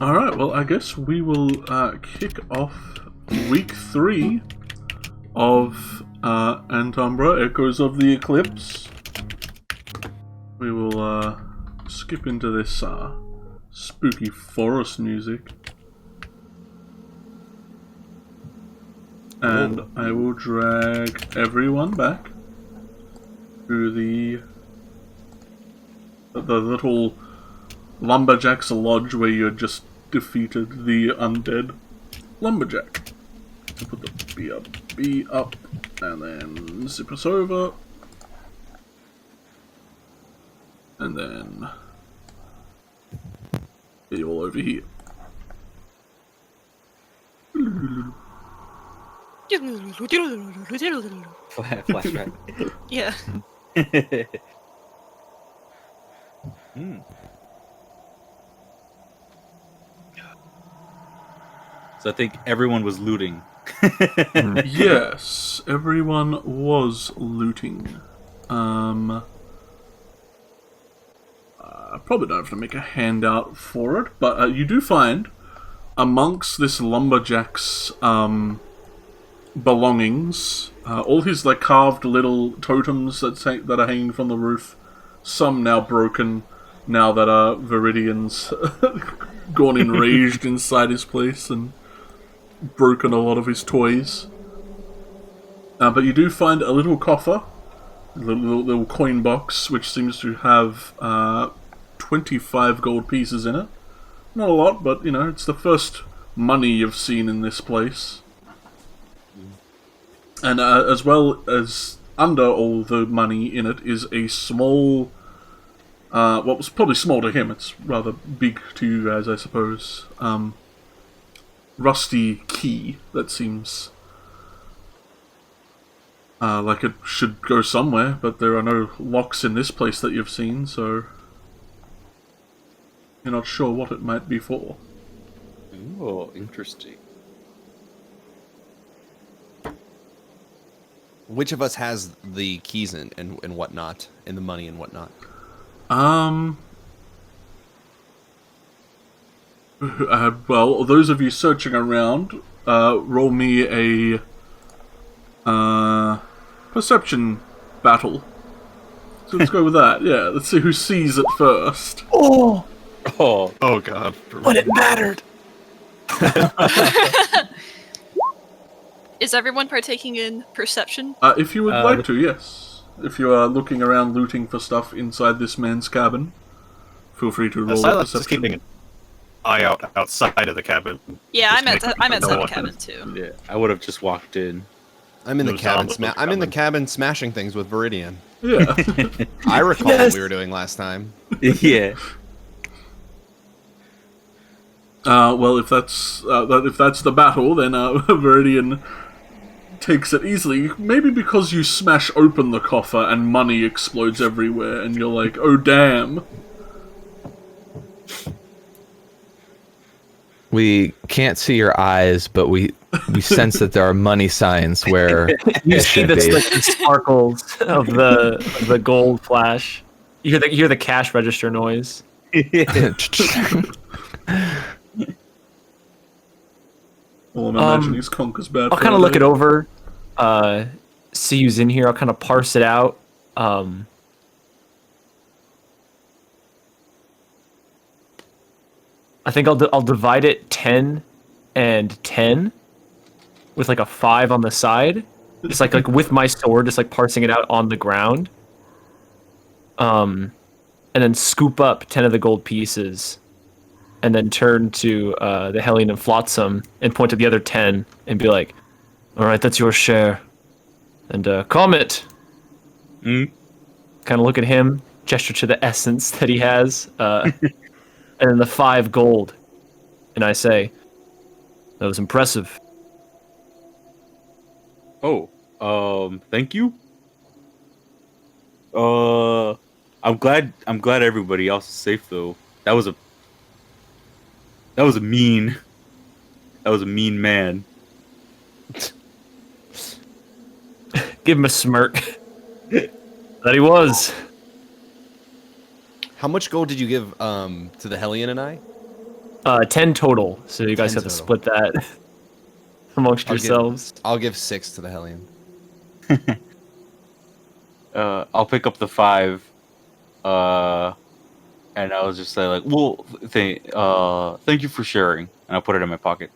Alright, well, I guess we will kick off week 3 of Antumbra, Echoes of the Eclipse. We will skip into this spooky forest music. And I will drag everyone back to the little Lumberjack's Lodge where you just defeated the undead Lumberjack. So put the B up, and then zip us over. And then get you all over here. Flashback. Yeah. So I think everyone was looting. Yes, everyone was looting. I probably don't have to make a handout for it, but you do find amongst this lumberjack's belongings, all his like carved little totems that are hanging from the roof. Some now broken, now that Viridian's gone enraged inside his place and broken a lot of his toys. But you do find a little coffer, a little coin box, which seems to have 25 gold pieces in it. Not a lot, but you know, it's the first money you've seen in this place. And as well as under all the money in it is a small, what was probably small to him, it's rather big to you guys, I suppose, rusty key that seems like it should go somewhere, but there are no locks in this place that you've seen, so you're not sure what it might be for. Oh, interesting. Which of us has the keys and whatnot, and the money and whatnot? Well, those of you searching around, roll me a perception battle. So let's go with that. Yeah, let's see who sees it first. Oh, God. But it mattered. Is everyone partaking in perception? If you would like to, yes. If you are looking around looting for stuff inside this man's cabin, feel free to roll a Silas is perception. keeping an eye out outside of the cabin. Yeah, I'm Just outside making the sure cabin too. yeah. I would have just walked in. I'm in the No cabin. sound I'm in the cabin smashing things with Viridian. Yeah. I recall Yes. what we were doing last time. Yeah. Well, if that's the battle, then Viridian takes it easily. Maybe because you smash open the coffer and money explodes everywhere, and you're like, oh damn. We can't see your eyes, but we sense that there are money signs where You it see should the, be. like, the sparkles of the gold flash. You hear the cash register noise. Well, I'm imagining he's Conker's bad. I'll kind of look it over, see who's in here. I'll kind of parse it out. I think I'll divide it 10 and 10 with like a 5 on the side. Just like with my sword, just like parsing it out on the ground. And then scoop up 10 of the gold pieces. And then turn to the Hellion and Flotsam and point to the other 10 and be like, all right, that's your share. And Comet. Kind of look at him, gesture to the essence that he has, and then the 5 gold. And I say, that was impressive. Oh, thank you. I'm glad everybody else is safe though. That was a mean man. Give him a smirk. That he was. How much gold did you give to the Hellion and I? 10 total. So you guys 10 have to total. split that amongst yourselves. I'll give 6 to the Hellion. I'll pick up the 5. And I'll just say like, well, thank you for sharing, and I'll put it in my pocket.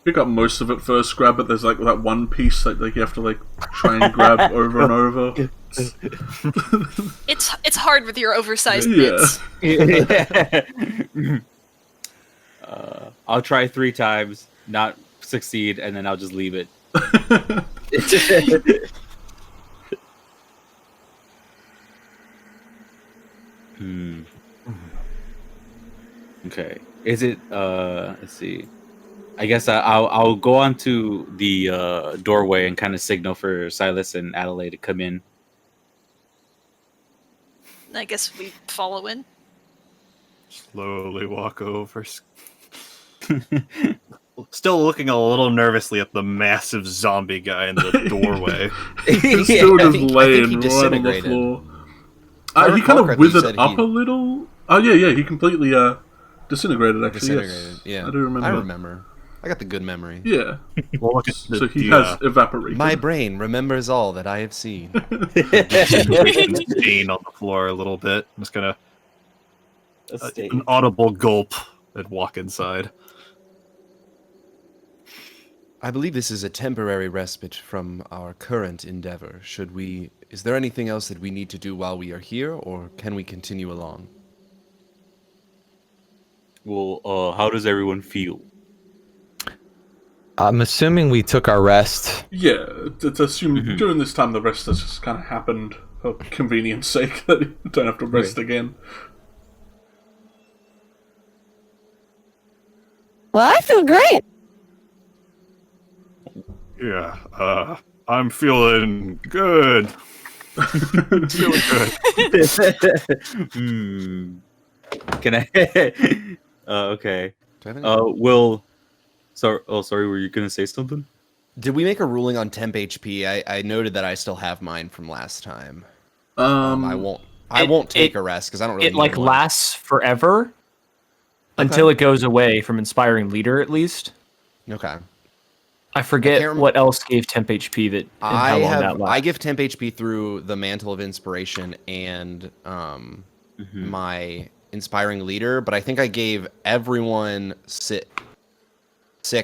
Pick up most of it first, grab it. There's like that one piece that like you have to like try and grab over and over. It's hard with your oversized Yeah. bits. I'll try 3 times, not succeed, and then I'll just leave it. Okay. Is it? Let's see. I guess I'll go on to the doorway and kind of signal for Silas and Adelaide to come in. I guess we follow in. Slowly walk over. Still looking a little nervously at the massive zombie guy in the doorway. He's still just I think he laying right on the disintegrated. floor. I He recall kind of correctly, you withered said up he- a little. Oh yeah, he completely disintegrated. Actually, Disintegrated. yes. Yeah, I do remember. I remember. I got the good memory. Yeah, Well, look at the, so he the, has evaporated. My brain remembers all that I have seen. stain on the floor a little bit. I'm just gonna an audible gulp and walk inside. I believe this is a temporary respite from our current endeavor. Is there anything else that we need to do while we are here, or can we continue along? Well, how does everyone feel? I'm assuming we took our rest. Yeah, to assume during this time the rest has just kind of happened for convenience sake that you don't have to rest again. Well, I feel great. Yeah, I'm feeling good. Feeling good. Can I? Okay. Do I have any- Will. Sorry. Were you gonna say something? Did we make a ruling on temp HP? I noted that I still have mine from last time. I won't take a rest because I don't really It need like one. lasts forever until it goes away from inspiring leader, at least. Okay. I forget can't what else gave temp HP that and how long that lasts. I give temp HP through the Mantle of Inspiration and my inspiring leader, but I think I gave everyone 6.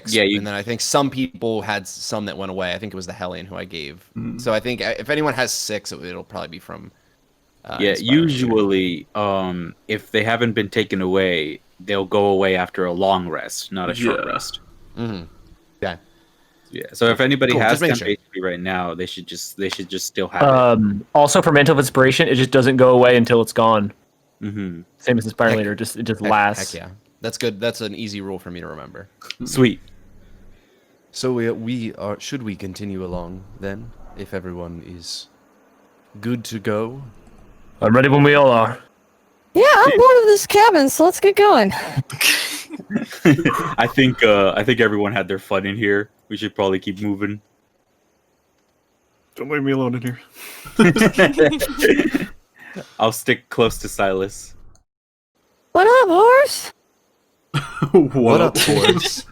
Yeah, And then I think some people had some that went away. I think it was the Hellion who I gave. So I think if anyone has 6, it'll probably be from. Yeah. Inspiring Leader. Usually, if they haven't been taken away, they'll go away after a long rest, not a short Yeah. rest. Yeah. Yeah. So if anybody Cool, has just make temp sure. HP right now, they should just still have it. Also, for Mantle of Inspiration, it just doesn't go away until it's gone. Mm-hmm. Same as Inspiring Heck- Leader, it just Heck lasts. yeah. That's good. That's an easy rule for me to remember. Sweet. So we are. Should we continue along then? If everyone is good to go. I'm ready when we all are. Yeah, I'm bored of this cabin, so let's get going. I think everyone had their fun in here. We should probably keep moving. Don't leave me alone in here. I'll stick close to Silas. What up, horse? What up, horse?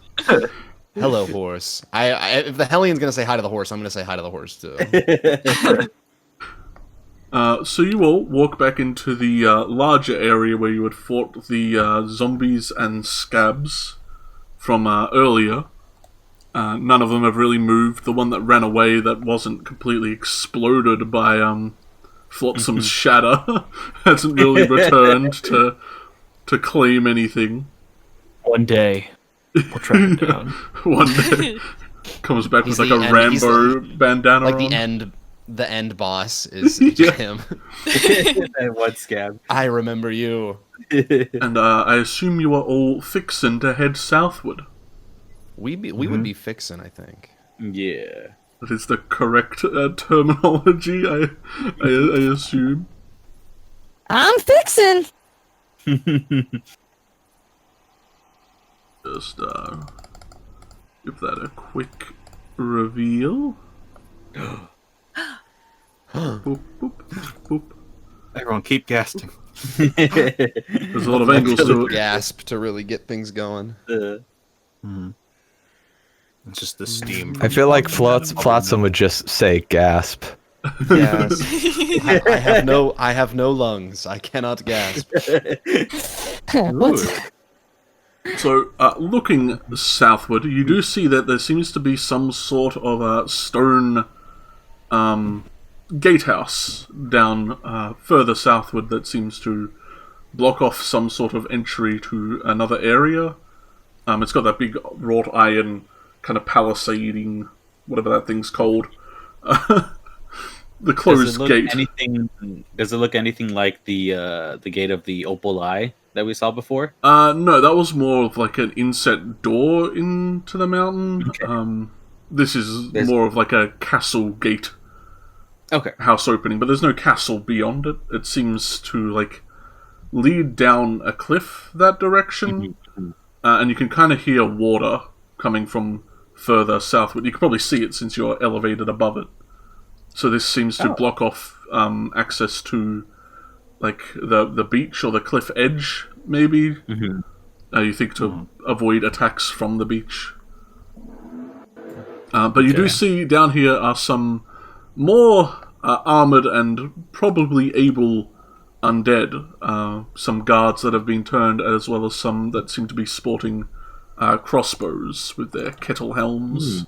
Hello, horse. If the Hellion's gonna say hi to the horse, I'm gonna say hi to the horse too. So you all walk back into the larger area where you had fought the zombies and scabs from earlier. None of them have really moved. The one that ran away that wasn't completely exploded by Flotsam's shatter hasn't really returned to claim anything. One day, we'll track it down. One day comes back He's with like the a end- he's Rambo bandana Like on. the end boss is Yeah. him. And one scab. I remember you. And I assume you are all fixin' to head southward. We would be fixing, I think. Yeah. That is the correct terminology, I assume. I'm fixing. Just give that a quick reveal. Boop, boop, boop. Everyone, keep gasping. There's a lot of angles to it. Gasp to really get things going. It's just the steam. I feel like Flotsam would just say gasp. Yes. I have no lungs. I cannot gasp. What's So, looking southward, you do see that there seems to be some sort of a stone gatehouse down further southward that seems to block off some sort of entry to another area. It's got that big wrought iron kind of palisading, whatever that thing's called. The closed gate. Does it look anything like the gate of the Opal Eye that we saw before? No, that was more of like an inset door into the mountain. Okay. This is more of like a castle gate. Okay. House opening, but there's no castle beyond it. It seems to like lead down a cliff that direction, and you can kind of hear water coming from further southward. You can probably see it since you're elevated above it. So this seems to block off access to like the beach or the cliff edge, maybe. You think to avoid attacks from the beach. But you do see down here are some more armored and probably able undead. Some guards that have been turned, as well as some that seem to be sporting crossbows with their kettle helms.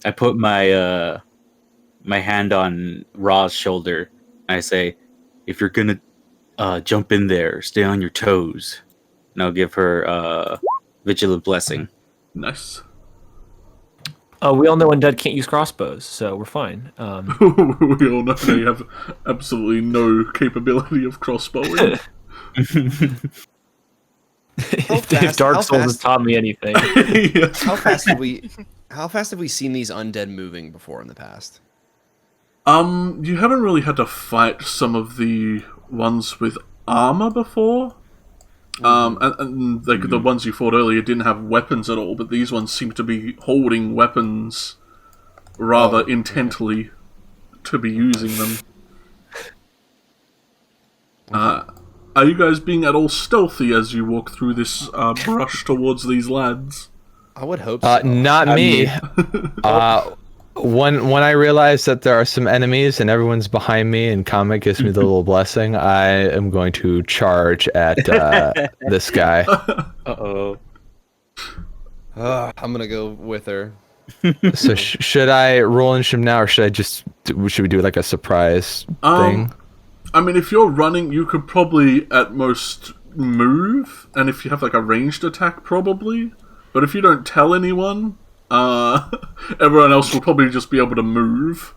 I put my my hand on Ra's shoulder, and I say, "If you're gonna jump in there, stay on your toes." And I'll give her vigilant blessing. Nice. We all know undead can't use crossbows, so we're fine. We all know they have absolutely no capability of crossbowing. If Dark Souls has taught me anything. Yeah. How fast have we seen these undead moving before in the past? You haven't really had to fight some of the ones with armor before. And like the ones you fought earlier didn't have weapons at all, but these ones seem to be holding weapons rather intently to be using them. Are you guys being at all stealthy as you walk through this brush towards these lads? I would hope so. Not me. When I realize that there are some enemies and everyone's behind me and Kama gives me the little blessing, I am going to charge at this guy. Uh-oh. I'm gonna go with her. So should I roll initiative now, or should we do like a surprise thing? I mean, if you're running, you could probably at most move, and if you have like a ranged attack, probably. But if you don't tell anyone, everyone else will probably just be able to move.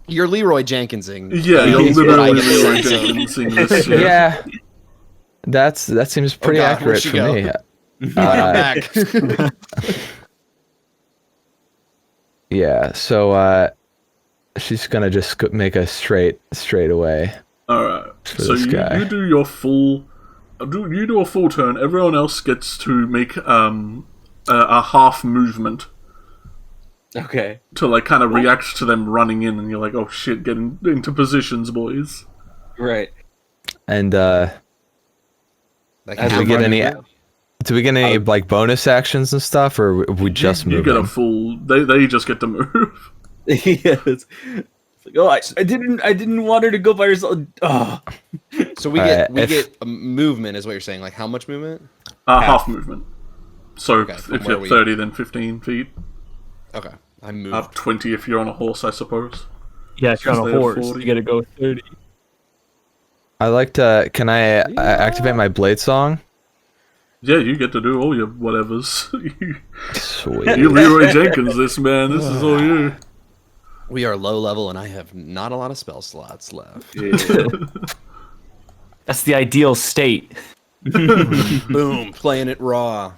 You're Leroy Jenkinsing. Yeah, you're literally Leroy Jenkinsing this. Yeah, that seems pretty accurate for me. Back. Yeah, so she's gonna just make a straight away. All right. So you do your full. You do a full turn. Everyone else gets to make a half movement. Okay. To like kind of react to them running in, and you're like, "Oh shit, get into positions, boys." Right. And do we get any like bonus actions and stuff, or we just move? You get a full. They just get to move. Yeah. It's like, oh, I didn't want her to go by herself. Oh. So we get a movement, is what you're saying? Like how much movement? Half movement. So Okay, if you're 30, then 15 feet. Okay, I moved. 20 if you're on a horse, I suppose. Yeah, if you're on a horse, you gotta go 30. I like to. Can I activate my blade song? Yeah, you get to do all your whatevers. Sweet. You Leroy Jenkins, this man. This is all you. We are low level, and I have not a lot of spell slots left. Yeah. That's the ideal state. Boom, playing it raw.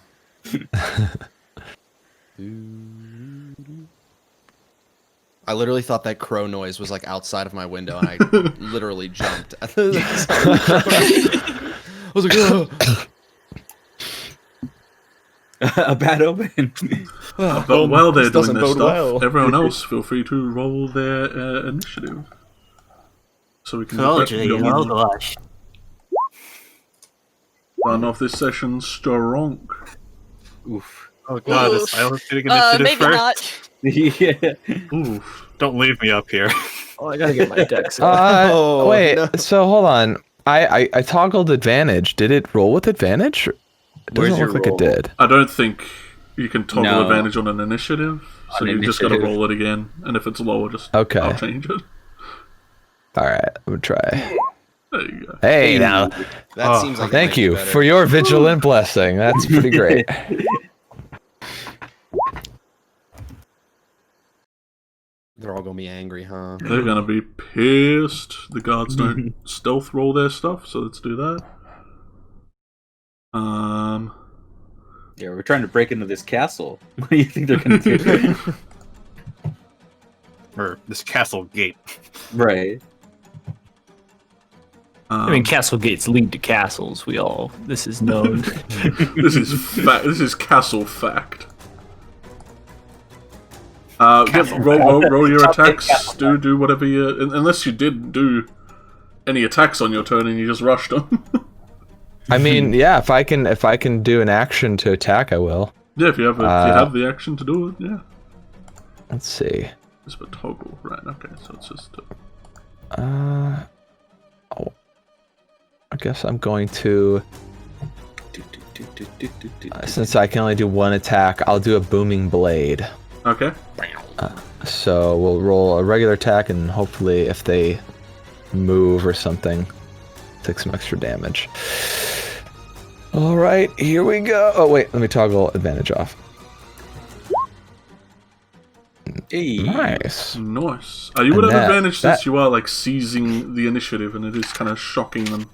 I literally thought that crow noise was like outside of my window, and I literally jumped. I was like, oh. A bad omen. But while they're doing their stuff, everyone else feel free to roll their initiative. so we can Told get you, going. oh gosh. Run off this session strong. Oof. Oh god, Oof. is Silas getting initiative Maybe first? not. Yeah. Oof. Don't leave me up here. Oh, I gotta get my dex up. Oh, wait. no. So hold on. I toggled advantage. Did it roll with advantage? It Where's doesn't your look like roll? it did. I don't think you can toggle No. advantage on an initiative, so On you just gotta initiative. roll it again. And if it's lower, just Okay. I'll change it. All right. I'm gonna try. There you go. Hey, now. That seems like it Thank might be you better. for your vigilant blessing. That's pretty great. They're all gonna be angry, huh? They're gonna be pissed. The guards don't stealth roll their stuff, so let's do that. Yeah, we're trying to break into this castle. What do you think they're gonna do? Or this castle gate. Right. I mean, castle gates lead to castles. This is known. this is this is castle fact. Roll your attacks. Do whatever you. Unless you did do any attacks on your turn and you just rushed them. I mean, yeah. If I can do an action to attack, I will. Yeah, if you have the action to do it, yeah. Let's see. Just a toggle, right? Okay, so it's just. I guess I'm going to. Since I can only do one attack, I'll do a booming blade. Okay. So we'll roll a regular attack, and hopefully, if they move or something, take some extra damage. All right, here we go. Oh wait, let me toggle advantage off. Hey. Nice. Nice. You would And have that- advantage since you are like seizing the initiative, and it is kind of shocking them.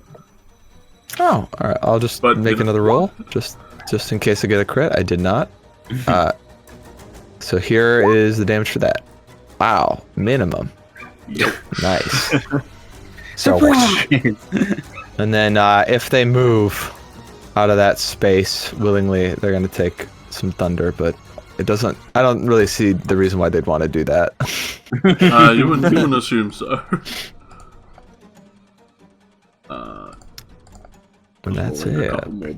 Oh, all right. I'll just But, make you know- another roll, just in case I get a crit. I did not. So here is the damage for that. Wow, minimum. Yep. Nice. So, and then if they move out of that space willingly, they're gonna take some thunder. But it doesn't. I don't really see the reason why they'd want to do that. You wouldn't assume so. And that's rolling a it. couple more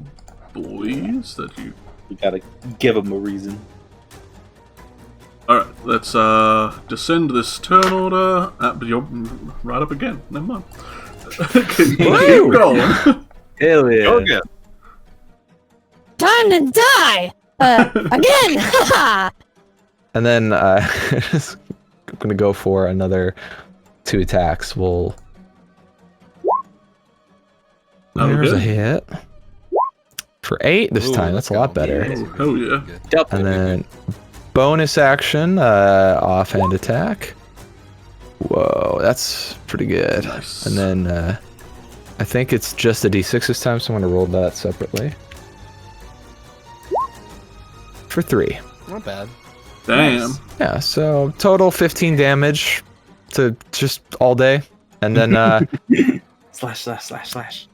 boys that you. You gotta give them a reason. Alright, let's descend this turn order. But you're right up again. Never mind. keep going. Hell yeah. Go again. Time to die! Again! Haha! And then I'm gonna go for another 2 attacks. We'll. There's a Okay. hit. For 8 this Ooh, time. That's a lot better. Hell yeah. And then bonus action, offhand attack. Whoa, that's pretty good. Nice. And then I think it's just a d6 this time, so I'm gonna roll that separately. For 3. Not bad. Damn. Yeah, so total 15 damage to just all day. And then Slash.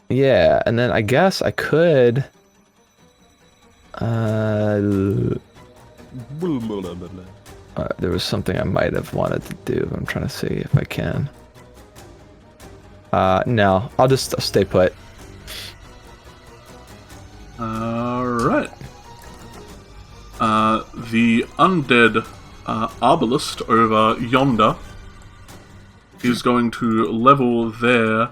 yeah, and then I guess I could there was something I might have wanted to do. I'm trying to see if I can. No, I'll just stay put. Alright. The undead arbalist over yonder is going to level their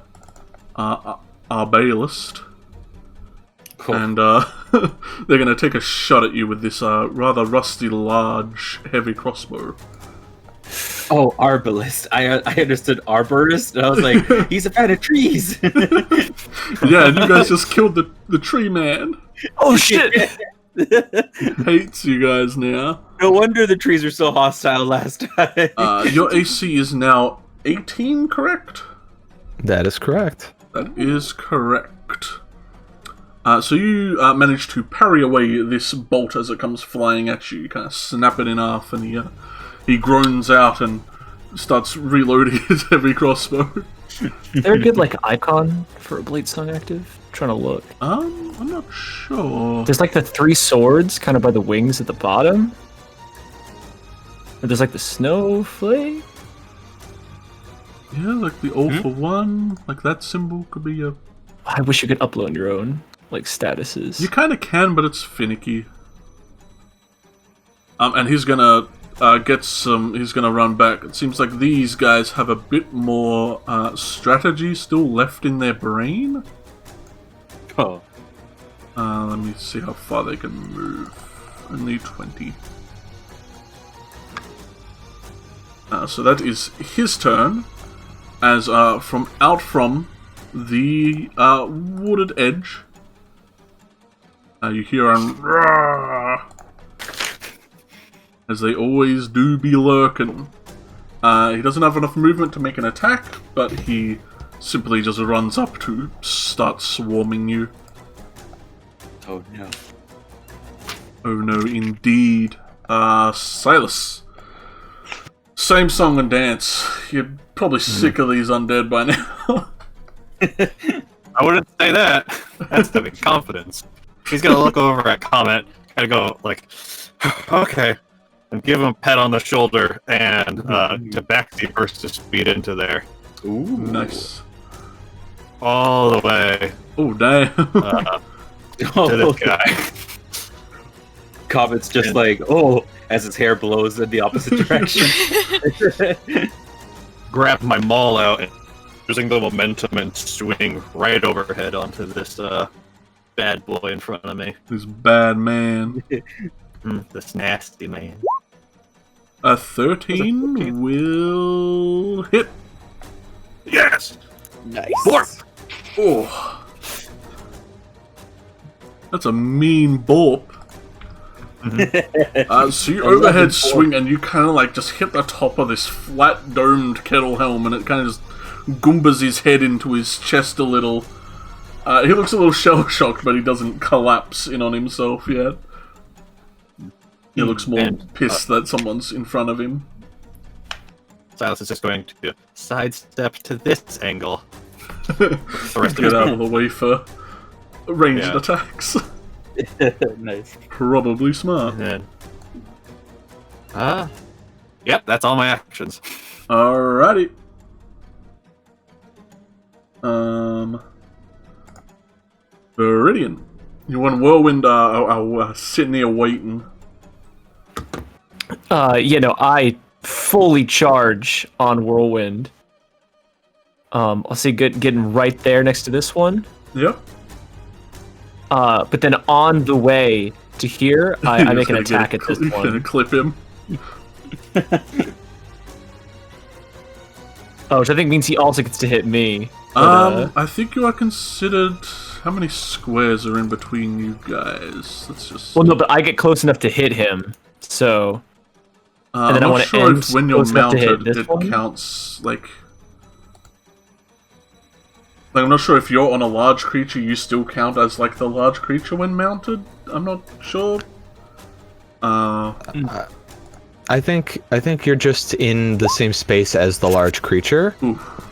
arbalist. Cool. And they're going to take a shot at you with this rather rusty, large, heavy crossbow. Oh, arbalist. I understood arborist, and I was like, he's a fan of trees. Yeah, and you guys just killed the tree man. Oh shit! Hates you guys now. No wonder the trees were so hostile last time. Your AC is now 18, correct? That is correct. That is correct. So you manage to parry away this bolt as it comes flying at you. You kind of snap it in half, and he groans out and starts reloading his heavy crossbow. Is there a good icon for a blade song active? I'm trying to look. I'm not sure. There's the 3 swords kind of by the wings at the bottom. Or there's the snowflake. Yeah, like the all for one, like that symbol could be a... I wish you could upload your own, like, statuses. You kind of can, but it's finicky. And he's gonna he's gonna run back. It seems like these guys have a bit more strategy still left in their brain. Oh. Let me see how far they can move. Only 20. So that is his turn. As from the wooded edge, you hear a roar, as they always do be lurking. He doesn't have enough movement to make an attack, but he simply just runs up to start swarming you. Oh no. Oh no, indeed. Silas. Same song and dance. You're probably sick of these undead by now. I wouldn't say that. That's having confidence. He's gonna look over at Comet and go like, okay, and give him a pat on the shoulder, and Tabaxi bursts his speed into there. Ooh. Nice. All the way Oh, damn. to this guy. Comet's just like, oh, as his hair blows in the opposite direction. Grab my maul out and using the momentum and swing right overhead onto this bad boy in front of me. This bad man. This nasty man. A 13 will hit. Yes! Nice. Borp! Oh. That's a mean borp. So you overhead swing and you kind of like just hit the top of this flat domed kettle helm, and it kind of just goombas his head into his chest a little. He looks a little shell shocked, but he doesn't collapse in on himself yet. He looks more pissed that someone's in front of him. Silas is just going to sidestep to this angle. The rest Get out of the way for ranged attacks. Nice. Probably smart. And then, yep, that's all my actions. Alrighty. Viridian. You want Whirlwind sitting here waiting. I fully charge on Whirlwind. I'll say getting right there next to this one. Yep. But then on the way to here, I make an attack at this You're gonna one. clip him. Oh, which I think means he also gets to hit me. But, I think you are considered... How many squares are in between you guys? Let's just... well, no, but I get close enough to hit him, so... and then I'm I want not to sure end if when you're close enough to hit mounted, this it one. counts, like... I'm not sure if you're on a large creature, you still count as, like, the large creature when mounted? I'm not sure. I think you're just in the same space as the large creature. Oof.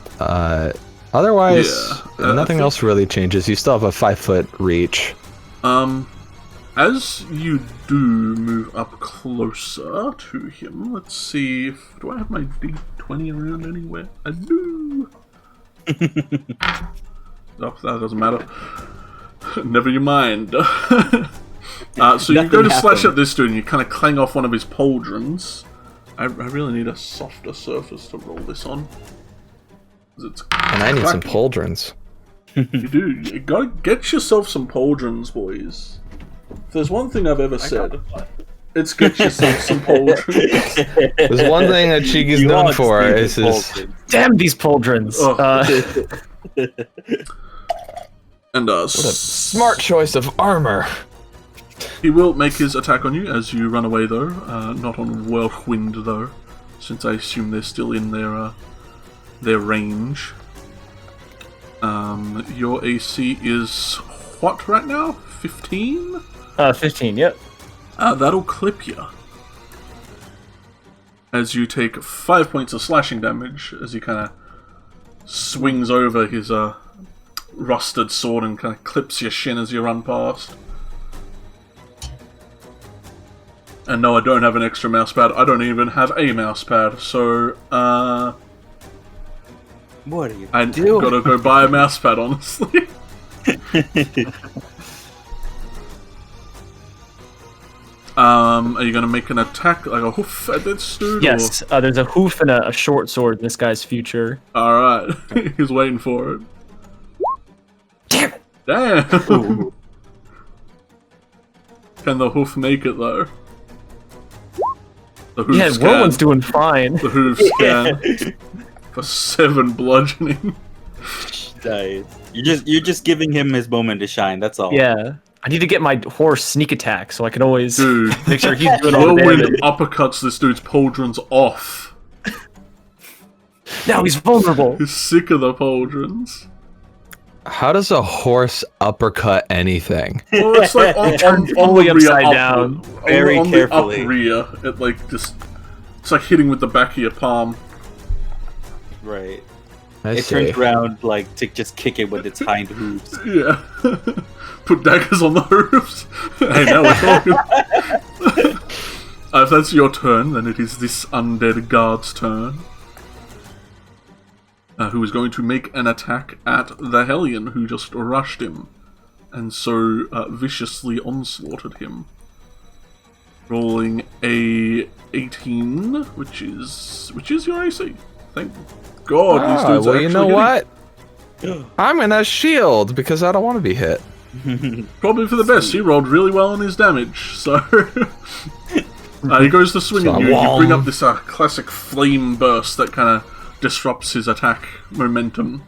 Otherwise, Yeah, nothing else really changes. You still have a 5-foot reach. As you do move up closer to him, let's see if... Do I have my D20 around anywhere? I do! Oh, that doesn't matter. Never you mind. So you go to slash at this dude and you kind of clang off one of his pauldrons. I really need a softer surface to roll this on. It's And I need some cracky. pauldrons. You do. You gotta get yourself some pauldrons, boys. If there's one thing I've ever said, it's get yourself some pauldrons. There's one thing that Cheeky's known for is his... Damn these pauldrons! And What a smart choice of armor. he will make his attack on you as you run away, though. Not on Whirlwind, though, since I assume they're still in their range. Your AC is what right now? 15? 15, yep. That'll clip you. As you take 5 points of slashing damage as he kind of swings over his rusted sword and kind of clips your shin as you run past. And no, I don't have an extra mouse pad. I don't even have a mouse pad. So, What are you I doing? gotta go buy a mousepad, honestly. Are you gonna make an attack like a hoof at this dude? Yes, there's a hoof and a short sword in this guy's future. Alright. He's waiting for it. Damn it! Damn! Ooh. Can the hoof make it though? The hoof Yeah, scan. Whirlwind's doing fine. The hoof scan. For 7 bludgeoning. Nice. You're just giving him his moment to shine. That's all. Yeah. I need to get my horse sneak attack so I can always Dude. make sure he's doing all the Whirlwind damage. uppercuts this dude's pauldrons off. Now he's vulnerable. He's sick of the pauldrons. How does a horse uppercut anything? Well, it's like on fully the rear upside up, down. Very on carefully. the up rear. It like just it's like hitting with the back of your palm. Right. I It see. turns around like to just kick it with its hind hooves. Yeah. Put daggers on the hooves. Hey, now we're talking. If that's your turn, then it is this undead guard's turn. Who is going to make an attack at the Hellion who just rushed him, and so viciously onslaughted him. Rolling a 18, which is your AC. Thank God these dudes are well, you actually know getting- what? I'm gonna shield because I don't want to be hit. Probably for the best. He rolled really well on his damage, so he goes to swing at you. You bring up this classic flame burst that kind of disrupts his attack momentum,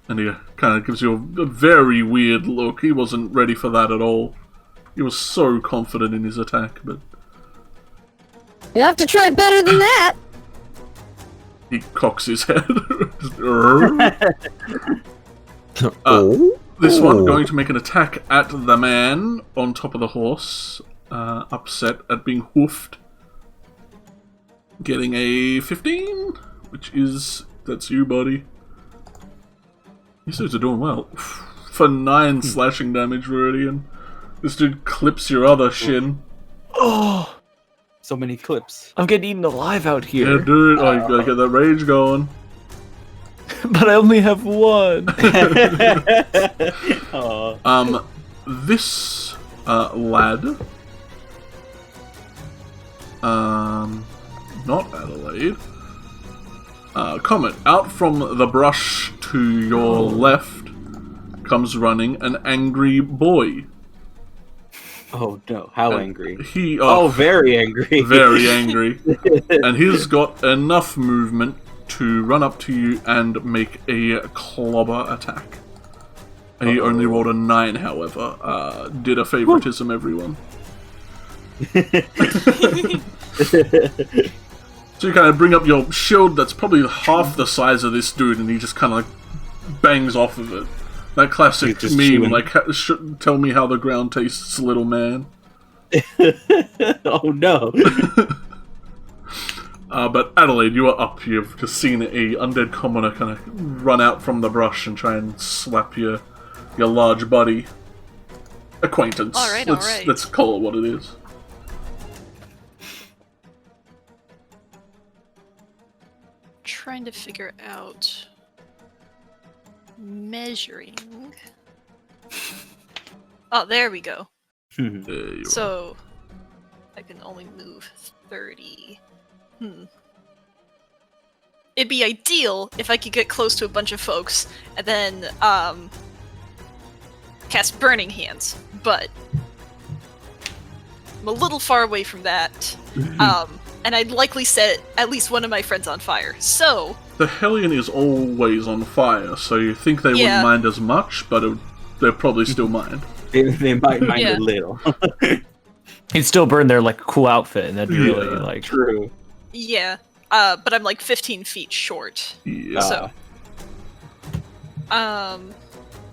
and he kind of gives you a very weird look. He wasn't ready for that at all. He was so confident in his attack, but You have to try better than that. he cocks his head. This one going to make an attack at the man on top of the horse, upset at being hoofed. Getting a 15, which is, that's you, buddy. These dudes are doing well. For 9 slashing damage, Viridian. This dude clips your other shin. Oh, So many clips. I'm getting eaten alive out Yeah, here. dude, oh, you gotta get that rage going. But I only have one. This lad, not Adelaide, Comet, out from the brush to your left comes running an angry boy. Oh no! How angry? He, Oh, very angry. very angry. And he's got enough movement to run up to you and make a clobber attack. He only rolled a 9, however. Did a favoritism, everyone. So you kind of bring up your shield that's probably half the size of this dude, and he just kind of like bangs off of it. That classic He's just meme, chewing. like, tell me how the ground tastes, little man. Oh no! But Adelaide, you are up. You've just seen a undead commoner kind of run out from the brush and try and slap your large buddy. Acquaintance. Alright, let's, alright. let's call it what it is. Trying to figure out measuring. Oh, there we go. There you are. So I can only move 30. It'd be ideal if I could get close to a bunch of folks and then cast Burning Hands, but I'm a little far away from that. And I'd likely set at least one of my friends on fire. So The Hellion is always on fire, so you think they Yeah. wouldn't mind as much, but they'll probably still mind. They might mind Yeah. a little. He'd still burn their like cool outfit, and that'd be Yeah. really like. True. yeah, but I'm like 15 feet short. Yeah. So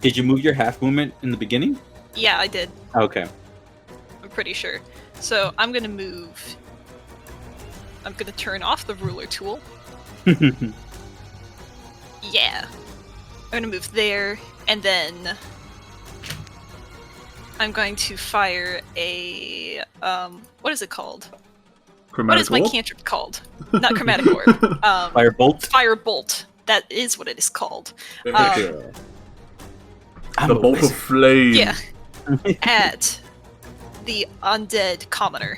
Did you move your half movement in the beginning? yeah, I did. Okay. I'm pretty sure. So I'm gonna move. I'm gonna turn off the ruler tool. Yeah. I'm gonna move there, and then I'm going to fire a what is it called? What Chromatic is my orb? cantrip called? Not chromatic orb. Firebolt. Fire bolt. that is what it is called. The bolt of flame. Yeah. At the undead commoner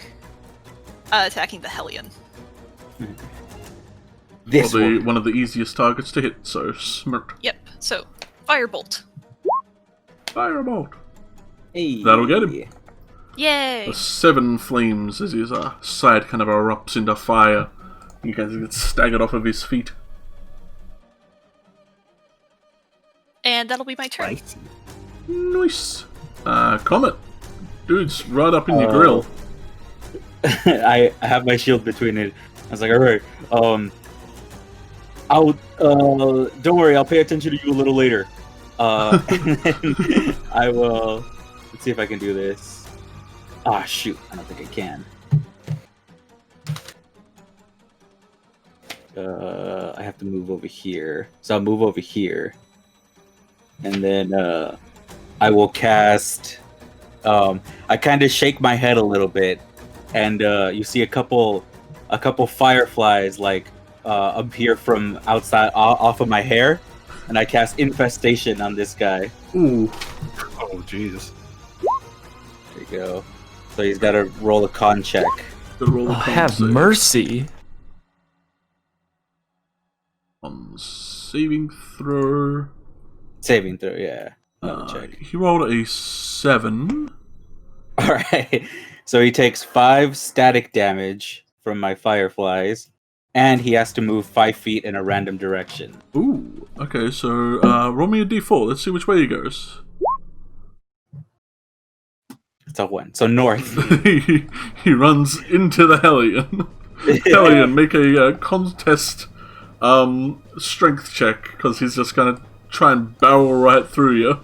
attacking the Hellion. This one. One of the easiest targets to hit, so smirk. Yep. So, firebolt. Firebolt. Hey. That'll get him. Yay! The 7 flames as his side kind of erupts into fire. He kind of gets staggered off of his feet. And that'll be my turn. Nice. Comet. Dude's right up in your grill. I have my shield between it. I was like, alright, I'll don't worry, I'll pay attention to you a little later. And then I will, let's see if I can do this. Ah, shoot, I don't think I can. I have to move over here. So I'll move over here. And then I will cast, I kind of shake my head a little bit, and you see a couple fireflies like appear from outside off of my hair, and I cast infestation on this guy. Ooh. Oh, jeez. There you go. So he's got to roll a con check. Have mercy. On saving throw. Saving throw, yeah. Another check. He rolled a 7. All right. So he takes 5 static damage from my fireflies, and he has to move 5 feet in a random direction. Ooh. Okay, so roll me a d4. Let's see which way he goes. It's a 1. So north. He runs into the Hellion. Hellion, make a contest strength check, because he's just gonna try and barrel right through you.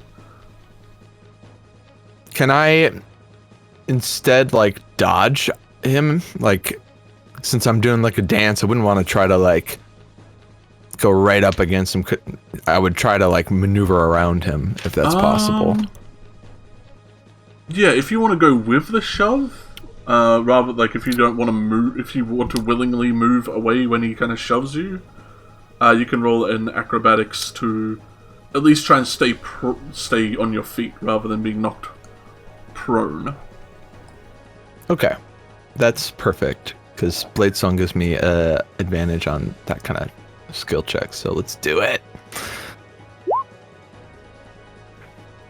Can I instead like dodge him? Like, since I'm doing like a dance, I wouldn't want to try to like go right up against him. I would try to like maneuver around him if that's possible. Yeah, if you want to go with the shove, rather like if you don't want to move, if you want to willingly move away when he kind of shoves you, you can roll an acrobatics to at least try and stay on your feet rather than being knocked prone. Okay, that's perfect because Blade Song gives me advantage on that kind of skill check. So let's do it.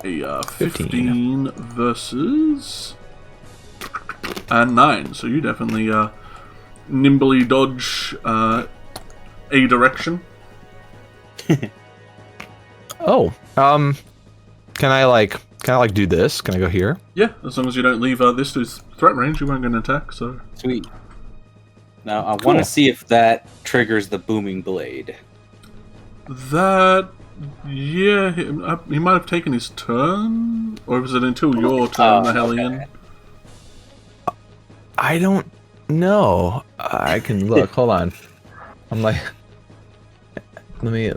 A 15 versus a 9. So you definitely nimbly dodge a direction. Oh, can I do this? Can I go here? Yeah, as long as you don't leave this dude's threat range, you won't get an attack. So Sweet. Now I want to see if that triggers the booming blade. that, yeah, he might have taken his turn, or was it until your turn, the Hellion? Okay. I don't know. I can look. Hold on. I'm like, let me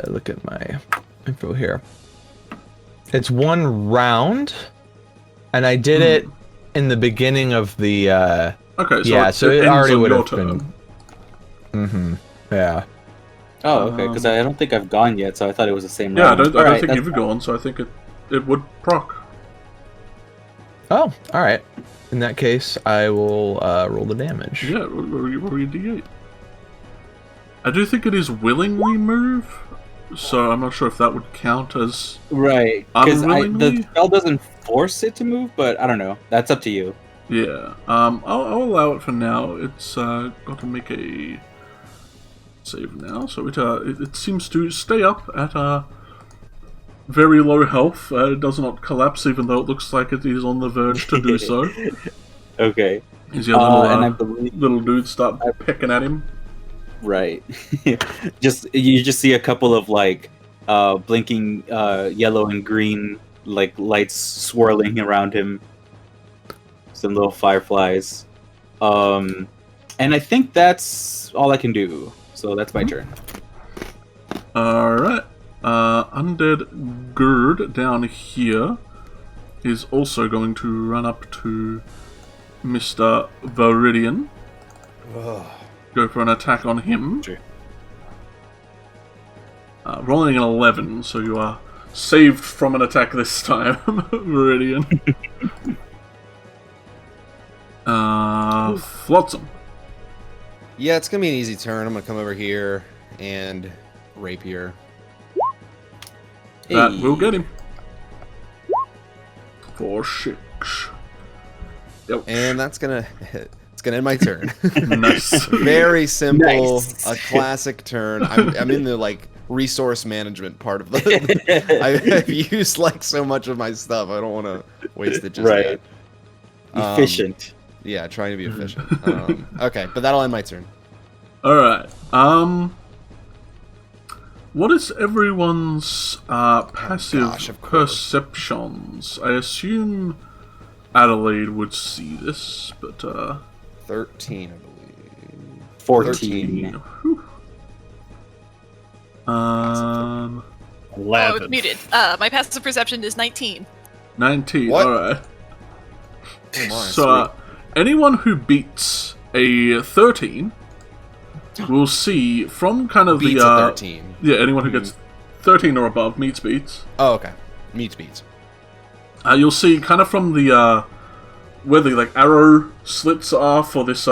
look at my info here. It's 1 round, and I did it in the beginning of the. Okay, so yeah, so it ends already on would your have turn. been. Yeah. Oh, okay, because I don't think I've gone yet, so I thought it was the same Yeah, round. I don't Alright, think that's you've fine. gone, so I think it would proc. Oh, all right. In that case, I will roll the damage. Yeah, roll your d8. I do think it is willingly move, so I'm not sure if that would count as Right, because unwillingly. the spell doesn't force it to move, but I don't know. That's up to you. Yeah, I'll allow it for now. It's got to make a save now, so it seems to stay up at very low health. It does not collapse, even though it looks like it is on the verge to do so. Okay. As your little, and I believe little dudes start pecking at him. right. you just see a couple of like blinking yellow and green like lights swirling around him. Some little fireflies. And I think that's all I can do. So that's my turn. Alright. Undead Gerd down here is also going to run up to Mr. Viridian. Go for an attack on him. Rolling an 11, so you are saved from an attack this time, Viridian. Flotsam. Yeah, it's gonna be an easy turn. I'm gonna come over here and rapier. That will get him. For 6. Yep. And that's gonna end my turn. Nice. Very simple, Nice. a classic turn. I'm in the like resource management part of the. I've used like so much of my stuff. I don't want to waste it just Right. yet. Efficient. Yeah, trying to be efficient. Okay, but that'll end my turn. Alright. What is everyone's passive gosh, of course. perceptions? I assume Adelaide would see this, but 13, I believe. 14. whew. 11. Oh, 11. it's muted. My passive perception is 19. 19. What? Alright. Oh my, So, anyone who beats a 13 will see from kind of beats the a 13. yeah, anyone who gets 13 or above meets beats. Oh, okay. Meets beats. You'll see kind of from the where the like arrow slits are for this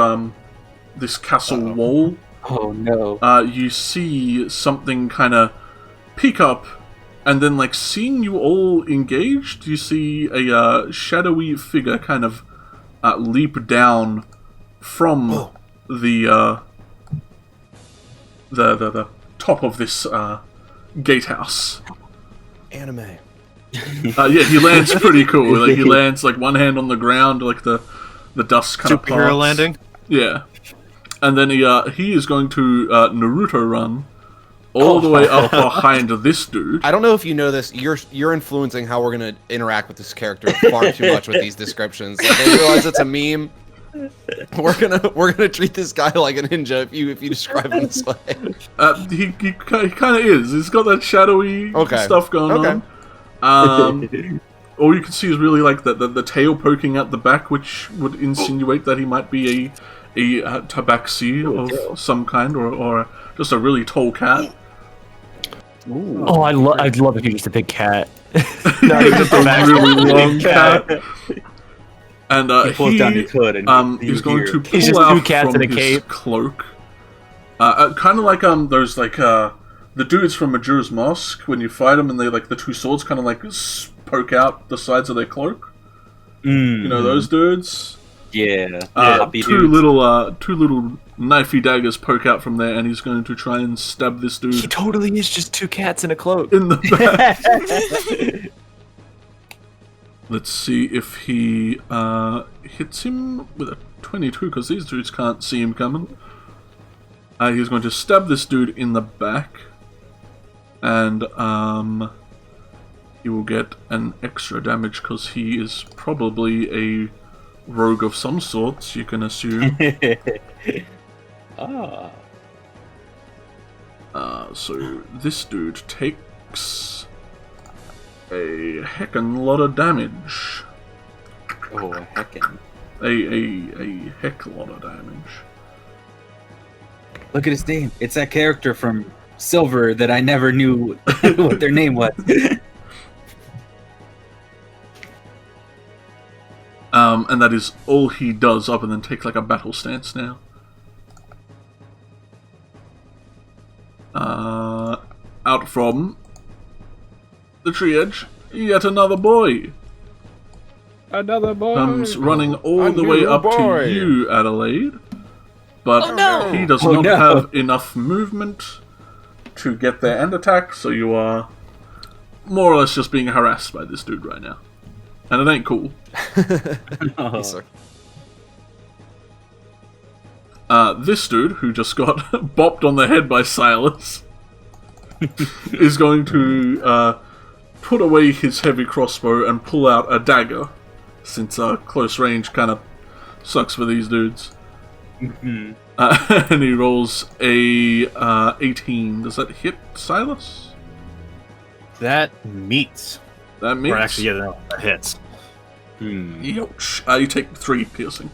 this castle wall. Oh no. You see something kind of peek up, and then like seeing you all engaged, you see a shadowy figure kind of leap down from the top of this gatehouse. Anime. Yeah, he lands pretty cool. Like he lands like one hand on the ground, like the dust kind of Superhero parts. landing. Yeah, and then he is going to Naruto run all the way up behind this dude. I don't know if you know this. You're influencing how we're gonna interact with this character far too much with these descriptions. Like, I realize it's a meme. We're gonna treat this guy like a ninja if you describe him this way. He kind of is. He's got that shadowy stuff going on. All you can see is really like the tail poking out the back, which would insinuate that he might be a tabaxi of some kind, or just a really tall cat. Ooh. Oh, I'd love if he was just a big cat. No, he's just a really long cat. And He pulls down his hood and he's going to He's pull just two out cats from in a his cape. cloak. Kind of like those like the dudes from Majora's Mask when you fight them and they like the two swords kind of like poke out the sides of their cloak. You know those dudes. Yeah. Two little knifey daggers poke out from there, and he's going to try and stab this He dude totally is just two cats in a cloak. in the back. Let's see if he hits him with a 22, because these dudes can't see him coming. He's going to stab this dude in the back, and he will get an extra damage because he is probably a rogue of some sorts, you can assume. So this dude takes a heckin' lot of damage. Oh, heckin'. A heck lot of damage. Look at his name. It's that character from Silver that I never knew what their name was. And that is all he does, up and then take like a battle stance now. Out from the tree edge, yet another boy Another boy comes running all A the way new up boy. to you, Adelaide. But Oh, no. he does not have enough movement to get there and attack, so you are more or less just being harassed by this dude right now. And it ain't cool. Yes, sir. This dude, who just got bopped on the head by Silas, is going to put away his heavy crossbow and pull out a dagger, since close range kind of sucks for these dudes. And he rolls a 18. Does that hit Silas? That meets. That means Or actually, yeah, no, that hits. Youch. You take 3 piercing.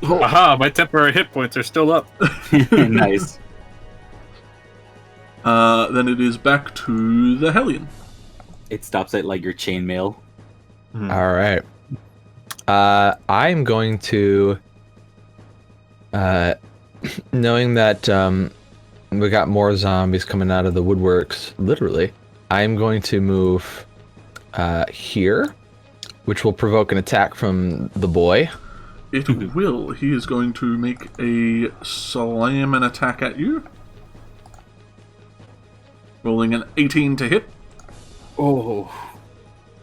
Aha, my temporary hit points are still up. Nice. then it is back to the Hellion. It stops at like your chainmail. All right. I'm going to, knowing that we got more zombies coming out of the woodworks, literally, I'm going to move here, which will provoke an attack from the boy. It will. He is going to make a slam and attack at you. Rolling an 18 to hit. Oh.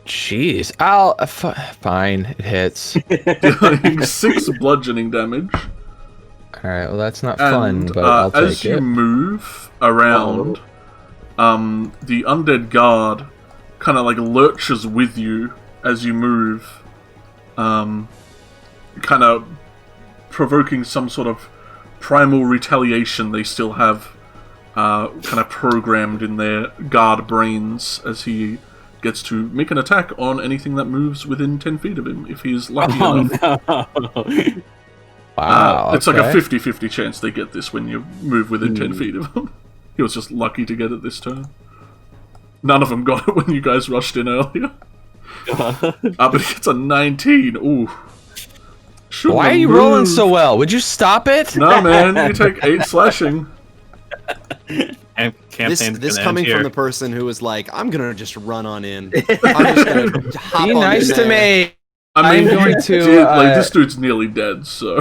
Jeez. I'll fine. It hits. Dealing 6 bludgeoning damage. All right. Well, that's not fun, but I'll take as you it. move around, the undead guard kind of like lurches with you as you move, kind of provoking some sort of primal retaliation they still have kind of programmed in their guard brains as he gets to make an attack on anything that moves within 10 feet of him, if he's lucky enough. No. Wow. It's like a okay. 50-50 chance they get this when you move within 10 feet of him. He was just lucky to get it this turn. None of them got it when you guys rushed in earlier. But he gets a 19. Ooh. Shouldn't Why are have you rolling moved. so well? Would you stop it? No, man. You take 8 slashing. And campaign's This gonna coming end here. from the person who was like, I'm gonna just run on in. I'm just gonna hop Be on nice in to there. me. I mean, I'm going to, this dude's nearly dead, so...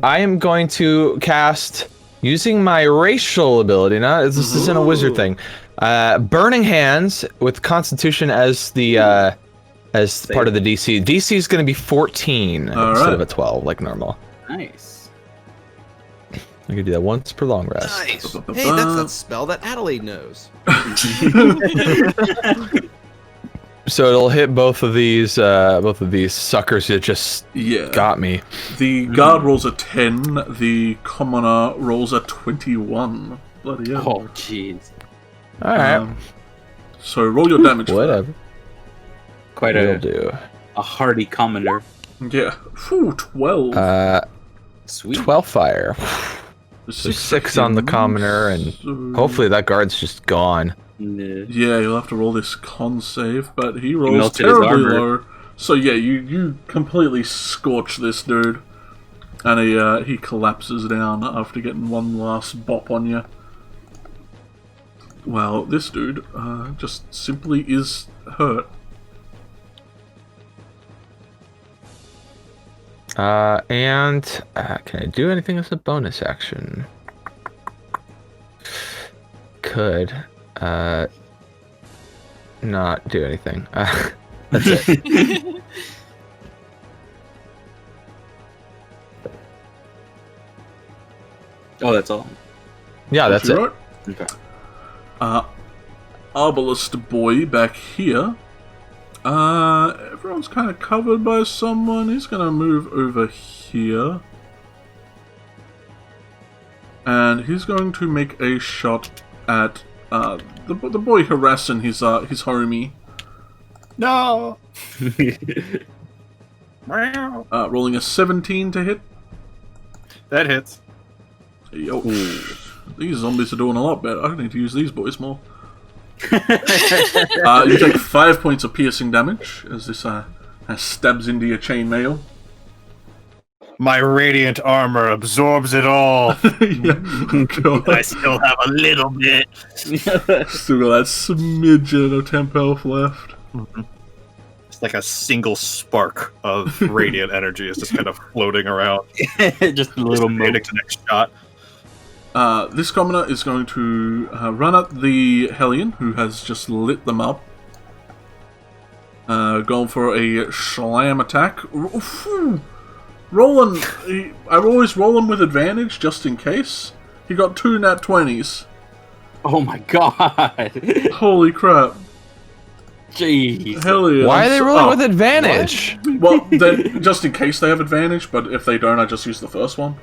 I am going to cast, using my racial ability. Now, this isn't a wizard thing. Burning Hands with Constitution as the as part of the DC. DC is going to be 14 All instead right. of a 12, like normal. Nice. I can do that once per long rest. Nice. Hey, that's that spell that Adelaide knows. So it'll hit both of these suckers that just Yeah. got me. The guard rolls a 10, the commoner rolls a 21. Bloody hell. Oh, jeez. All right, So roll your damage. for whatever. Quite Will a do. hardy commoner. that. Yeah. Phew, 12. Sweet. 12 fire. So 6 6 on the commoner, and so- hopefully that guard's just gone. Nah. Yeah, you'll have to roll this con save, but he rolls melted his terribly armor. low. So yeah, you completely scorch this dude, and he collapses down after getting one last bop on you. Well, this dude just simply is hurt. And can I do anything as a bonus action? Could not do anything. That's it. Oh, that's all. Yeah, that's it. Right? Okay. Arbalist boy back here. Everyone's kind of covered by someone. He's gonna move over here. And he's going to make a shot at the boy harassing his homie. No. Rolling a 17 to hit. That hits. Yo, these zombies are doing a lot better. I need to use these boys more. You take 5 points of piercing damage as this stabs into your chainmail. My radiant armor absorbs it all. Yeah. God. I still have a little bit. Still got that smidgen of temp health left. It's like a single spark of radiant energy is just kind of floating around. Just a little Waiting mote. to next shot. This commoner is going to run at the Hellion, who has just lit them up. Going for a slam attack. Rolling. I always roll him with advantage just in case. He got 2 nat 20s. Oh my god. Holy crap. Jeez. Hell yeah. Why I'm are they so- rolling oh, with advantage? Well, then, just in case they have advantage, but if they don't, I just use the first one.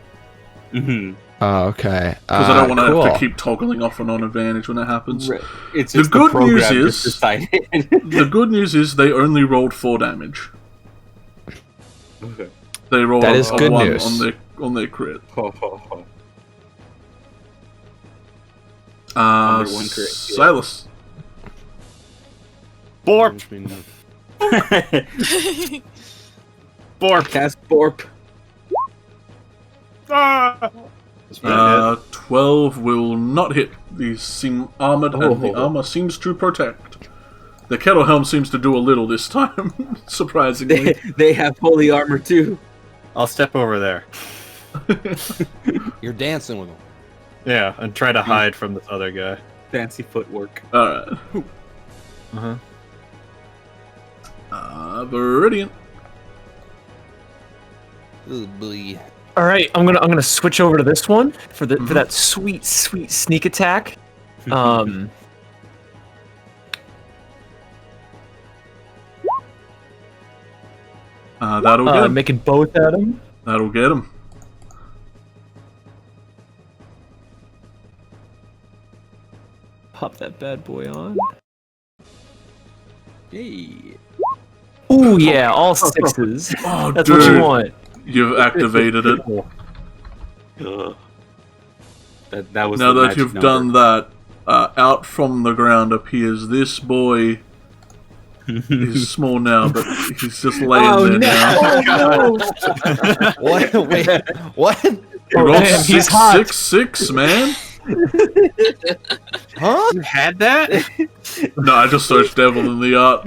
Mm-hmm. Oh, okay. Because I don't want to cool. have to keep toggling off and on advantage when it happens. It's The just good program news just is- decided. The good news is they only rolled 4 damage. Okay. They rolled That a, is a good 1 news. on their crit. Ho, ho, ho. Under one correct. Silas. Borp. Borp. Cast Borp. Ah! That's what it is. 12 will not hit. These seem armored, and the Oh. armor seems to protect. The kettle helm seems to do a little this time, surprisingly. They have holy armor too. I'll step over there. You're dancing with them. Yeah, and try to hide from this other guy. Fancy footwork. Alright. Uh-huh. Viridian. Oh boy. All right, I'm gonna switch over to this one for that sweet sneak attack. That'll get him. Making both at him. That'll get him. Pop that bad boy on. Hey. Ooh yeah, all sixes. Oh, That's dude. what you want. You've activated it. Ugh. That was Now the that magic you've number. done that, out from the ground appears this boy. He's small now, but he's just laying there now. What? Wait. What? You Oh, rolled damn, he's hot. 666, man. Huh? You had that? No, I just searched devil in the art.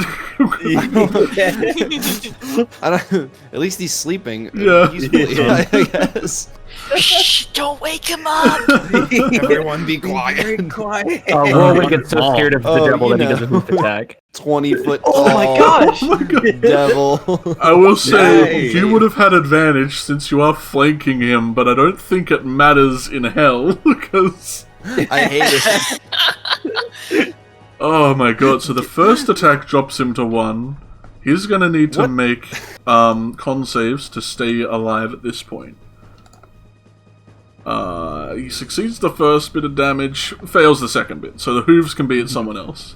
I don't. At least he's sleeping. Yeah. Peacefully, I guess. Shh! Don't wake him up. Everyone be quiet. quiet. Rowan gets so scared of the Oh, devil you that he know. doesn't move attack. 20-foot Oh my tall gosh! Oh my God. devil. I will say, Nice. you would have had advantage since you are flanking him, but I don't think it matters in hell, because... I hate it. Oh my god, so the first attack drops him to 1. He's gonna need to What? make con saves to stay alive at this point. He succeeds the first bit of damage, fails the second bit, so the hooves can be at someone else.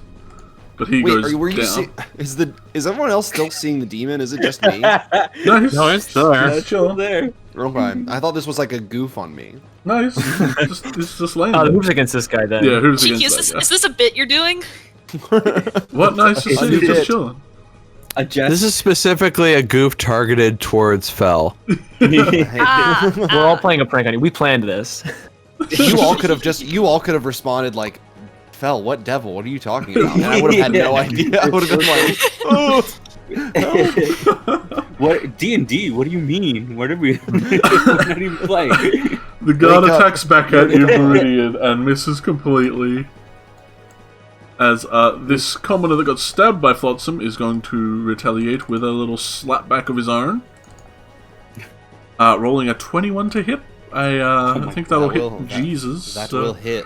But he goes Were you down. is everyone else still seeing the demon? Is it just me? No, he's it's still there. chilling. there. Okay. I thought this was like a goof on me. No, he's just laying The there. moves against this guy then. Yeah, hooves Cheeky, against is that this a bit you're doing? guy. What? No, he's just sitting, Shit. just chilling. Adjust. This is specifically a goof targeted towards Fel. Ah, We're all playing a prank on you. We planned this. You all could have responded like, "Fel, what devil? What are you talking about?" And I would have had no idea. I would have been like, "Oh." What D&D? What do you mean? What are we? We're not even playing. The guard Wake up. attacks back at you, Meridian, and misses completely. As this commoner that got stabbed by Flotsam is going to retaliate with a little slap back of his own. Rolling a 21 to hit. I think that'll That hit will- that- Jesus. That so- will hit.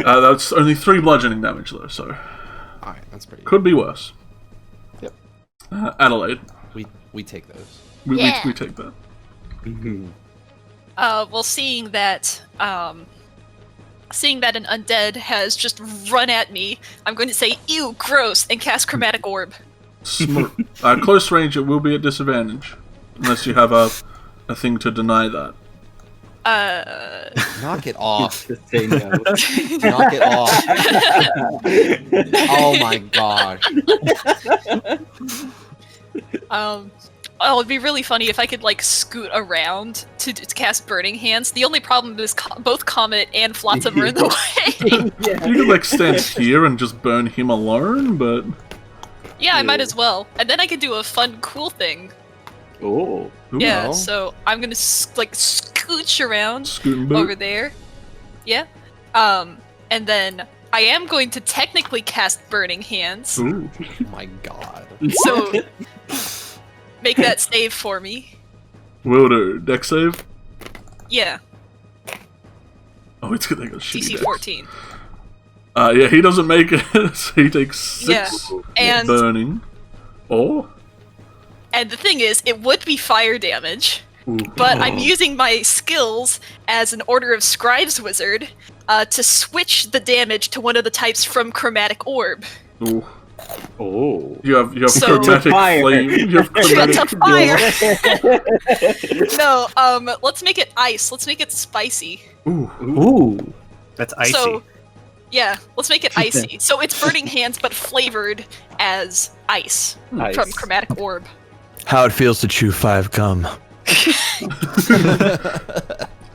That's only 3 bludgeoning damage though, so All right, that's pretty good. could be worse. Yep. Adelaide, We take those. Yeah. we take that. Well, seeing that an undead has just run at me, I'm going to say, "Ew, gross," and cast Chromatic Orb. Close range, it will be at disadvantage unless you have a thing to deny that. Knock it off. Just say no. Knock it off. Oh my gosh. Oh, it'd be really funny if I could like scoot around to cast Burning Hands. The only problem is both Comet and Flotsam are in the way. You could like stand here and just burn him alone, but Yeah, I might as well. And then I could do a fun, cool thing. Oh. ooh, Yeah, no. so I'm gonna like scooch around scooting boot. over there. Yeah. And then I am going to technically cast Burning Hands. Ooh. Oh my god. So make that save for me. Will do. Dex save. Yeah, Oh, it's gonna go shitty DC dex. 14. Yeah, he doesn't make it. So he takes 6 And burning. Or and the thing is, it would be fire damage, ooh. but I'm using my skills as an Order of Scribes wizard to switch the damage to one of the types from Chromatic Orb. Ooh. Oh. You have So- chromatic Fire. flame. You have chromatic To fire. No, let's make it ice. Let's make it spicy. Ooh. Ooh. That's icy. So Yeah, let's make it icy. So it's burning hands, but flavored as ice from Chromatic Orb. How it feels to chew 5 gum.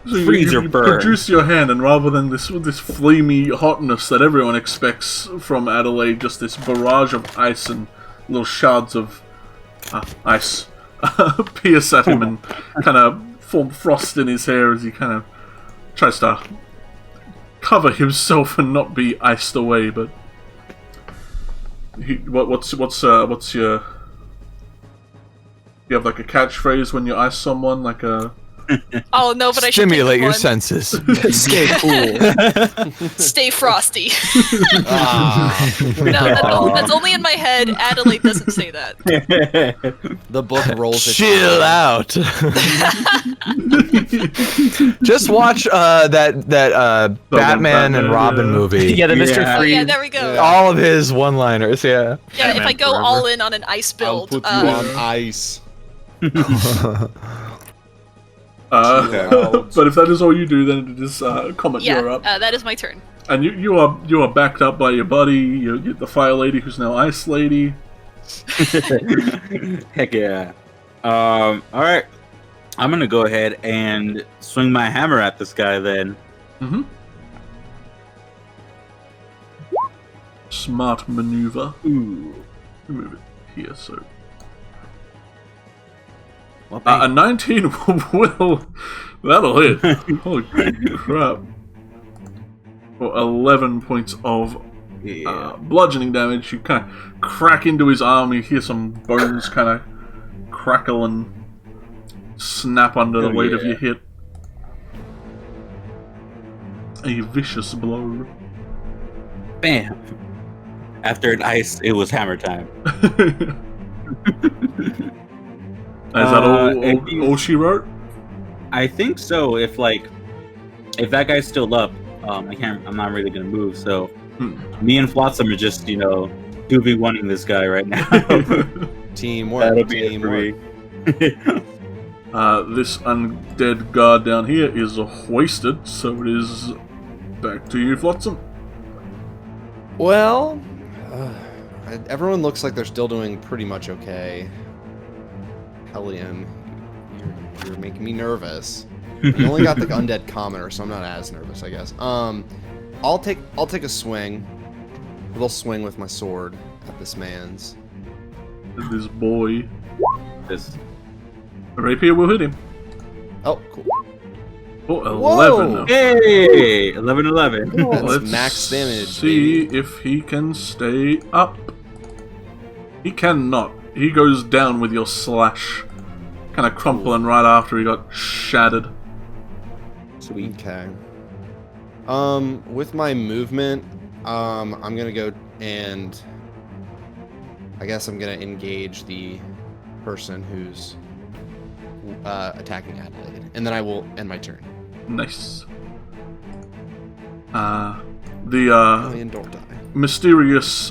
So Freeze or you burn. produce your hand, and rather than this flamey hotness that everyone expects from Adelaide, just this barrage of ice and little shards of ice pierce at him and kind of form frost in his hair as he kind of tries to cover himself and not be iced away. But what's your? You have like a catchphrase when you ice someone, like a. Oh no, but I should Stimulate your one. senses. Stay cool. Stay frosty. Ah. No, that's only in my head. Adelaide doesn't say that. The book rolls its Chill out. Just watch that Batman and Robin movie. Yeah, the Mr. Yeah. Oh Freeze. yeah, there we go. All of his one-liners, yeah. Yeah, if Batman I go forever. all in on an ice I'll build, put you on ice. But if that is all you do, then it is Comet, yeah, you're up. that is my turn. And you are backed up by your buddy, you the fire lady who's now ice lady. Heck yeah. Alright. I'm gonna go ahead and swing my hammer at this guy then. Mm-hmm. Smart maneuver. Ooh. Move it here, so. Well, A 19 that'll hit. Holy crap. For 11 points of bludgeoning damage. You kind of crack into his arm, you hear some bones kind of crackle and snap under the weight of your hit. A vicious blow. Bam. After an ice, it was hammer time. Is that all she wrote? I think so. If that guy's still up, I'm not really gonna move. So me and Flotsam are just 2v1ing this guy right now. Teamwork. That'll be it for Teamwork. me. This undead guard down here is hoisted, so it is back to you, Flotsam. Well, everyone looks like they're still doing pretty much okay. Hellion, you're making me nervous. You only got the undead commoner, so I'm not as nervous, I guess. I'll take a swing, a little swing with my sword at this man's. This boy. This Rapier will hit him. Oh, cool. Oh, 11. Hey, 11. That's Let's max damage. see if he can stay up. He cannot. He goes down with your slash. Kind of crumpling right after he got shattered. Sweet. Okay. With my movement, I'm gonna go and I guess I'm gonna engage the person who's attacking Adelaide, and then I will end my turn. Nice. And don't die. Mysterious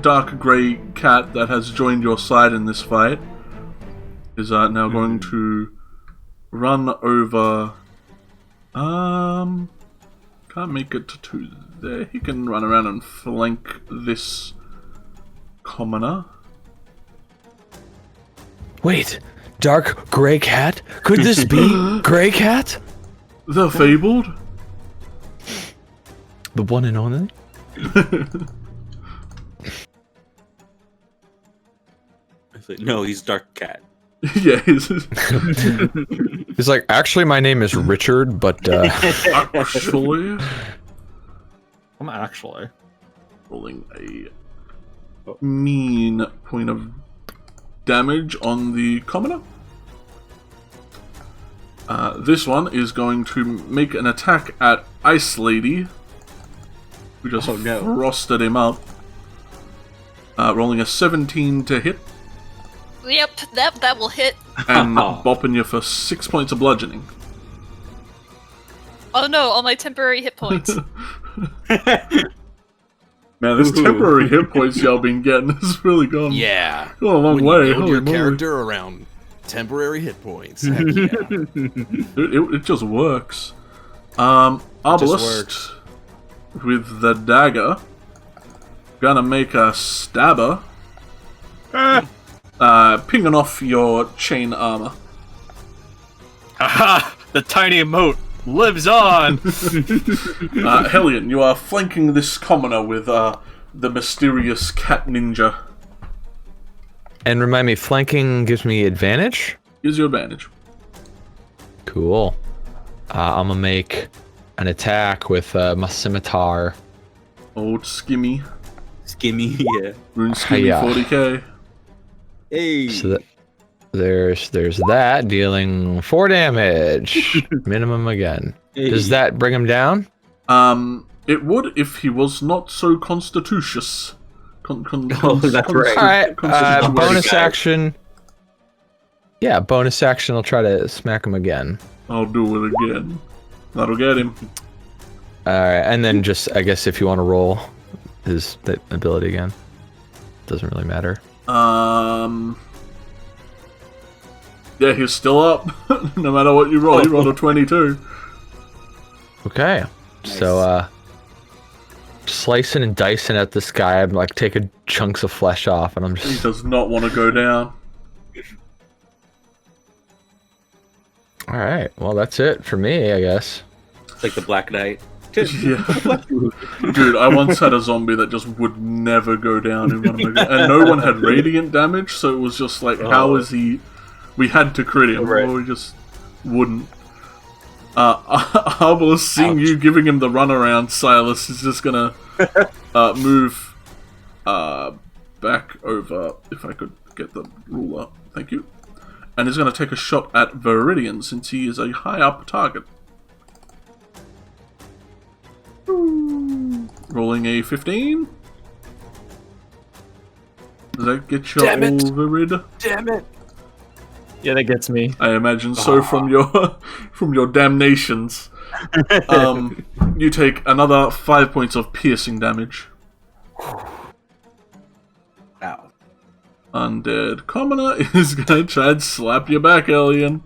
dark grey cat that has joined your side in this fight is now going to run over. Can't make it to there. He can run around and flank this commoner. Wait, dark gray cat? Could this be gray cat? The fabled. The one and only? No, he's Dark Cat. Yeah. He's like, actually, my name is Richard, but Actually, I'm actually. rolling a mean point of damage on the commoner. This one is going to make an attack at Ice Lady, who just frosted him up. Rolling a 17 to hit Yep, that will hit. and bopping you for 6 points of bludgeoning. Oh no, all my temporary hit points. Man, this temporary hit points y'all been getting has really gone, Yeah. gone a long When way. you build Holy your moly. character around temporary hit points. Heck yeah. It just works. Arbalest, works. with the dagger. Gonna make a stabber. Pinging off your chain armor. Aha! The tiny moat lives on! Hellion, you are flanking this commoner with the mysterious cat ninja. And remind me, flanking gives me advantage? Gives you advantage. Cool. I'm gonna make an attack with my scimitar. Old Skimmy. Skimmy, yeah. Rune Skimmy Hiya. 40k. Hey. So there's that, dealing 4 damage. Minimum again. Hey. Does that bring him down? It would if he was not so constitutious. That's right. Alright, constitution- bonus guy. action. Yeah, bonus action, I'll try to smack him again. I'll do it again. That'll get him. Alright, and then just, I guess if you want to roll his ability again. Doesn't really matter. Yeah, he's still up. No matter what you roll, you rolled a 22. Okay. Nice. So, slicing and dicing at this guy, I'm like taking chunks of flesh off, and I'm He just... does not want to go down. Alright, well that's it for me, I guess. It's like the Black Knight. Yeah. Dude, I once had a zombie that just would never go down in one of my... And no one had radiant damage, so it was just like, how is he... We had to crit him, Right. or we just wouldn't. Arbol, seeing you giving him the runaround, Silas is just gonna move back over, if I could get the ruler, thank you. And he's gonna take a shot at Viridian, since he is a high up target. Rolling a 15. Does that get you Damn it. all Virid? Damn it! Yeah, that gets me. I imagine so from your damnations. You take another 5 points of piercing damage. Ow. Undead Commoner is gonna try and slap you back, Alien.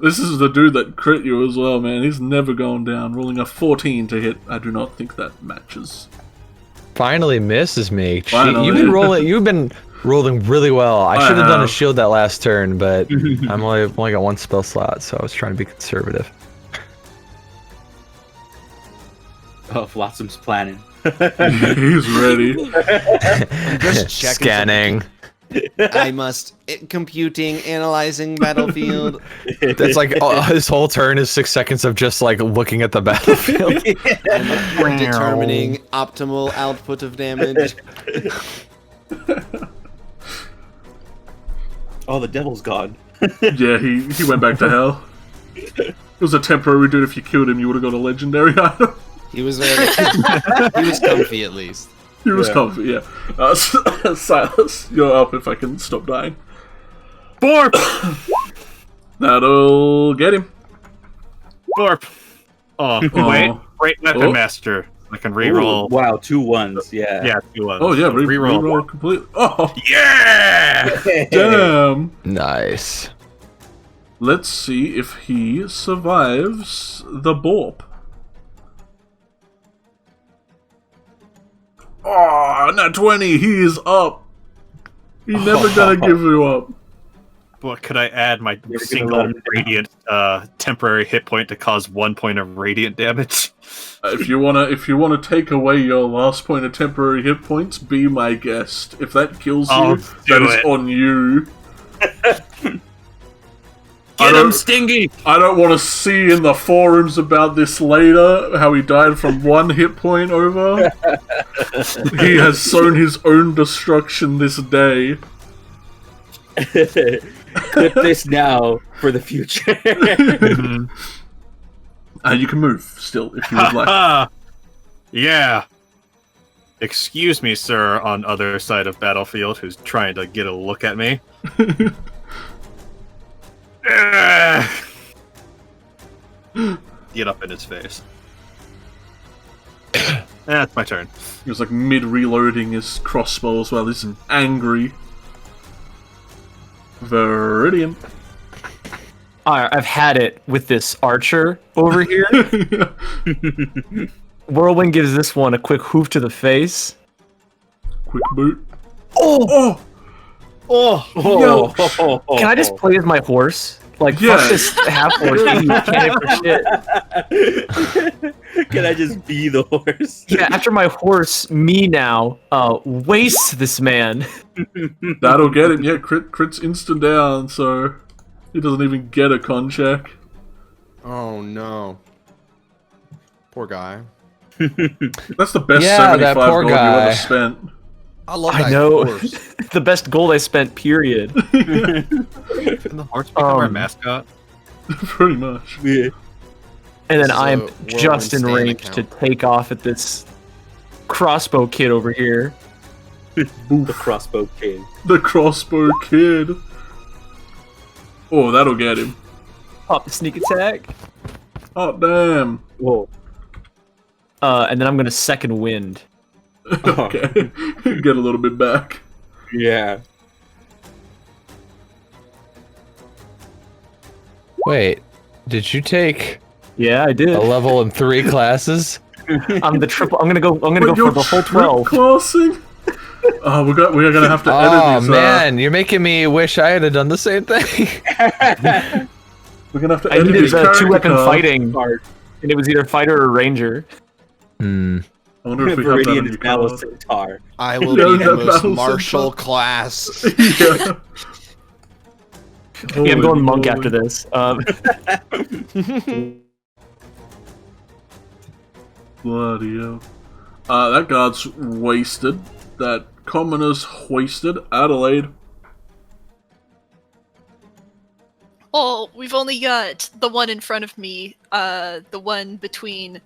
This is the dude that crit you as well, man. He's never gone down. Rolling a 14 to hit. I do not think that matches. Finally misses me. Finally. You've been rolling really well. I should have done a have. shield that last turn, but I'm only got 1 spell slot, so I was trying to be conservative. Oh, Flotsam's planning. He's ready. I'm just checking. Scanning. I must computing, analyzing battlefield. That's like his whole turn is 6 seconds of just like looking at the battlefield. I'm determining optimal output of damage. Oh, the devil's gone. Yeah, he went back to hell. It was a temporary dude. If you killed him, you would have got a legendary item. He was very. He was comfy at least. He was comfy, yeah. Silas, you're up if I can stop dying. Borp! That'll get him. Borp! Oh, Oh. wait. Great Weapon Oh. Master. I can reroll. Ooh, wow, 2 1s. Yeah. Yeah, 2 Oh yeah, reroll. reroll completely. Oh, Yeah! damn. Nice. Let's see if he survives the Borp. Oh, nat 20, he is up. He's never gonna give you up. What could I add my gonna single let him down. radiant temporary hit point to cause 1 point of radiant damage? If you wanna take away your last point of temporary hit points, be my guest. If that kills you, I'll that do is it. on you. Get don't- him, Stingy! I don't want to see in the forums about this later, how he died from 1 hit point over. He has sown his own destruction this day. Clip this now for the future. You can move still if you would like. Ha! Yeah. Excuse me, sir, on other side of battlefield, who's trying to get a look at me. Get up in his face. That's my turn. He was like mid-reloading his crossbow as well. He's angry. Viridian. I've had it with this archer over here. Whirlwind gives this one a quick hoof to the face. Quick boot. Oh! Can I just play as my horse? Like, Yeah. fuck this half horse. You can't for shit. Can I just be the horse? Yeah, after my horse, me now, wastes this man. That'll get him. Yeah, crit's instant down, so he doesn't even get a con check. Oh no. Poor guy. That's the best Yeah, 75 that poor gold you guy. ever spent. I love I that know. horse. The best gold I spent, period. Can the horse become our mascot? Pretty much. Yeah. And then This is I'm a just in Whirlwind range stand to account. take off at this crossbow kid over here. The crossbow kid. The crossbow kid. Oh, that'll get him. Pop the sneak attack. Oh, damn. Whoa. And then I'm gonna second wind. Okay. Get a little bit back. Yeah. Wait, did you take Yeah, I did. a level in 3 classes? I'm the triple. I'm gonna go for the whole 12. Classing? Oh, we're gonna have to edit Oh these. man, you're making me wish I had done the same thing. We're gonna have to I edit needed these the character 2-weapon cards. fighting, and it was either fighter or ranger. Hmm. I wonder if we have that in Viridian your is now a card. centaur. I will Yeah, be the that most battle martial center. class. Yeah. Yeah, I'm going monk Holy after this. Bloody hell. That guard's wasted. That commoner's hoisted. Adelaide. Well, we've only got the one in front of me, the one between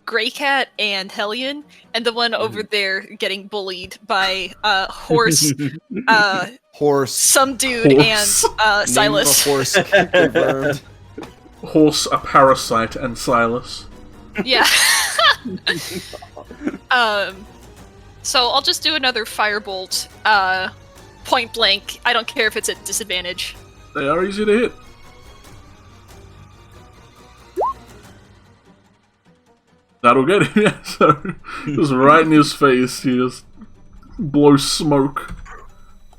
Greycat and Hellion, and the one over there getting bullied by Horse, Horse. some dude, Horse. and Silas. Name of a horse confirmed. Horse, a parasite, and Silas. Yeah. So I'll just do another firebolt, point blank. I don't care if it's at disadvantage. They are easy to hit. That'll get him, yeah. So, just right in his face, he just blows smoke.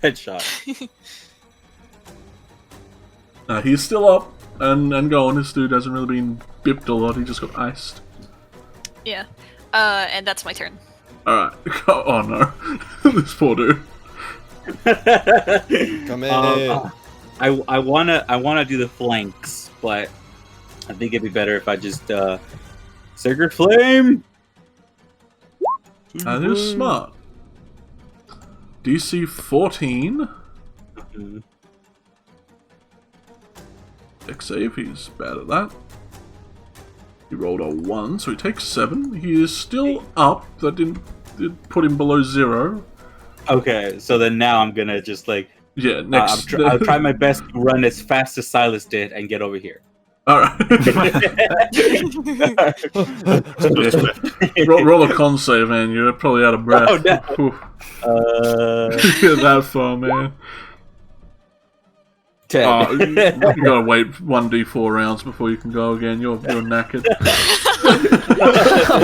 Headshot. He's still up and going. This dude hasn't really been bipped a lot, he just got iced. Yeah. And that's my turn. Alright. Oh no. This poor dude. Come in. I wanna do the flanks, but I think it'd be better if I just Sacred Flame. That is smart. DC 14. Mhm. Dex save, he's bad at that. He rolled a 1, so he takes 7. He is still up. That did put him below 0. Okay, so then now I'm gonna just like Yeah, next. I'll try my best to run as fast as Silas did and get over here. Alright. roll a con save, man. You're probably out of breath. Oh, no. Whew. Get that far, man. 10. Oh, you gotta wait 1d4 rounds before you can go again. You're knackered.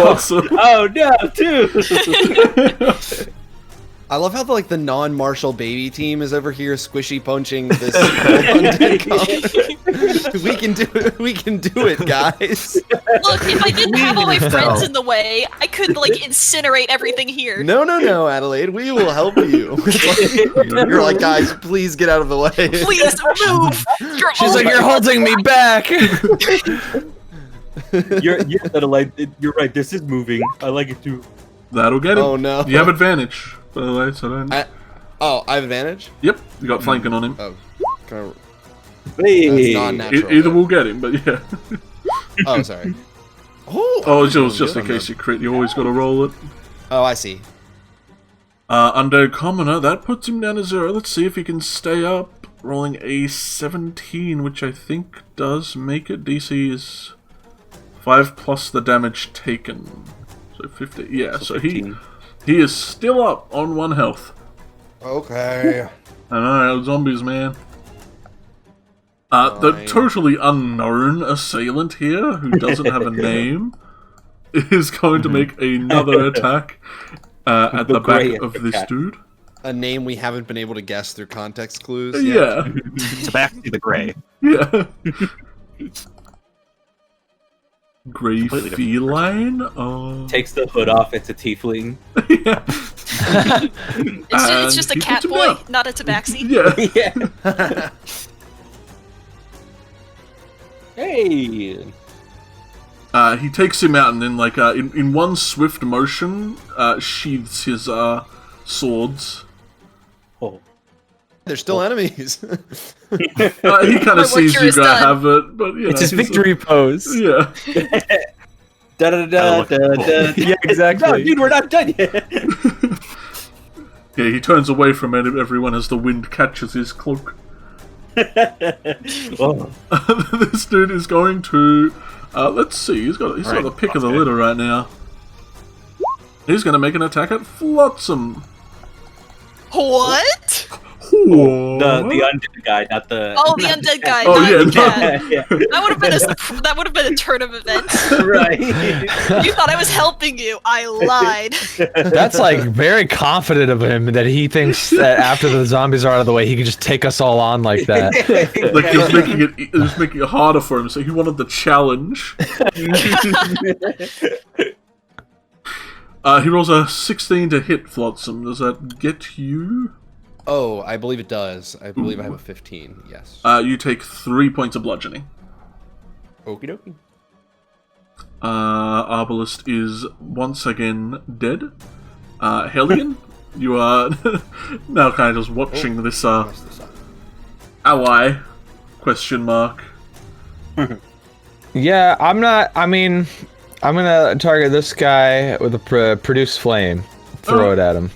Awesome. Oh no, 2. I love how the non-martial baby team is over here squishy punching this undead comp. We can do it, guys. Look, if I didn't have all my friends in the way, I could incinerate everything here. No, Adelaide, we will help you. You're like, guys, please get out of the way. Please move. She's like, you're holding me back. You're right. This is moving. I like it too. That'll get him. Oh no. You have advantage, by the way, so don't. I have advantage? Yep, you got flanking on him. Oh, can Hey. that's non-natural. Either will get him, but yeah. Oh, sorry. Oh, Oh, it was just good in on case that. you crit, you always gotta roll it. Oh, I see. Undead Commoner, that puts him down to 0. Let's see if he can stay up. Rolling a 17, which I think does make it. DC is 5 plus the damage taken. So 50. Yeah, so he 15. is still up on 1 health. Okay. I know, zombies, man. The Fine. totally unknown assailant here, who doesn't have a name, is going to make another attack at the back gray of this attack. dude. A name we haven't been able to guess through context clues. Yeah. Tabaxi the Gray. Yeah. Grey Completely different feline? Oh. Takes the hood off. It's a tiefling. Yeah. It's just a And he cat puts him boy, down. not a tabaxi. Yeah. Yeah. Hey. He takes him out and then, like, in one swift motion, sheathes his swords. Oh. They're still enemies. He kind of sees you curious gotta done. have it, but you know, It's his he's a- victory pose. Yeah. Da da da da da. Yeah, exactly. No, dude, we're not done yet. Yeah, he turns away from everyone as the wind catches his cloak. Oh. This dude is going to. Let's see. He's got the pick of the litter right now. He's going to make an attack at Flotsam. What? The undead guy, not the. Oh, the undead guy. Oh, not yeah, the no. cat. yeah. That would have been a turn of events. Right. You thought I was helping you. I lied. That's like very confident of him that he thinks that after the zombies are out of the way, he can just take us all on like that. Like he's making it harder for him. So he wanted the challenge. He rolls a 16 to hit Flotsam. Does that get you? Oh, I believe it does. I believe I have a 15. Yes. You take 3 points of bludgeoning. Okie dokie. Arbalest is once again dead. Hellion, you are now kind of just watching this Mess this up. ally question mark. Yeah, I'm not. I mean, I'm gonna target this guy with a produce flame. Throw it at him.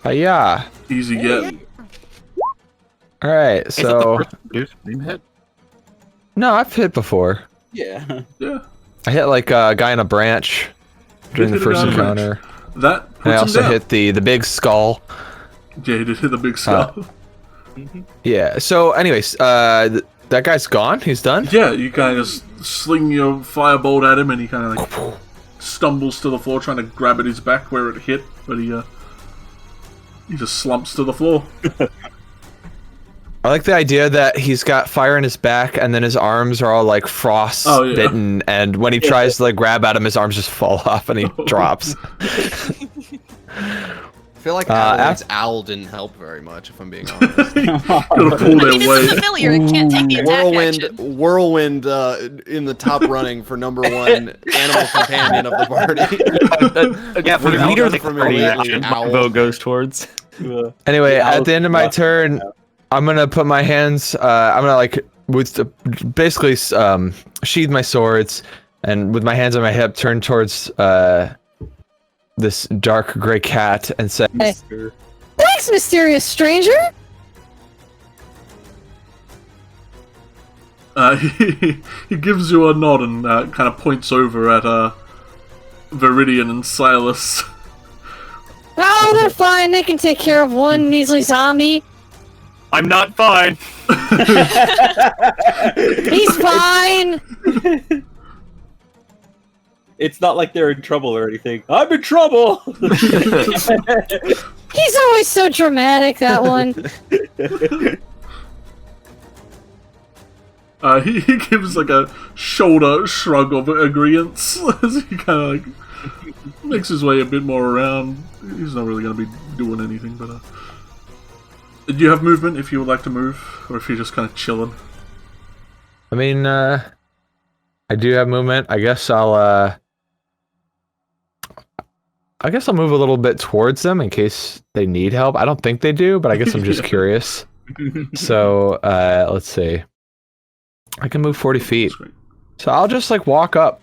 Yeah. Easy get. All right. Is it the So first reduced name hit? no, I've hit before. Yeah. Yeah. I hit like a guy on a branch during the Hit a first guy on a branch. encounter. That And I puts him also down. hit the big skull. Yeah, he did hit the big skull. Yeah. So, anyways, that guy's gone. He's done. Yeah, you kind of just sling your firebolt at him, and he kind of like stumbles to the floor, trying to grab at his back where it hit, but he just slumps to the floor. I like the idea that he's got fire in his back, and then his arms are all like frost bitten, and when he tries to like grab at him, his arms just fall off and he drops. I feel like Owl didn't help very much, if I'm being honest. Gotta pull I mean, their it's a weight. familiar. It can't take the attack action. Whirlwind in the top running for number one animal companion of the party. Yeah, for the Owl leader of the doesn't party, immediately my Owl. Vote goes towards. Anyway, Yeah, at the end of my turn, I'm gonna put my hands. I'm gonna like basically sheathe my swords, and with my hands on my hip, turn towards this dark gray cat and say, Hey. Thanks, mysterious stranger! He gives you a nod and kind of points over at Viridian and Silas. Oh, they're fine. They can take care of one measly zombie. I'm not fine. He's fine. It's not like they're in trouble or anything. I'm in trouble. He's always so dramatic, that one. He gives like a shoulder shrug of agreement as he kind of like makes his way a bit more around. He's not really going to be doing anything, but do you have movement if you would like to move, or if you're just kind of chilling? I mean, I do have movement. I guess I'll move a little bit towards them in case they need help. I don't think they do, but I guess I'm just curious. So, let's see. I can move 40 feet. That's great. So I'll just like walk up,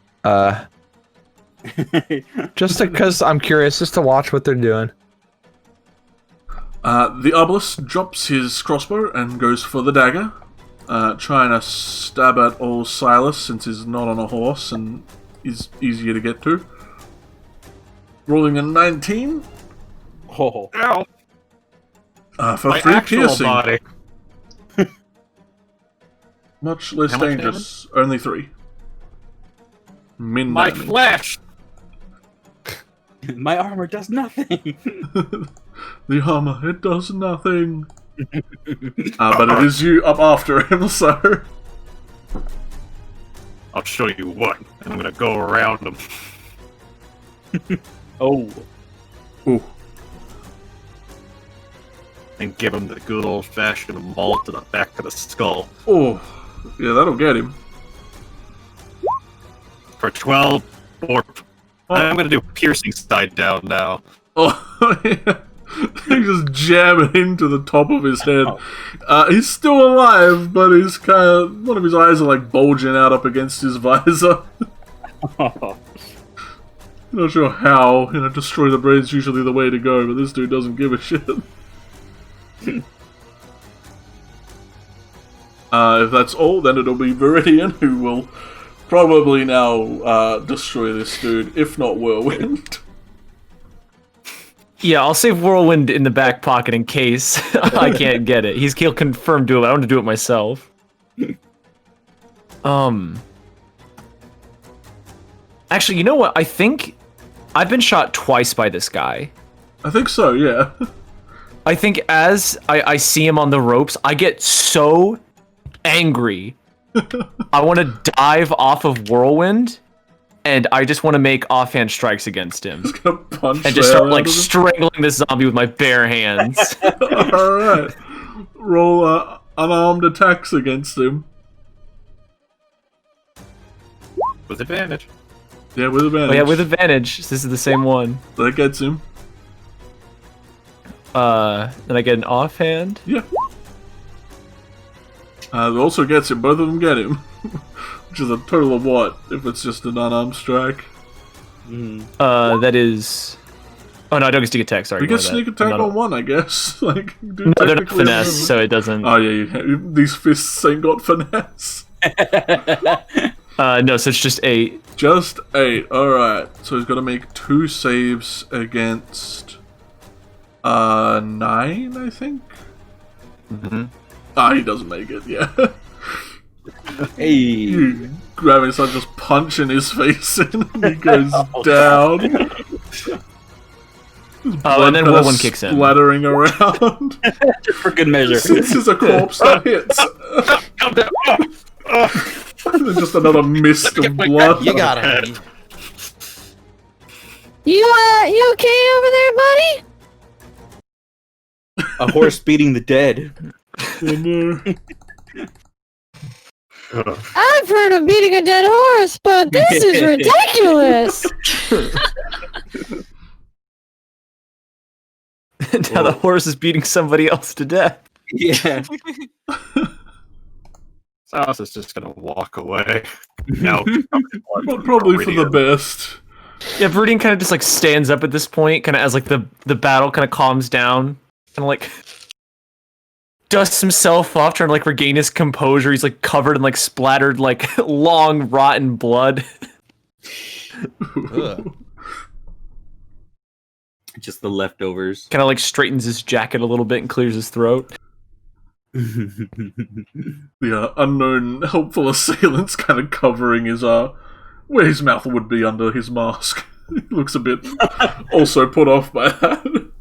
just because I'm curious, just to watch what they're doing. The obelisk drops his crossbow and goes for the dagger, trying to stab at old Silas since he's not on a horse and is easier to get to. Rolling a 19. Oh. Ow. For My 3 actual piercing, body. much less How much dangerous. Only 3. Min My damage. flesh. My armor does nothing. The armor, it does nothing. But it is you up after him, so... I'll show you what. And I'm gonna go around him. Oh. Ooh. And give him the good old-fashioned maul to the back of the skull. Oh. Yeah, that'll get him. For 12 or... I'm gonna do piercing side down now. Oh, yeah. You just jam it into the top of his head. He's still alive, but he's kind of... One of his eyes are like bulging out up against his visor. Not sure how, destroy the brain's usually the way to go, but this dude doesn't give a shit. If that's all, then it'll be Viridian who will probably now destroy this dude, if not Whirlwind. Yeah, I'll save Whirlwind in the back pocket in case I can't get it. He'll confirm do it. I want to do it myself. Actually, you know what? I think I've been shot twice by this guy. I think so, yeah. I think as I see him on the ropes, I get so angry. I want to dive off of Whirlwind, and I just want to make offhand strikes against him. Just gonna punch and just start, like, out of him. strangling this zombie with my bare hands. Alright. Roll unarmed attacks against him. With advantage. Yeah, with advantage. Oh, yeah, with advantage. This is the same one. That gets him. Then I get an offhand. Yeah. It also gets him. Both of them get him. Which is a total of what, if it's just an unarmed strike? That is... Oh, no, I don't get sneak attack, sorry. You get sneak attack on one, I guess. Like, No, I don't have finesse, so it doesn't... Oh, yeah, these fists ain't got finesse. No, so it's just 8. Just 8, alright. So he's got to make 2 saves against... 9, I think? He doesn't make it, yeah. Hey. You grab his son, just punch in his face and he goes down. And then Whirlwind kicks in. Splattering around. Just for good measure. This is a corpse that hits. Just another mist of blood. You got him. You okay over there, buddy? A horse beating the dead. I've heard of beating a dead horse, but this is ridiculous. Now the horse is beating somebody else to death. Yeah. Silas is just gonna walk away. No. Probably for the best. Yeah, Viridian kind of just like stands up at this point, kind of as like the battle kind of calms down, kind of like dusts himself off, trying to like regain his composure. He's like covered in like splattered like long rotten blood. Just the leftovers. Kind of like straightens his jacket a little bit and clears his throat. The unknown helpful assailant's kind of covering his where his mouth would be under his mask. He looks a bit also put off by that.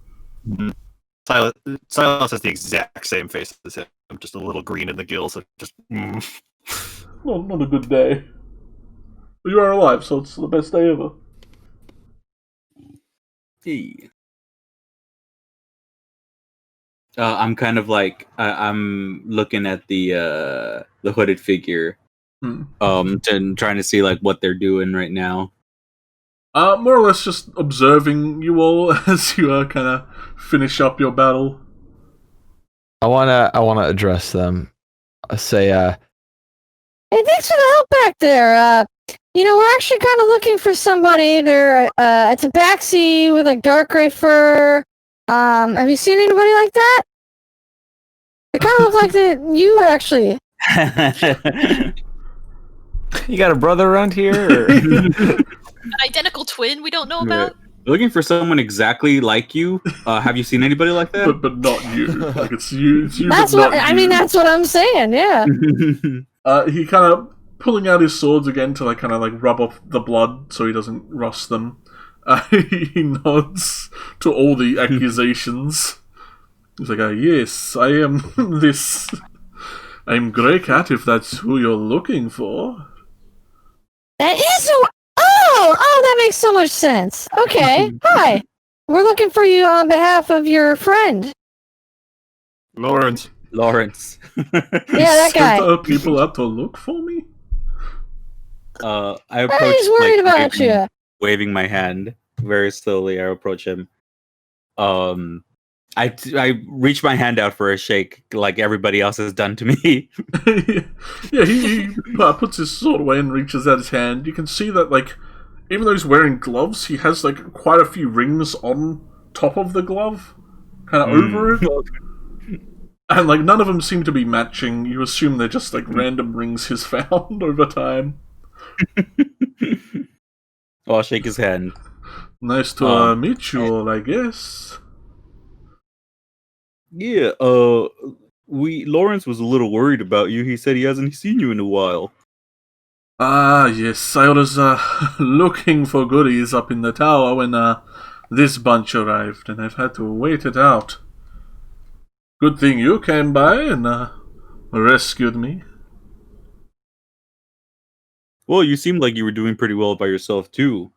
Silas has the exact same face as him, just a little green in the gills. Just Not a good day. But you are alive, so it's the best day ever. Hey. I'm kind of like I'm looking at the hooded figure, and trying to see like what they're doing right now. More or less just observing you all as you kind of finish up your battle. I wanna address them. I say, Hey, thanks for the help back there. We're actually kind of looking for somebody. They're a tabaxi with like dark gray fur. Have you seen anybody like that? They kind of look like you actually. You got a brother around here? Or? An identical twin we don't know about? Looking for someone exactly like you. Have you seen anybody like that? but not you. Like it's you. It's you. That's but what not I mean. you. That's what I'm saying. Yeah. He kind of pulling out his swords again to kind of rub off the blood so he doesn't rust them. He nods to all the accusations. He's like, yes, I am this. I'm Grey Cat, if that's who you're looking for. That is who. Oh, that makes so much sense. Okay, hi. We're looking for you on behalf of your friend. Lawrence. Yeah, that guy. Sent people out to look for me? I approach. He's worried about you. Waving my hand very slowly. I approach him. I reach my hand out for a shake, like everybody else has done to me. Yeah, he puts his sword away and reaches out his hand. You can see that, even though he's wearing gloves, he has, quite a few rings on top of the glove, kind of over it. And, none of them seem to be matching. You assume they're just, random rings he's found over time. Well, I'll shake his hand. Nice to meet you all, I guess. Yeah, Lawrence was a little worried about you. He said he hasn't seen you in a while. Ah, yes, I was looking for goodies up in the tower when this bunch arrived, and I've had to wait it out. Good thing you came by and rescued me. Well, you seemed like you were doing pretty well by yourself too.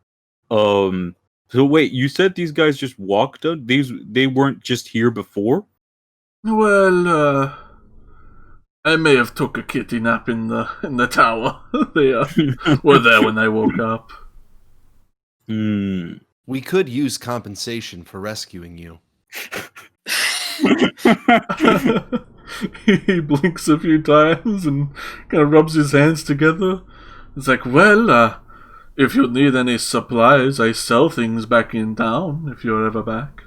So wait, you said these guys just walked up? They weren't just here before? Well, I may have took a kitty nap in the tower. They were there when I woke up. We could use compensation for rescuing you. He blinks a few times and kind of rubs his hands together. It's like, well, if you need any supplies, I sell things back in town if you're ever back.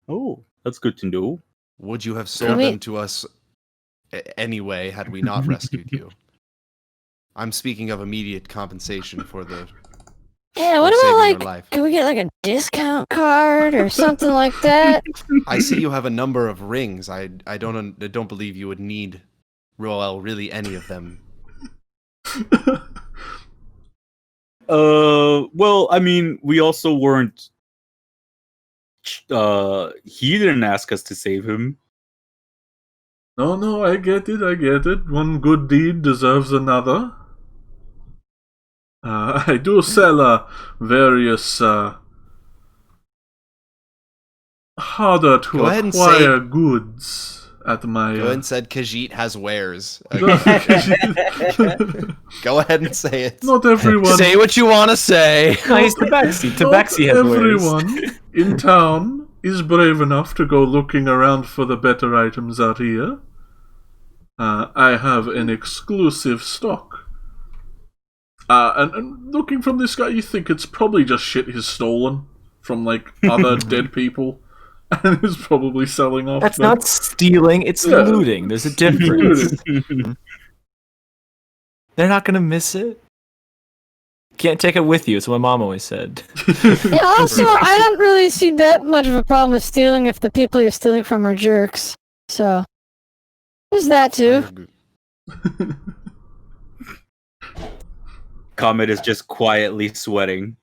Oh, that's good to know. Would you have sold them to us anyway had we not rescued you? I'm speaking of immediate compensation for the... Yeah, what about can we get a discount card or something like that? I see you have a number of rings. I don't believe you would need really any of them. Well, I mean, we also weren't. He didn't ask us to save him. No, I get it. One good deed deserves another. I do sell various harder to acquire goods at my... Go ahead and said Khajiit has wares. Go ahead and say it. Not everyone... Say what you want to say. Nice, Tabaxi. Tabaxi has wares. Everyone in town is brave enough to go looking around for the better items out here. I have an exclusive stock. And looking from this guy, you think it's probably just shit he's stolen from, other dead people. And is probably selling off. That's not stealing, it's looting. There's a difference. They're not going to miss it. Can't take it with you, it's what my mom always said. Yeah, also, I don't really see that much of a problem with stealing if the people you're stealing from are jerks. So, there's that too. Comet is just quietly sweating.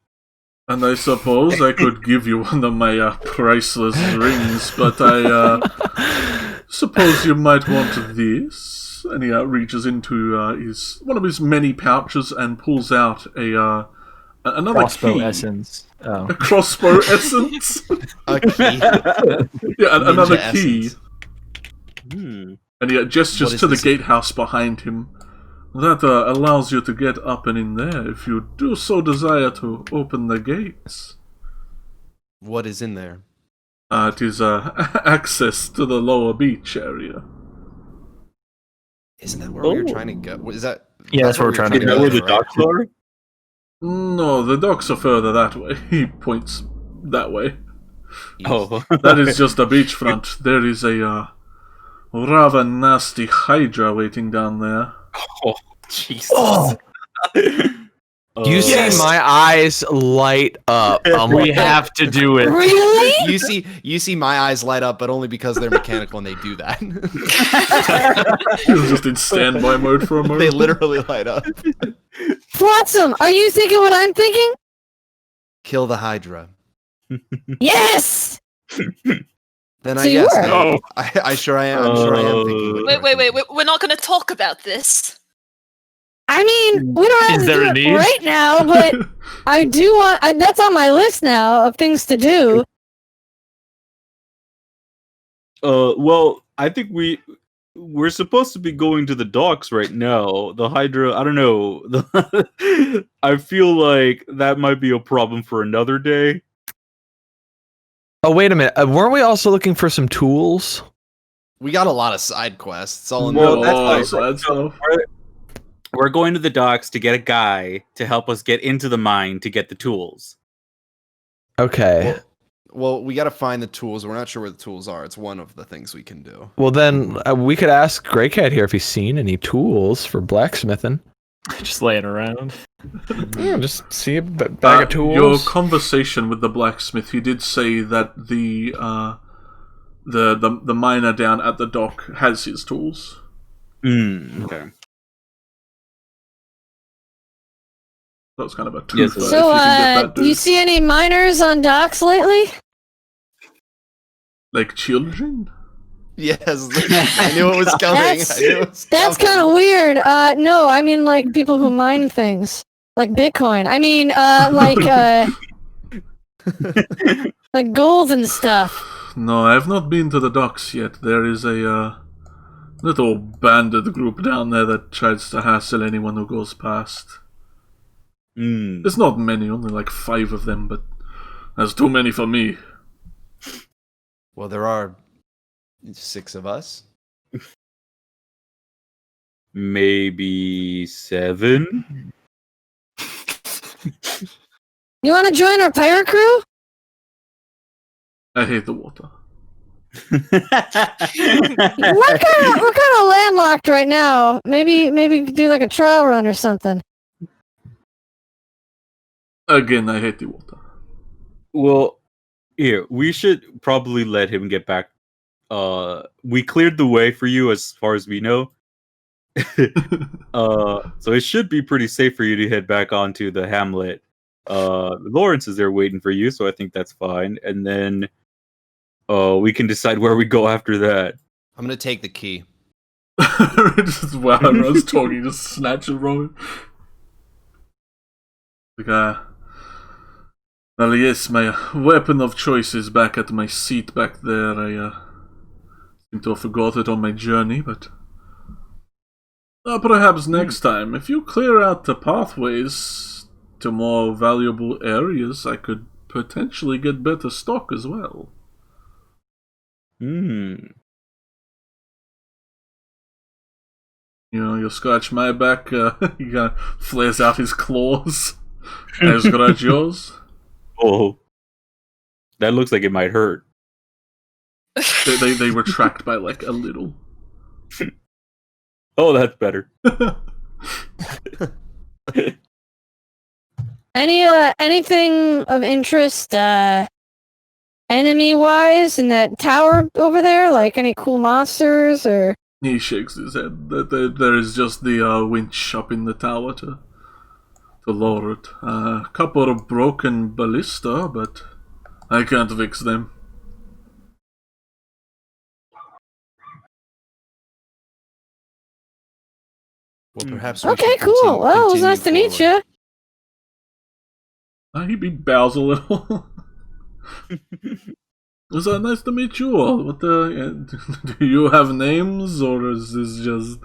And I suppose I could give you one of my priceless rings, but I suppose you might want this. And he reaches into one of his many pouches and pulls out another Crossbow key. essence. Oh. A crossbow essence. A key. Yeah, another key. Hmm. And he gestures to the gatehouse behind him. That allows you to get up and in there if you do so desire to open the gates. What is in there? It is access to the lower beach area. Isn't that where we were trying to go? Is that? Yeah, that's where we're trying to Is that where the docks are? No, the docks are further that way. He points that way. Oh. That is just a beachfront. There is a rather nasty hydra waiting down there. Oh, Jesus. Oh. You see my eyes light up. We have to do it. Really? You see my eyes light up, but only because they're mechanical and they do that. He was just in standby mode for a moment. They literally light up. Flotsam, are you thinking what I'm thinking? Kill the Hydra. Yes! Then So I you guess. were. No. I sure I am. I'm sure I am thinking. Wait, we're not gonna talk about this. I mean, we don't have Is to there do a it need? right now, but I do want. That's on my list now of things to do. Well, I think we're supposed to be going to the docks right now. The Hydra, I don't know. I feel like that might be a problem for another day. Oh, wait a minute. Weren't we also looking for some tools? We got a lot of side quests. All in Well, all. that's fine. We're going to the docks to get a guy to help us get into the mine to get the tools. Okay. Well, we got to find the tools. We're not sure where the tools are. It's one of the things we can do. Well, then we could ask Grey Cat here if he's seen any tools for blacksmithing. Just laying around. Yeah, just see a bag of tools. Your conversation with the blacksmith, he did say that the miner down at the dock has his tools. Okay. That was kind of a twofer. Yes, if you So, can get that, do you dude. see any miners on docks lately? Like children? Yes, I knew it was coming. That's- I knew it was That's coming. kind of weird. No, I mean like people who mine things, like Bitcoin. I mean, like gold and stuff. No, I have not been to the docks yet. There is a little bandit group down there that tries to hassle anyone who goes past. There's not many, only like 5 of them, but that's too many for me. Well, there are 6 of us. Maybe 7. You want to join our pirate crew? I hate the water. We're kind of landlocked right now. Maybe do like a trial run or something. Again, I hate the water. Well, here, we should probably let him get back. We cleared the way for you as far as we know. So it should be pretty safe for you to head back onto the hamlet. Lawrence is there waiting for you, so I think that's fine. And then we can decide where we go after that. I'm gonna take the key. Just while I was talking, just snatch it from him. Like, well, yes, my weapon of choice is back at my seat back there. I seem to have forgot it on my journey, but perhaps next time, if you clear out the pathways to more valuable areas, I could potentially get better stock as well. You know, you scratch my back, he kind of flares out his claws. I scratch yours. Oh, that looks like it might hurt. They retract by like a little. Oh, that's better. Anything of interest, enemy-wise in that tower over there? Like any cool monsters or? He shakes his head. There is just the winch up in the tower to lower it. A couple of broken ballista, but I can't fix them. Well, perhaps. We Okay, should cool. Well, it was continue nice to meet forward. He bows a little. Was that nice to meet you all? What do you have names, or is this just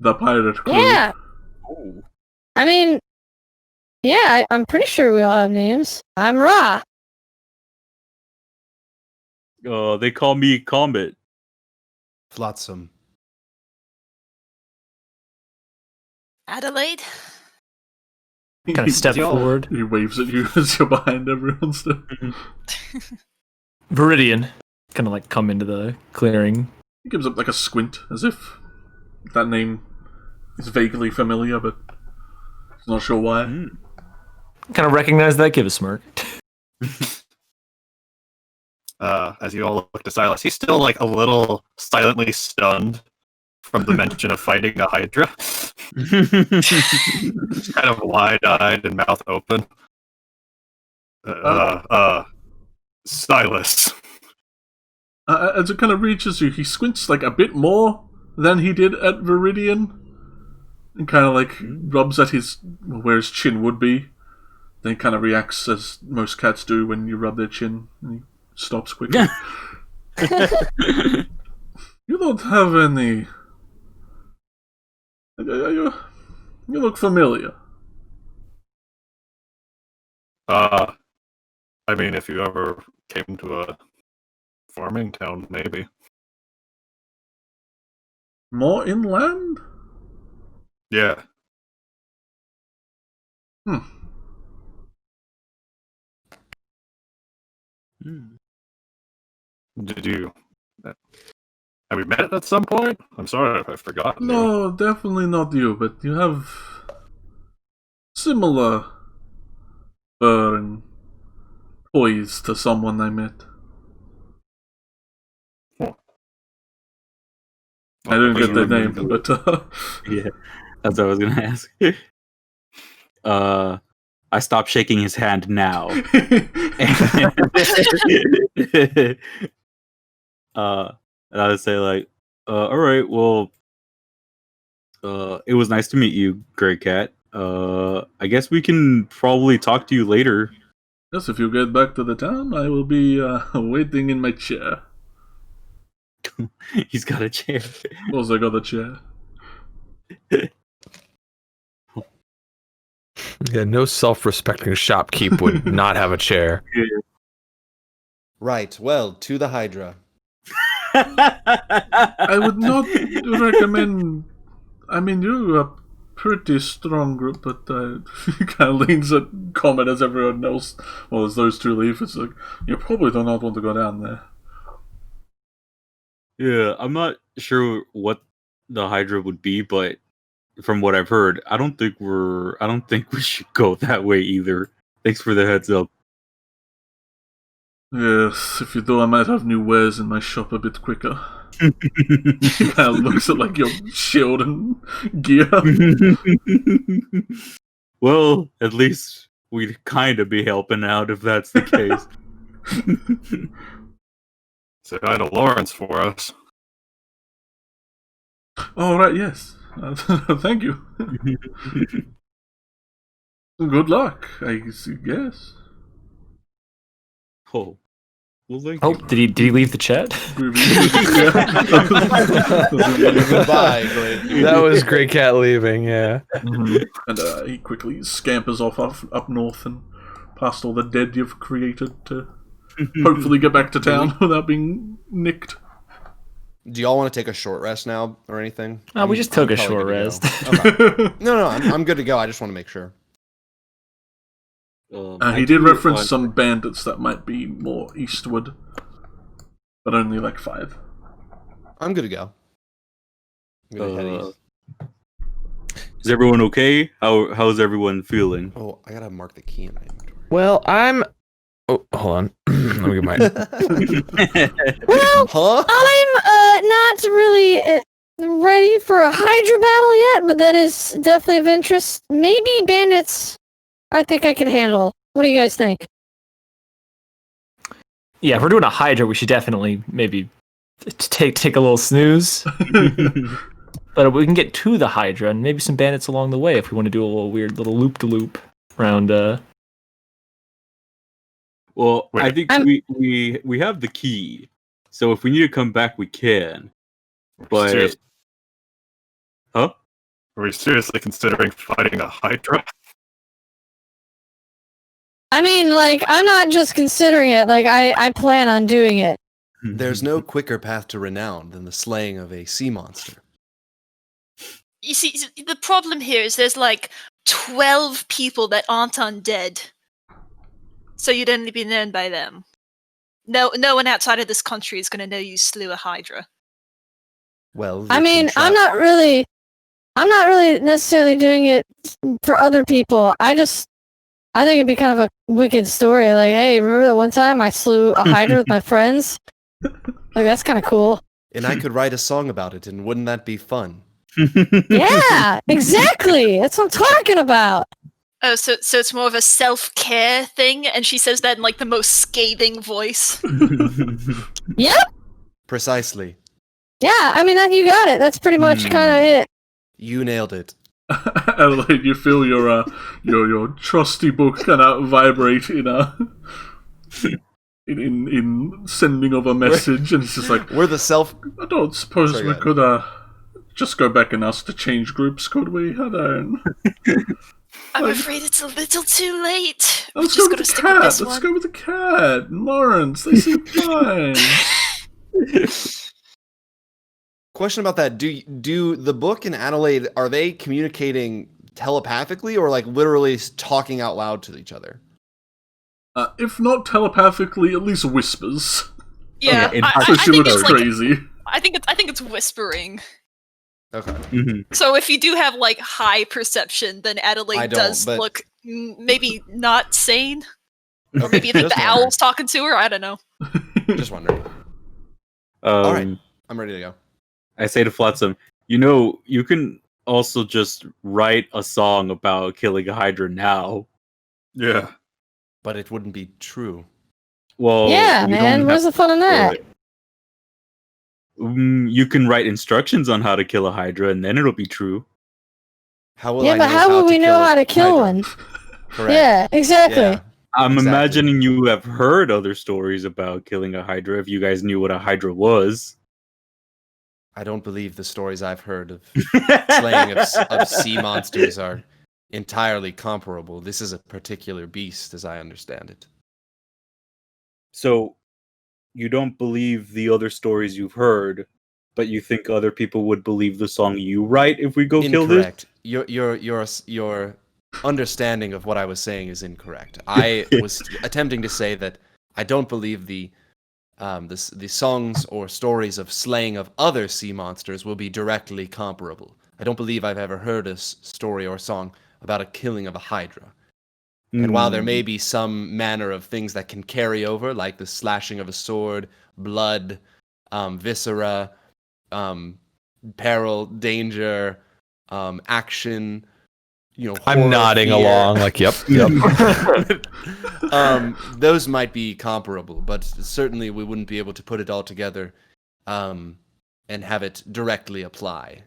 the pirate crew? Yeah. I mean, yeah, I'm pretty sure we all have names. I'm Ra. They call me Comet. Flotsam. Adelaide? Kind of step forward. He waves at you as you're behind everyone still. Viridian. Kind of like come into the clearing. He gives up like a squint, as if that name He's vaguely familiar, but he's not sure why. Kind of recognize that, give a smirk. As you all look to Silas, he's still like a little silently stunned from the mention of fighting a Hydra. Kind of wide-eyed and mouth open. Silas. As it kind of reaches you, he squints like a bit more than he did at Viridian, and kind of like rubs at where his chin would be. Then he kind of reacts as most cats do when you rub their chin, and he stops quickly. You don't have any. You look familiar. I mean, if you ever came to a farming town, maybe. More inland? Yeah. Did you... Have we met at some point? I'm sorry if I've forgotten. No, definitely not you, but you have similar fur and poise to someone I met. I didn't get their name, but Yeah, that's what I was gonna ask. I stopped shaking his hand now. And I would say like, all right, well, it was nice to meet you, Grey Cat. I guess we can probably talk to you later. Yes, if you get back to the town, I will be waiting in my chair. He's got a chair. Also got a chair. Yeah, no self-respecting shopkeep would not have a chair. Right. Well, to the Hydra. I would not recommend. I mean, you're a pretty strong group, but he kind of leans at Comet as everyone else. Well, as those two leave, it's like you probably do not want to go down there. Yeah, I'm not sure what the Hydra would be, but from what I've heard, I don't think we should go that way either. Thanks for the heads up. Yes, if you do, I might have new wares in my shop a bit quicker. He kind of looks at like your shield and gear. Well, at least we'd kind of be helping out if that's the case. Say hi to Lawrence for us. Oh, right, yes. Thank you. Good luck, I guess. Oh, well, thank Oh, you. did he leave the chat? Goodbye, Grey. That was Grey Cat leaving, yeah. And he quickly scampers off up north and past all the dead you've created to hopefully get back to town without being nicked. Do y'all want to take a short rest now or anything? We just took a probably short good rest. to go. Okay. No, I'm good to go. I just want to make sure. He did reference some bandits that might be more eastward, but only like 5. I'm good to go. I'm gonna head east. Is everyone okay? How's everyone feeling? Oh, I gotta mark the key in my inventory. Well, Oh, hold on. Let me get my... Well, Huh? I'm not really ready for a Hydra battle yet, but that is definitely of interest. Maybe bandits, I think I can handle. What do you guys think? Yeah, if we're doing a Hydra, we should definitely maybe take a little snooze. But we can get to the Hydra and maybe some bandits along the way if we want to do a little weird little loop-de-loop around... Well, Wait. I think we have the key, so if we need to come back, we can. But Serious- huh? Are we seriously considering fighting a Hydra? I mean, like, I'm not just considering it, like, I plan on doing it. There's no quicker path to renown than the slaying of a sea monster. You see, the problem here is there's like 12 people that aren't undead. So you'd only be known by them. No one outside of this country is going to know you slew a Hydra. Well, I they mean, can I'm try- not really I'm not really necessarily doing it for other people. I think it'd be kind of a wicked story. Like, hey, remember that one time I slew a hydra with my friends? Like, that's kind of cool. And I could write a song about it, and wouldn't that be fun? Yeah, exactly. That's what I'm talking about. Oh, so it's more of a self-care thing, and she says that in like the most scathing voice. Yep. Precisely. Yeah, I mean, you got it. That's pretty much kind of it. You nailed it. Adelaide, you feel your trusty book kind of vibrate in sending of a message, and it's just like, We're the self. I don't suppose Sorry, we go could just go back and ask to change groups, could we? I don't. I'm afraid it's a little too late. Let's Just go gotta with the stick with cat. this Let's one. go with the cat. And Lawrence, they seem fine. Question about that: Do the book and Adelaide, are they communicating telepathically or like literally talking out loud to each other? If not telepathically, at least whispers. Yeah, Okay, So I she think looks it's like crazy. I think it's whispering. Okay. So if you do have like high perception, then I Adelaide don't, does but- look maybe not sane, or maybe you think Just the wondering. owl's talking to her. I don't know. Just wondering. All right, I'm ready to go. I say to Flotsam, you can also just write a song about killing a Hydra now. Yeah. But it wouldn't be true. Well, Yeah, you man. don't Where's the have fun in to do that? it. You can write instructions on how to kill a Hydra, and then it'll be true. How will Yeah, I but know how will we know how to kill Hydra? one? Correct. Yeah, exactly. Yeah. I'm Exactly. imagining you have heard other stories about killing a Hydra if you guys knew what a Hydra was. I don't believe the stories I've heard of slaying of sea monsters are entirely comparable. This is a particular beast, as I understand it. So, you don't believe the other stories you've heard, but you think other people would believe the song you write if we go kill this? Incorrect. Your understanding of what I was saying is incorrect. I was attempting to say that I don't believe the songs or stories of slaying of other sea monsters will be directly comparable. I don't believe I've ever heard a story or song about a killing of a Hydra. And while there may be some manner of things that can carry over, like the slashing of a sword, blood, viscera, peril, danger, action, I'm horror, nodding fear. along, like, yep. Those might be comparable, but certainly we wouldn't be able to put it all together and have it directly apply.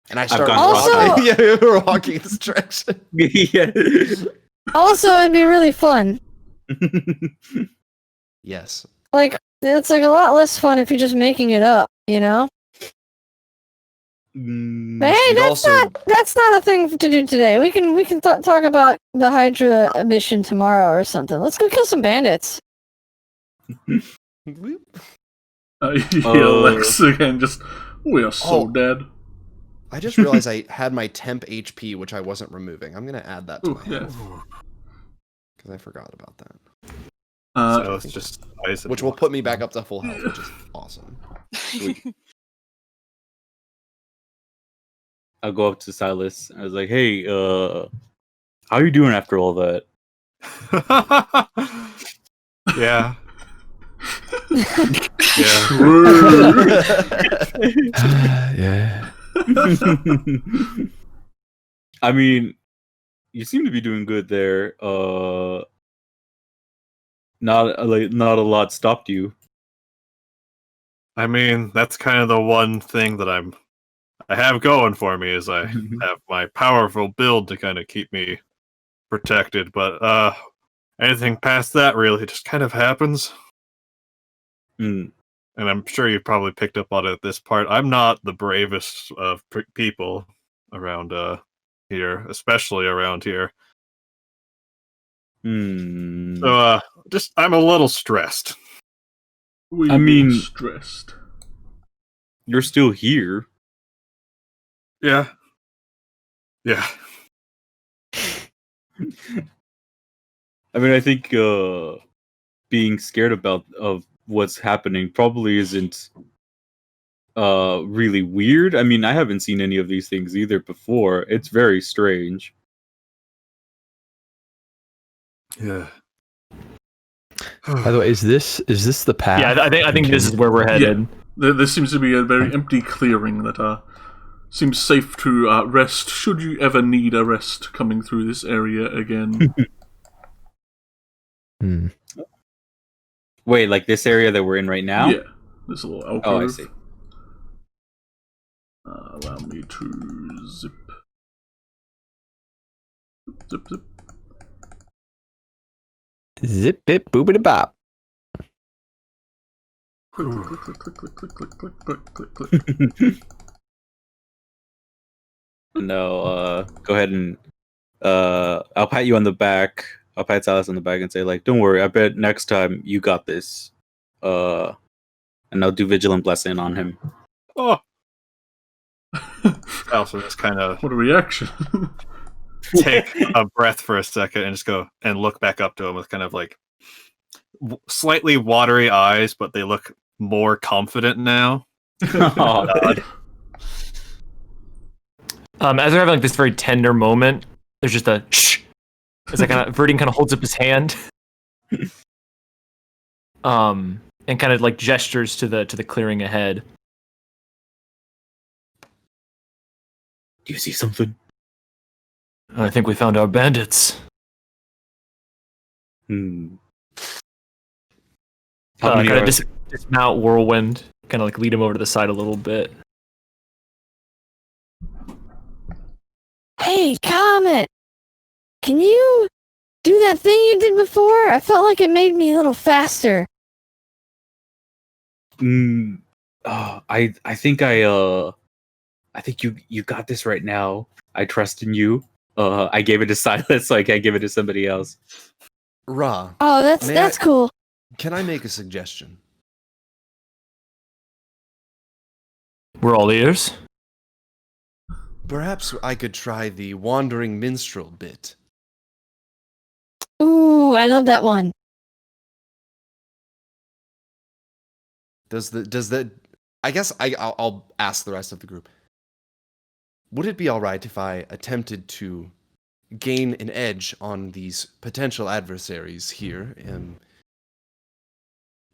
And I start Also- walking. Yeah, we're walking in this direction. Yeah. Also, it'd be really fun. Yes. Like, it's like a lot less fun if you're just making it up, you know? But hey, You'd that's also- not a thing to do today. We can talk about the Hydra mission tomorrow or something. Let's go kill some bandits. Lex again, just, we are so Oh. dead. I just realized I had my temp HP, which I wasn't removing. I'm gonna add that to Ooh, my yeah. health because I forgot about that. So it's just ice and Which will water. put me back up to full health, which is awesome. I'll go up to Silas. I was like, hey, how are you doing after all that? Yeah. Yeah. Yeah. I mean, you seem to be doing good there. Not a lot stopped you. I mean, that's kind of the one thing that I have going for me is I have my powerful build to kind of keep me protected, but anything past that really just kind of happens. Mm. And I'm sure you've probably picked up on it at this part. I'm not the bravest of people around here, especially around here. Hmm. So just I'm a little stressed. We I mean- stressed. You're still here. Yeah. Yeah. I mean, I think being scared of what's happening probably isn't really weird. I mean, I haven't seen any of these things either before. It's very strange. Yeah. By the way, is this the path? Yeah, I think this is where we're headed. There seems to be a very empty clearing that seems safe to rest should you ever need a rest coming through this area again. Wait, like this area that we're in right now? Yeah, this little alcove. Oh, I see. Allow me to zip. Zip, zip. Zip it boobity bop. Click, click, click, click, click, click, click, click, click, click, click. No, go ahead and I'll pat you on the back. I'll pat Silas on the back and say, like, don't worry, I bet next time you got this. And I'll do Vigilant Blessing on him. Oh. I also just kind of What a reaction. take a breath for a second and just go and look back up to him with kind of like slightly watery eyes, but they look more confident now. Oh, God. As they're having like this very tender moment, there's just a shh. It's like Verdine kind of holds up his hand, and kind of like gestures to the clearing ahead. Do you see something? I think we found our bandits. How Kind many of are- dismount Whirlwind, kind of like lead him over to the side a little bit. Hey, Comet! Can you do that thing you did before? I felt like it made me a little faster. I think you got this right now. I trust in you. I gave it to Silas, so I can't give it to somebody else. Ra, Oh, May that's I- cool. can I make a suggestion? We're all ears. Perhaps I could try the wandering minstrel bit. Ooh, I love that one. Does the I guess I'll ask the rest of the group. Would it be all right if I attempted to gain an edge on these potential adversaries here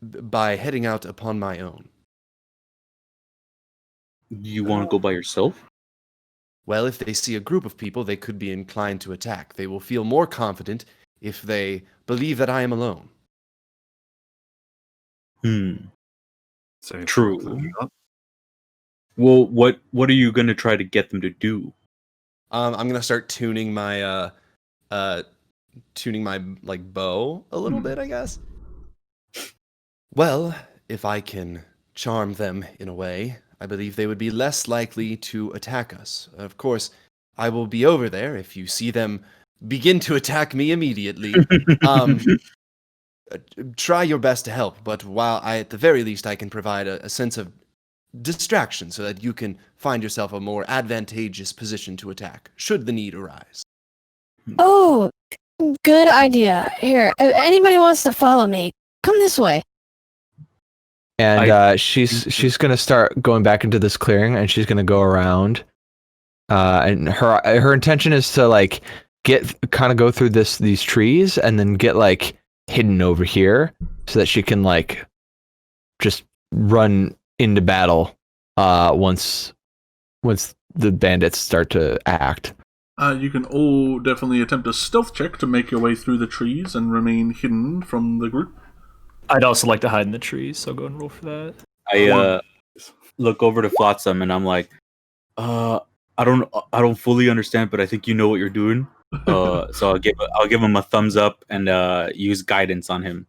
by heading out upon my own? You want to go by yourself? Well, if they see a group of people, they could be inclined to attack. They will feel more confident if they believe that I am alone. So True. Well, what are you gonna try to get them to do? I'm gonna start tuning my like bow a little bit, I guess. Well, if I can charm them in a way, I believe they would be less likely to attack us. Of course, I will be over there if you see them begin to attack me immediately. Try your best to help, but while at the very least I can provide a sense of distraction so that you can find yourself a more advantageous position to attack, should the need arise. Oh, good idea. Here, if anybody wants to follow me, come this way. And she's gonna start going back into this clearing, and she's gonna go around. And her intention is to like go through these trees, and then get like hidden over here, so that she can like just run into battle once the bandits start to act. You can all definitely attempt a stealth check to make your way through the trees and remain hidden from the group. I'd also like to hide in the trees, so go and roll for that. I look over to Flotsam and I'm like, I don't fully understand, but I think you know what you're doing. So I'll give him a thumbs up and use guidance on him.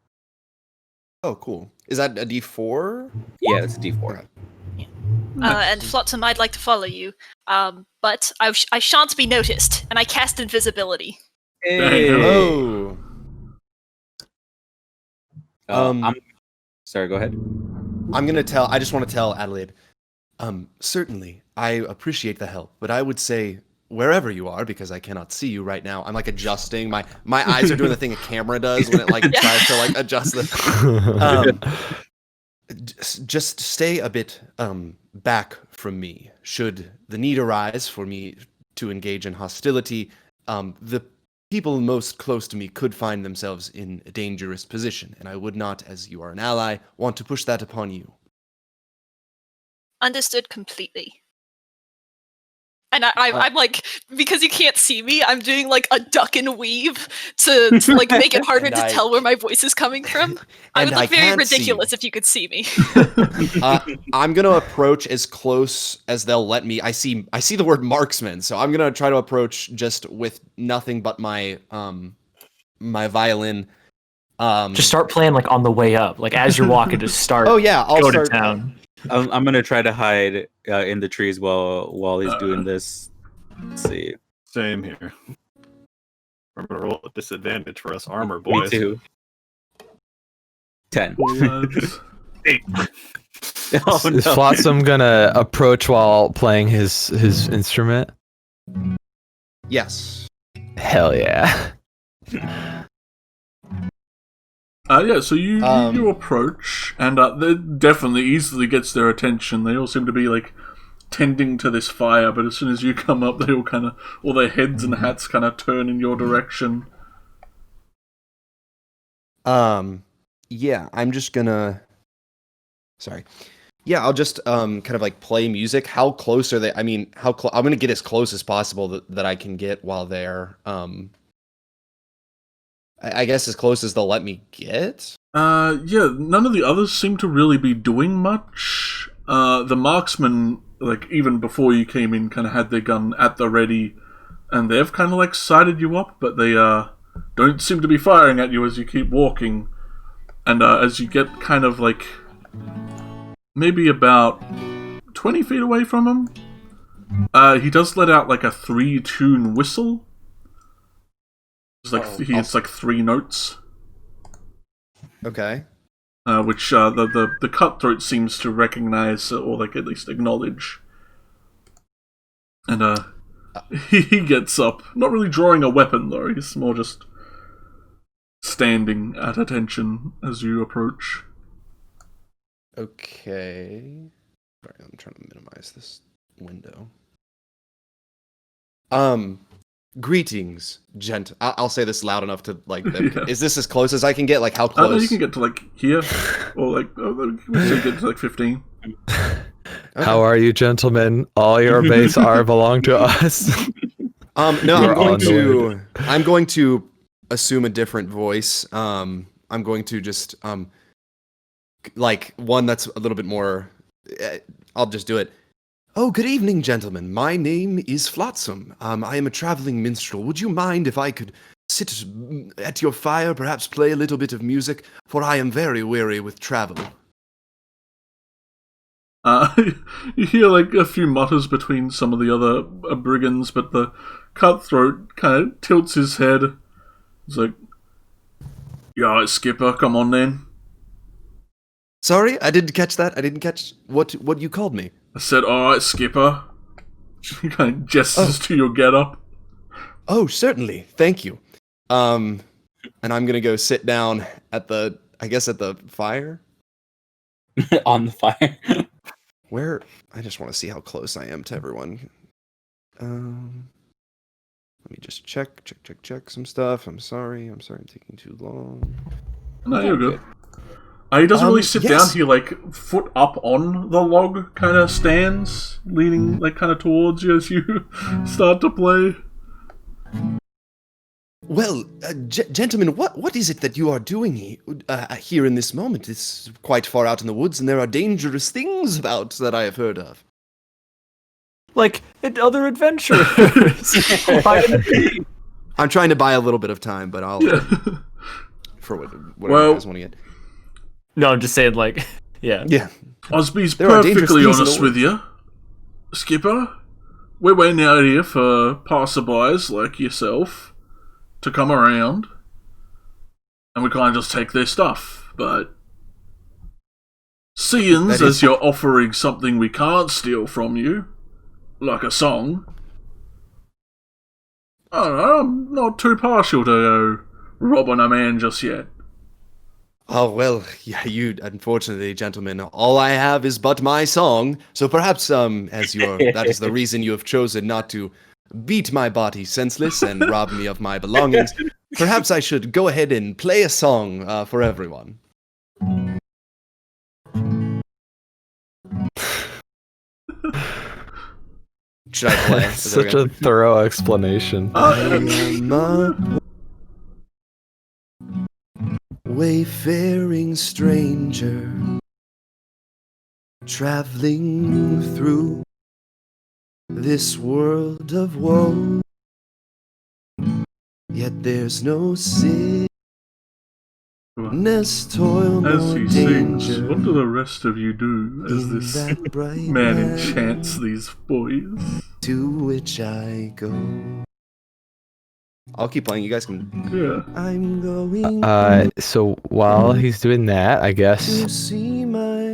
Oh, cool. Is that a D4? Yeah, it's a D4. And Flotsam, I'd like to follow you, but I shan't be noticed, and I cast invisibility. Hey. Oh. Sorry, go ahead. I just want to tell Adelaide, certainly, I appreciate the help, but I would say wherever you are, because I cannot see you right now, I'm like adjusting, my eyes are doing the thing a camera does when it like tries to like adjust the just stay a bit back from me. Should the need arise for me to engage in hostility, the people most close to me could find themselves in a dangerous position, and I would not, as you are an ally, want to push that upon you. Understood completely. And I'm like, because you can't see me, I'm doing like a duck and weave to like make it harder And to I- tell where my voice is coming from. I And would look I very can't see ridiculous you. if you could see me. I'm gonna approach as close as they'll let me. I see the word marksman, so I'm gonna try to approach just with nothing but my my violin. Just start playing like on the way up, like as you're walking. Just start. Oh yeah, I'll go start. to town. I'm gonna try to hide in the trees while he's doing this. Let's see. Same here. I'm gonna roll a disadvantage for us armor Me boys. too. 10. Boys. 8. Oh, Is no. Flotsam gonna approach while playing his instrument? Yes. Hell yeah. Yeah, so you approach, and that definitely easily gets their attention. They all seem to be like tending to this fire, but as soon as you come up, they all kind of, all their heads and hats kind of turn in your direction. Yeah, I'm just gonna. Sorry. Yeah, I'll just kind of like play music. How close are they? I mean, I'm gonna get as close as possible that I can get while they're I guess as close as they'll let me get. Yeah, none of the others seem to really be doing much. The marksman, like, even before you came in, kind of had their gun at the ready, and they've kind of, like, sighted you up, but they, don't seem to be firing at you as you keep walking. And, as you get kind of, like, maybe about 20 feet away from him, he does let out, like, a 3-tune whistle. It's like, it's like 3 notes. Okay. Which the cutthroat seems to recognize, or like at least acknowledge. And he gets up, not really drawing a weapon though, he's more just standing at attention as you approach. Okay. Sorry, I'm trying to minimize this window. Greetings, gent. I'll say this loud enough to like. Yeah. Is this as close as I can get? Like how No, close? you can get to like here, or like we say get to like 15. How are you, gentlemen? All your base are belong to us. No, You're I'm going to assume a different voice. I'm going to just like one that's a little bit more. I'll just do it. Oh, good evening, gentlemen. My name is Flotsam. I am a traveling minstrel. Would you mind if I could sit at your fire, perhaps play a little bit of music? For I am very weary with travel. You hear like a few mutters between some of the other brigands, but the cutthroat kind of tilts his head. He's like, "You alright, Skipper? Come on then." Sorry, I didn't catch that. I didn't catch what you called me. I said, "Alright, Skipper." He kind of gestures to your getup. Oh, certainly. Thank you. And I'm gonna go sit down at the fire. On the fire. Where? I just want to see how close I am to everyone. Let me just check some stuff. I'm sorry I'm taking too long. No, you're good. He doesn't really sit down. yes. He like foot up on the log, kind of stands, leaning like kind of towards you as you start to play. Well, gentlemen, what is it that you are doing here in this moment? It's quite far out in the woods, and there are dangerous things about that I have heard of. Like in other adventures. I'm trying to buy a little bit of time, but I'll for whatever you guys want to get. No, I'm just saying, like, yeah. Yeah. Osby's There are dangerous perfectly things in the honest with you, Skipper. We're waiting out here for passerbys like yourself to come around, and we can't just take their stuff. But seeing as you're offering something we can't steal from you, like a song, I don't know, I'm not too partial to robbing a man just yet. Oh, well, yeah, you, unfortunately, gentlemen, all I have is but my song. So perhaps, that is the reason you have chosen not to beat my body senseless and rob me of my belongings. Perhaps I should go ahead and play a song for everyone. Should I play? Such a thorough explanation. I am a wayfaring stranger, traveling through this world of woe. Yet there's no sickness, toil, As nor he sings, danger. what do the rest of you do as in this that bright man land enchants these boys? to which I go. I'll keep playing. You guys can. Yeah. I'm going So while he's doing that, I to guess, see my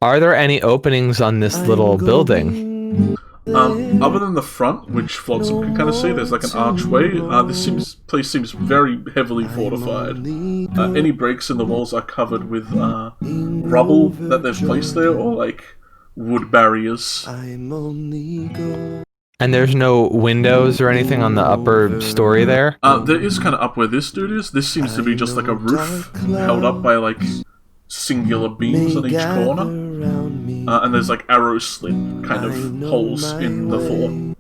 are there any openings on this little building? Other than the front, which Flotsam can kind of see, there's like an archway. This place seems very heavily fortified. Any breaks in the walls are covered with rubble that they've placed there, or like wood barriers. I'm only go. And there's no windows or anything on the upper story there? There is kind of up where this dude is. This seems to be just like a roof held up by like singular beams on each corner. And there's like arrow slit kind of holes in the floor.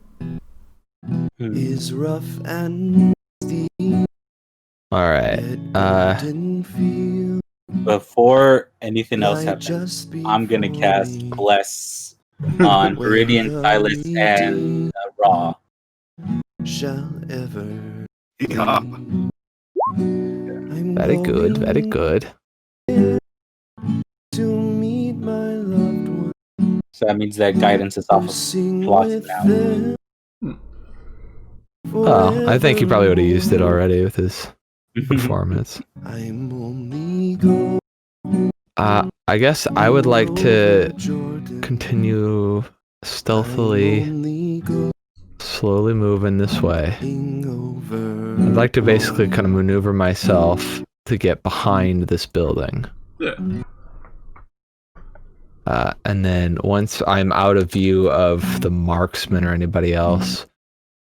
Is rough and steep. Alright. Didn't feel Before anything else like happens, just I'm gonna cast before Bless on Viridian, Silas, and Raw. shall ever. Yeah. I'm Very good, very going good. to meet my loved one. So that means that guidance is off of Sing Flotsam with now. them Oh, I think he probably would have used it already with his Mm-hmm. performance. I'm only go I guess I would like to Jordan. continue stealthily, I'm only going slowly moving this way. over. I'd like to basically kind of maneuver myself to get behind this building. Yeah. And then once I'm out of view of the marksman or anybody else,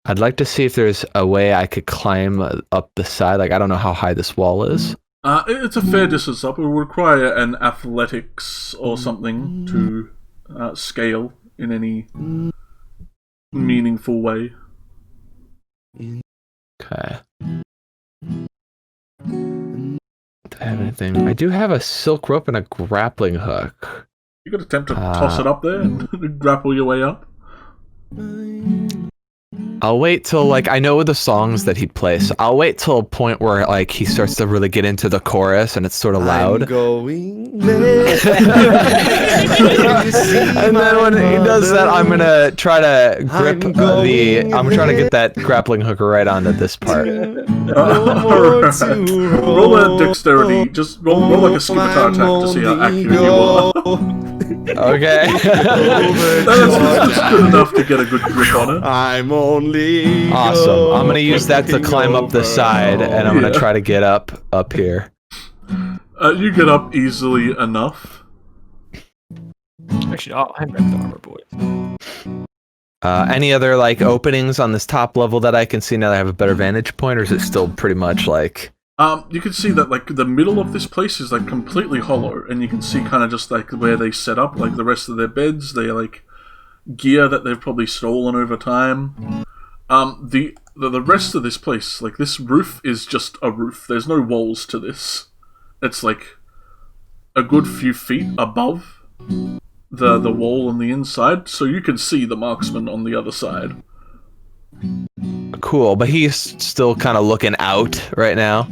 I'd like to see if there's a way I could climb up the side. Like, I don't know how high this wall is. It's a fair distance up. It will require an athletics or something to scale in any meaningful way. Okay. Do I have anything? I do have a silk rope and a grappling hook. You could attempt to toss it up there and grapple your way up. I'll wait till, like, I know the songs that he'd play, so I'll wait till a point where, like, he starts to really get into the chorus and it's sort of I'm loud. going there. And then when he does that, I'm gonna try to grip I'm trying to get that grappling hook right onto this part. Alright. Roll a dexterity. Just roll like a scimitar attack to see how accurate you are. Okay. That's just good enough to get a good grip on it. I'm only Awesome. I'm gonna use that to climb up the side, and I'm gonna try to get up here. You get up easily enough. Actually, I'll hand back the armor, boys. Any other, like, openings on this top level that I can see now that I have a better vantage point, or is it still pretty much like... You can see that, like, the middle of this place is, like, completely hollow, and you can see kind of just, like, where they set up, like, the rest of their beds, their, like, gear that they've probably stolen over time. The rest of this place, like, this roof is just a roof. There's no walls to this. It's, like, a good few feet above the wall on the inside, so you can see the marksman on the other side. Cool, but he's still kind of looking out right now.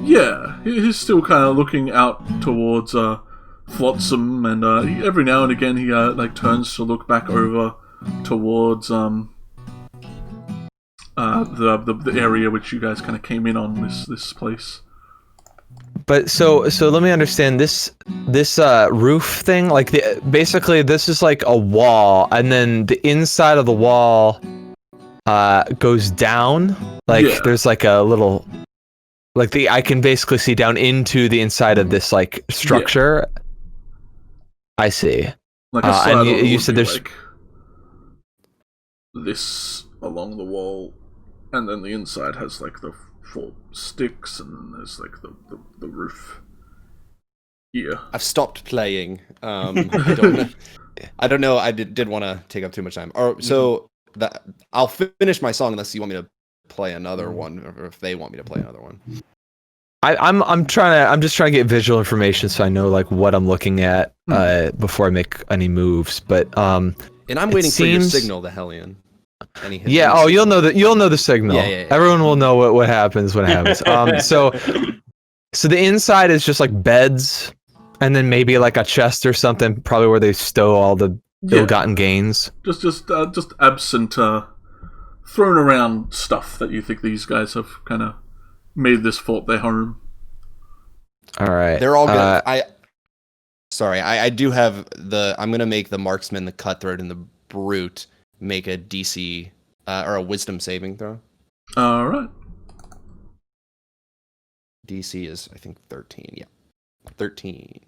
Yeah, he's still kind of looking out towards Flotsam, and every now and again he like turns to look back over towards the area which you guys kind of came in on, this place. But so let me understand this roof thing. Like, basically this is like a wall, and then the inside of the wall goes down. Like, Yeah. there's like a little Like I can basically see down into the inside of this like structure. Yeah. I see. Like a side and of it you would said be there's like this along the wall, and then the inside has like the 4 sticks, and then there's like the roof. Yeah. I've stopped playing. I don't know. I did want to take up too much time. So that I'll finish my song unless you want me to play another one, or if they want me to play another one. I'm just trying to get visual information so I know like what I'm looking at before I make any moves. But and I'm waiting for your signal, the Hellion. Yeah. Oh, you'll know the signal. Yeah. Everyone will know what happens when it happens. So the inside is just like beds, and then maybe like a chest or something, probably where they stow all the ill-gotten gains. Just absent, thrown around stuff that you think these guys have kind of made this fort their home. All right. They're all good. I do have I'm gonna make the marksman, the cutthroat, and the brute make a DC or a wisdom saving throw. All right. DC is, I think, 13. Yeah, 13.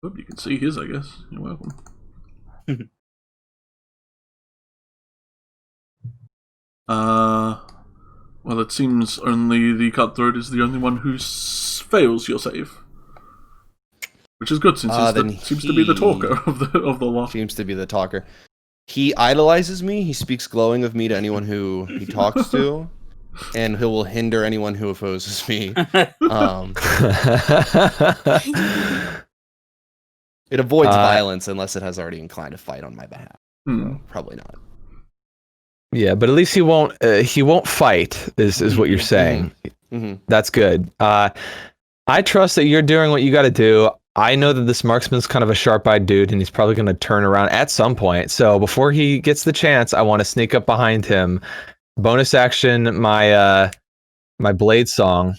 Hope you can see his, I guess. You're welcome. Well, it seems only the cutthroat is the only one who fails your save, which is good since he seems to be the talker of the lot. Seems to be the talker. He idolizes me. He speaks glowing of me to anyone who he talks to, and he will hinder anyone who opposes me. It avoids violence unless it has already inclined to fight on my behalf. So, probably not. Yeah, but at least he won't fight. Is what you're saying. Mm-hmm. That's good. I trust that you're doing what you got to do. I know that this marksman's kind of a sharp-eyed dude, and he's probably going to turn around at some point. So before he gets the chance, I want to sneak up behind him. Bonus action, my blade song,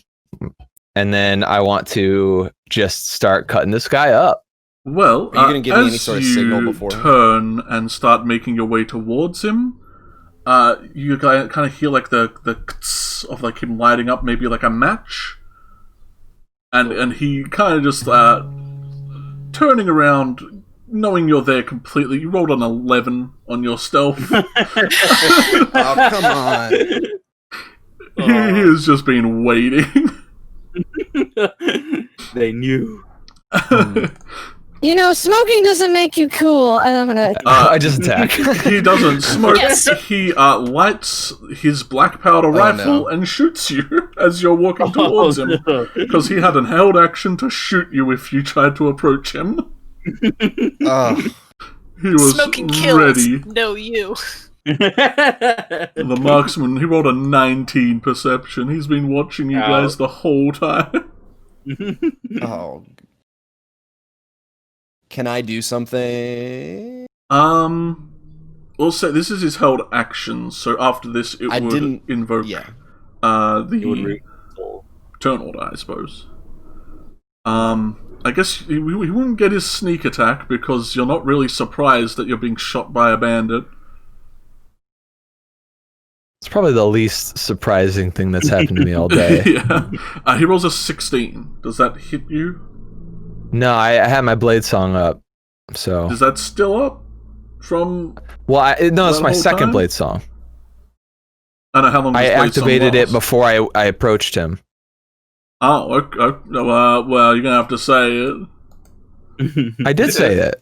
and then I want to just start cutting this guy up. Well, are you going to give me any sort of signal before? Turn and start making your way towards him. You kind of hear like the kts of like him lighting up, maybe like a match, and he kind of just turning around, knowing you're there completely. You rolled an 11 on your stealth. Oh, come on! He has just been waiting. They knew. You know, smoking doesn't make you cool, and I'm gonna... I just attack. He doesn't smoke. Yes. He lights his black powder rifle and shoots you as you're walking towards him. Because he had an held action to shoot you if you tried to approach him. He was Smoking kills. ready. No, you. The marksman, he rolled a 19 perception. He's been watching you guys the whole time. Oh. Can I do something? We'll say this is his held action, so after this it would invoke the turn order, I suppose. I guess he wouldn't get his sneak attack because you're not really surprised that you're being shot by a bandit. It's probably the least surprising thing that's happened to me all day. Yeah. He rolls a 16. Does that hit you? No, I had my blade song up, so... Is that still up? From... Well, no, it's my second time? blade song. I know how long I activated it before I approached him. Oh, okay. Well, you're gonna have to say it. I did say it.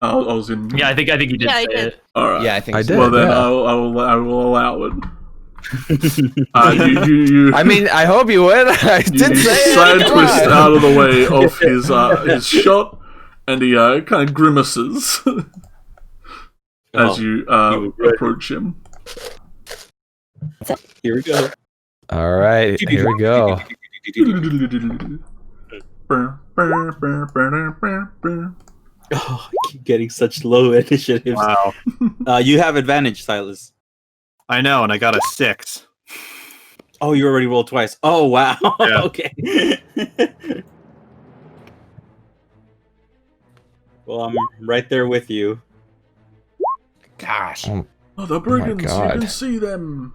I was in... Yeah, I think you did say it. Alright. Yeah, I think I so. did. Well, then yeah. I will allow it. I mean, I hope you would. I did say it. Side twist out of the way of his shot, and he kind of grimaces as you approach him. Here we go. All right, here we go. Oh, I keep getting such low initiatives. Wow. You have advantage, Silas. I know, and I got a 6. Oh, you already rolled twice. Oh, wow. Yeah. Okay. Well, I'm right there with you. gosh. Oh, the brigands! You God. can see them.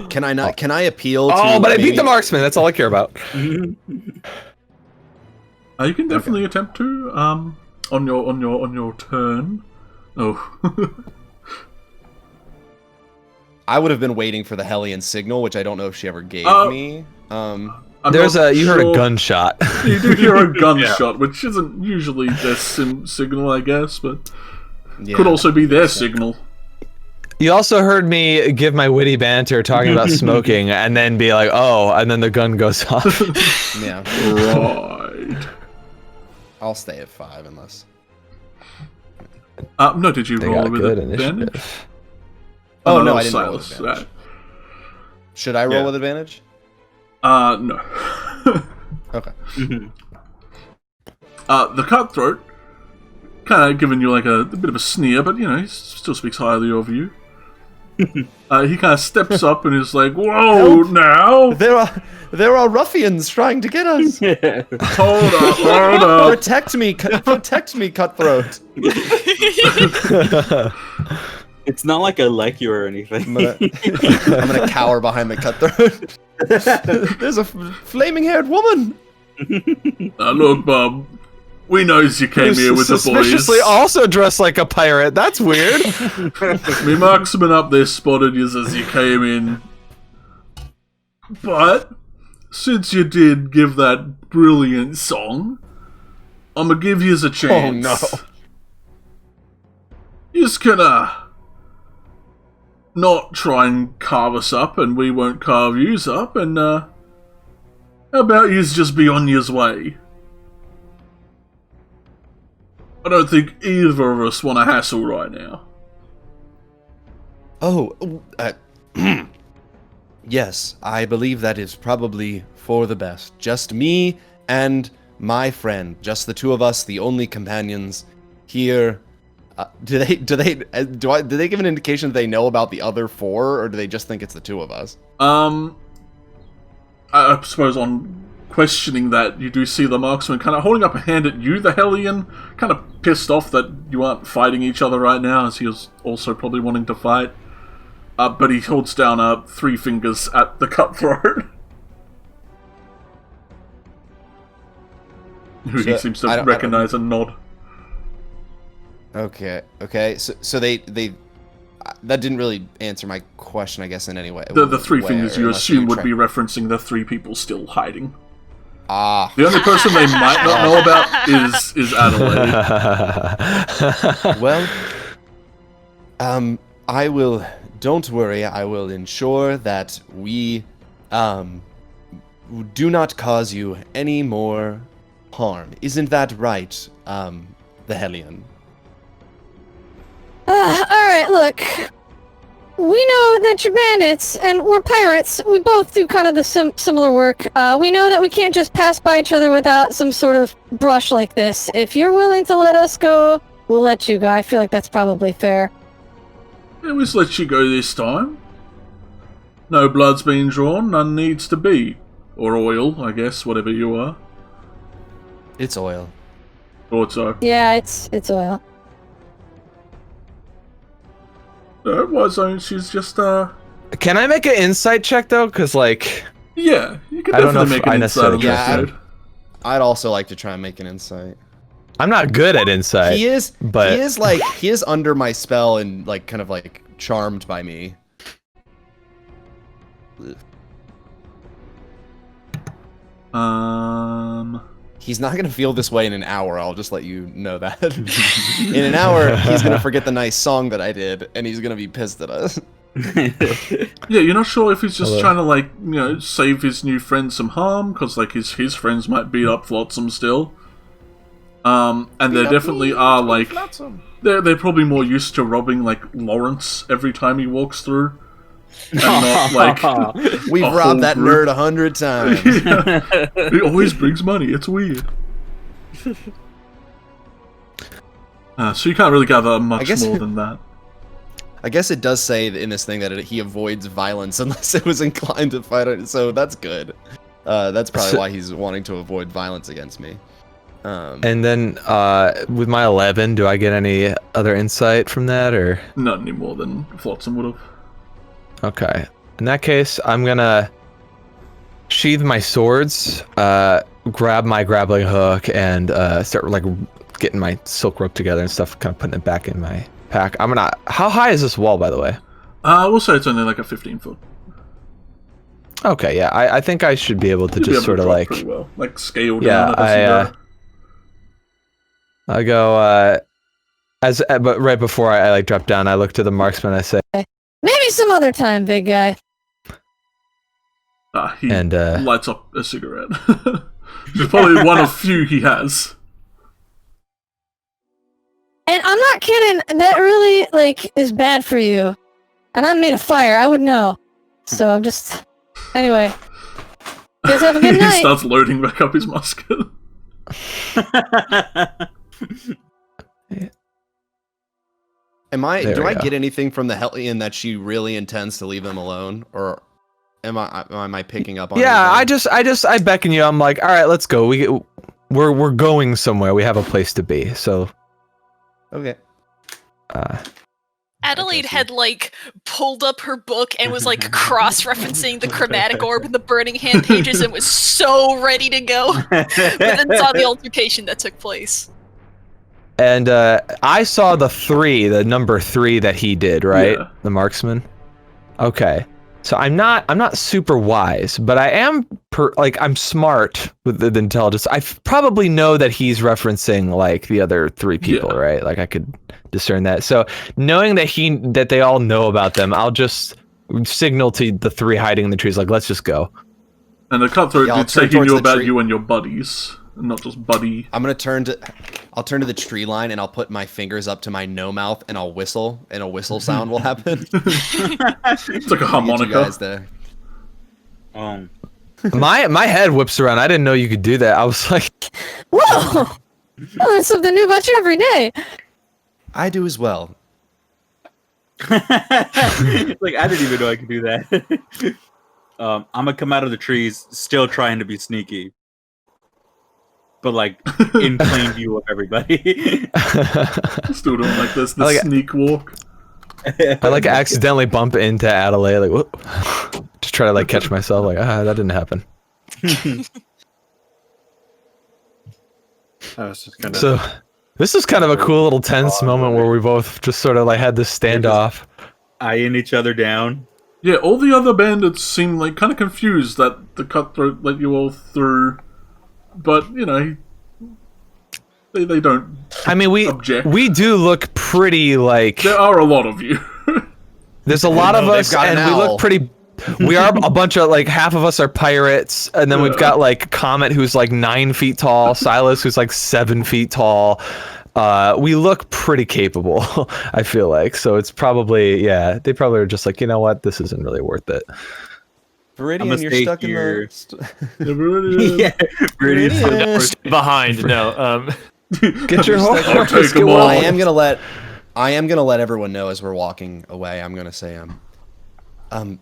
Can I not? Can I appeal to? Oh, but I beat maybe- the marksman. That's all I care about. You can definitely attempt to on your turn. Oh. I would have been waiting for the Hellion signal, which I don't know if she ever gave me. I'm There's not you heard a sure. gunshot. You do hear a gunshot, which isn't usually their signal, I guess, but Yeah. could also be their signal. You also heard me give my witty banter talking about smoking, and then be like, "Oh," and then the gun goes off. Yeah. Right. I'll stay at 5 unless. No, did you They roll got with good advantage? initiative. Oh, no, that I was didn't roll with Silas. advantage. Should I roll Yeah. with advantage? No. Okay. The cutthroat, kind of giving you like a bit of a sneer, but you know, he still speaks highly of you. He kind of steps up and is like, "Whoa, Help. now! There are ruffians trying to get us. Hold up, hold up!" Protect me, cutthroat. It's not like I like you or anything. I'm gonna cower behind the cutthroat. There's a flaming-haired woman. Look, Bob, we knows you came here with the boys. Suspiciously also dressed like a pirate. That's weird. Me marksman up there spotted you as you came in. But, since you did give that brilliant song, I'm gonna give you a chance. Oh, no. You just gonna not try and carve us up, and we won't carve yous up, and, how about yous just be on yous way? I don't think either of us want to hassle right now. Oh, yes, I believe that is probably for the best. Just me and my friend, just the two of us, the only companions here. Do they give an indication that they know about the other 4, or do they just think it's the two of us? I suppose on questioning that, you do see the marksman kind of holding up a hand at you, the Hellion, kind of pissed off that you aren't fighting each other right now, as he was also probably wanting to fight. But he holds down 3 fingers at the cutthroat. Who he So, seems I to don't- recognize and nod. Okay. So they that didn't really answer my question, I guess, in any way. The 3 Where, fingers you unless assume would try- be referencing the 3 people still hiding. Ah. The only person they might not know about is Adelaide. Well, I will. Don't worry. I will ensure that we, do not cause you any more harm. Isn't that right, the Hellion? Alright, look. We know that you're bandits, and we're pirates. We both do kind of the similar work. We know that we can't just pass by each other without some sort of brush like this. If you're willing to let us go, we'll let you go. I feel like that's probably fair. Yeah, we just let you go this time. No blood's been drawn, none needs to be. Or oil, I guess, whatever you are. It's oil. Thought so. Yeah, it's oil. No, why don't she's just, Can I make an insight check though? Because like, yeah, you can I don't know definitely if make I an insight on necessarily that, Yeah, dude. I'd also like to try and make an insight. I'm not good at insight. He is but- he is under my spell and like kind of like charmed by me. He's not gonna feel this way in an hour, I'll just let you know that. In an hour, he's gonna forget the nice song that I did, and he's gonna be pissed at us. Yeah, you're not sure if he's just trying to, like, you know, save his new friend some harm, because, like, his friends might beat up Flotsam still. And there definitely are, like, they're probably more used to robbing, like, Lawrence every time he walks through. And not, like, We've a whole robbed that group. nerd 100 times. Yeah. He always brings money, it's weird. So you can't really gather much guess- more than that. I guess it does say in this thing that he avoids violence unless it was inclined to fight it, so that's good. That's probably why he's wanting to avoid violence against me. And then with my 11, do I get any other insight from that, or? Not any more than Flotsam would have. Okay. In that case, I'm gonna sheathe my swords, grab my grappling hook, and start like getting my silk rope together and stuff, kind of putting it back in my pack. How high is this wall, by the way? We'll say it's only like a 15-foot. Okay, yeah, I think I should be able to just sort of like, pretty well. Like scale down. I go but right before I like drop down, I look to the marksman. I say, maybe some other time, big guy. He lights up a cigarette. It's probably one of few he has. And I'm not kidding. That really like is bad for you. And I'm made of fire. I would know. So I'm just. Anyway. You guys have a good night. He starts loading back up his musket. Do I get anything from the Hellion that she really intends to leave them alone, or am I picking up on? Yeah, anything? I beckon you. I'm like, all right, let's go. We're going somewhere. We have a place to be. So. Okay. Adelaide had like pulled up her book and was like cross-referencing the chromatic orb and the burning hand pages and was so ready to go, but then saw the altercation that took place. And I saw the number 3 that he did, right? Yeah. The marksman. Okay, so I'm not super wise, but I am I'm smart with the intelligence. I probably know that he's referencing like the other 3 people, right? Like I could discern that. So knowing that they all know about them, I'll just signal to the 3 hiding in the trees, like, let's just go. And the cutthroat did say he knew about you and your buddies, not just buddy. I'll turn to the tree line and I'll put my fingers up to my no mouth and I'll whistle, and a whistle sound will happen. It's like a harmonica. You guys there. My head whips around. I didn't know you could do that. I was like, whoa! Oh, there's something new about you every day. I do as well. Like, I didn't even know I could do that. I'm gonna come out of the trees, still trying to be sneaky, but like in plain view of everybody. Still don't like this. The like sneak walk. I like accidentally bump into Adelaide, like, whoop. Just try to like catch myself, like, that didn't happen. So this is kind of a cool little tense moment where we both just sort of like had this standoff, eyeing each other down. Yeah, all the other bandits seem like kind of confused that the cutthroat let you all through, but you know, they don't. I mean, we do look pretty like. There are a lot of you. There's a lot of us, and we look pretty. We are a bunch of like half of us are pirates, and then we've got like Comet, who's like 9 feet tall, Silas, who's like 7 feet tall. We look pretty capable, I feel like. So it's probably, they probably are just like, you know what, this isn't really worth it. Viridian, you're stuck here. in the. Yeah, Viridian's behind. No, get your horse. I am gonna let everyone know as we're walking away. I'm gonna say,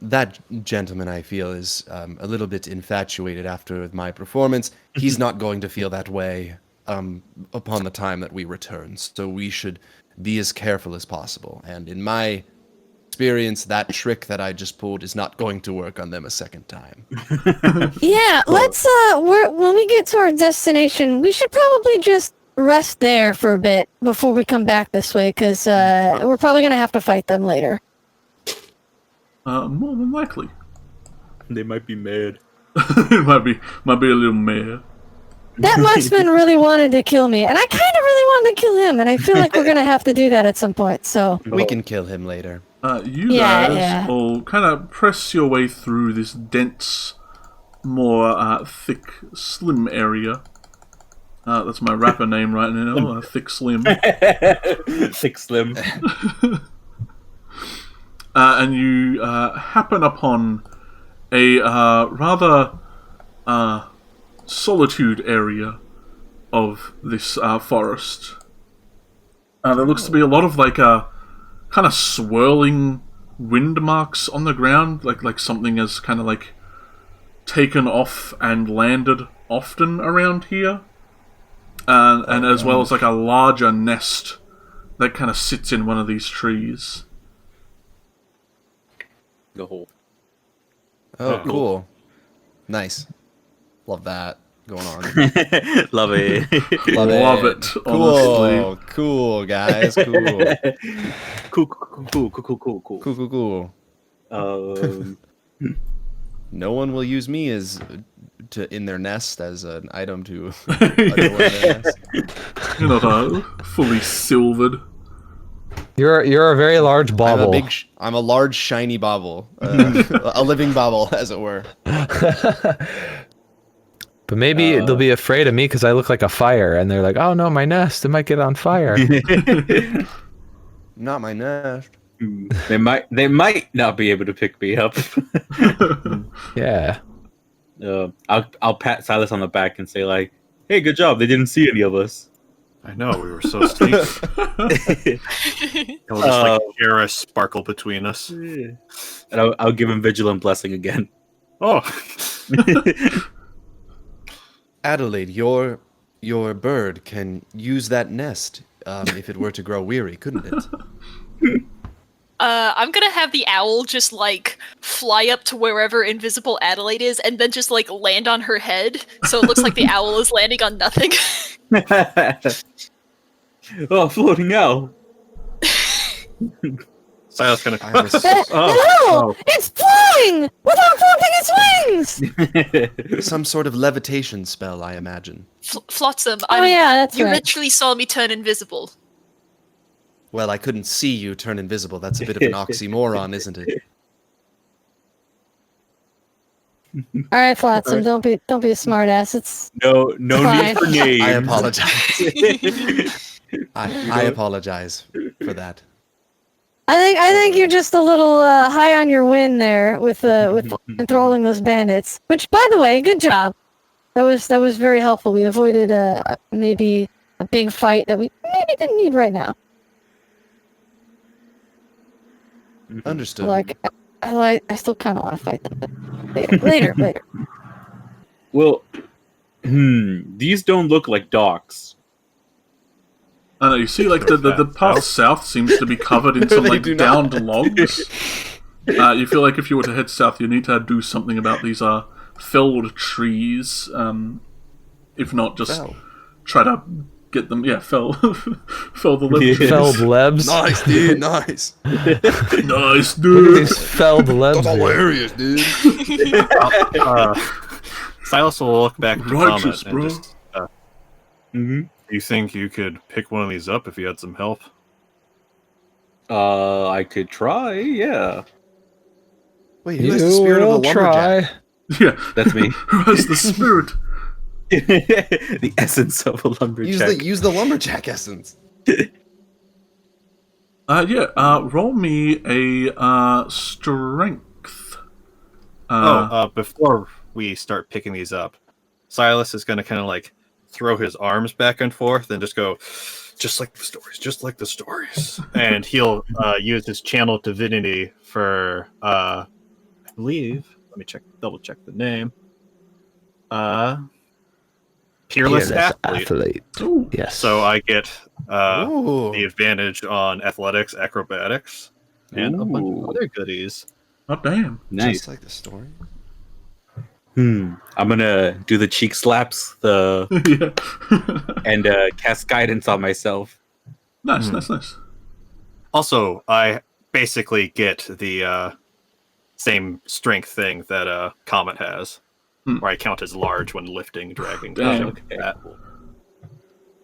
that gentleman I feel is a little bit infatuated after my performance. He's not going to feel that way upon the time that we return. So we should be as careful as possible. And in my experience, that trick that I just pulled is not going to work on them a second time. Yeah, let's when we get to our destination, we should probably just rest there for a bit before we come back this way, because we're probably gonna have to fight them later. More than likely. They might be mad. It might be a little mad. That marksman really wanted to kill me, and I kind of really wanted to kill him, and I feel like we're gonna have to do that at some point. So we can kill him later. You guys will kind of press your way through this dense, more thick, slim area. That's my rapper name right now, Thick Slim. Thick Slim. And you happen upon a rather solitude area of this forest. There looks to be a lot of like kind of swirling wind marks on the ground, like something has kind of like taken off and landed often around here. and as well as like a larger nest that kind of sits in one of these trees. The whole. Oh, cool. Nice. Love that going on. Love it. Love it. Honestly. Cool, guys. Cool. Cool. No one will use me in their nest as an item to adorn their nest. You're not fully silvered. You're a very large bauble. I'm a large shiny bauble, a living bauble, as it were. But maybe they'll be afraid of me because I look like a fire, and they're like, "Oh no, my nest! It might get on fire." Not my nest. They might not be able to pick me up. Yeah. I'll pat Silas on the back and say like, "Hey, good job! They didn't see any of us." I know, we were so sneaky. It'll just like share a sparkle between us. And I'll give him Vigilant Blessing again. Oh. Adelaide, your bird can use that nest if it were to grow weary, couldn't it? I'm gonna have the owl just like fly up to wherever invisible Adelaide is and then just like land on her head, so it looks like the owl is landing on nothing. Oh, floating owl. Silas gonna. No! It's flying! Without flapping its wings! Some sort of levitation spell, I imagine. Flotsam, That's you right. literally saw me turn invisible. Well, I couldn't see you turn invisible. That's a bit of an oxymoron, isn't it? All right, Flotsam, don't be a smartass. It's No need for names. I apologize. I apologize for that. I think you're just a little high on your wind there with controlling those bandits. Which, by the way, good job. That was very helpful. We avoided maybe a big fight that we maybe didn't need right now. Understood. I still kind of want to fight them, but later. Well, these don't look like docks. I know, you see, like, the path south seems to be covered in some, like, downed logs. You feel like if you were to head south, you need to do something about these, felled trees. If not, just try to get them, fell the lebs. Felled lebs. Nice, dude, nice. Nice, Look at dude. these felled lebs. That's hilarious, dude. Silas will look back to Righteous, comment and bro. just. You think you could pick one of these up if you had some help? I could try, yeah. Wait, who has the spirit of a lumberjack? Yeah. That's me. Who has the spirit? The essence of a lumberjack. Use the lumberjack essence. Roll me a strength. Before we start picking these up, Silas is going to kind of like throw his arms back and forth and just go, just like the stories. And he'll use his channel divinity for, I believe, let me double check the name. Peerless Athlete. Ooh. Yes. So I get the advantage on athletics, acrobatics, and a bunch of other goodies. Oh, damn. Nice. Just like the story. I'm gonna do the cheek slaps, and cast guidance on myself. Nice. Also, I basically get the same strength thing that Comet has, where I count as large when lifting, dragging, Damn. like that.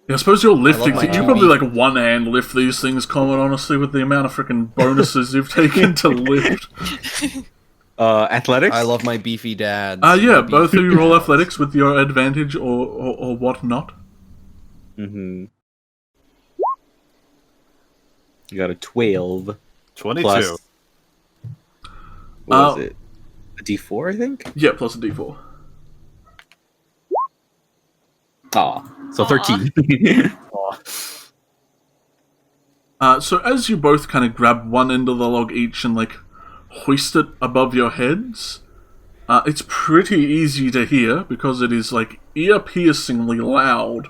Yeah, I suppose you're lifting. my You probably like one hand lift these things, Common, honestly, with the amount of freaking bonuses you've taken to lift. Athletics? I love my beefy dad. Both of you roll athletics with your advantage or whatnot. You got a 12. 22. Plus, what was it? A D4, I think? Yeah, plus a d4. So 13. So as you both kind of grab one end of the log each and like hoist it above your heads, it's pretty easy to hear because it is like ear-piercingly loud.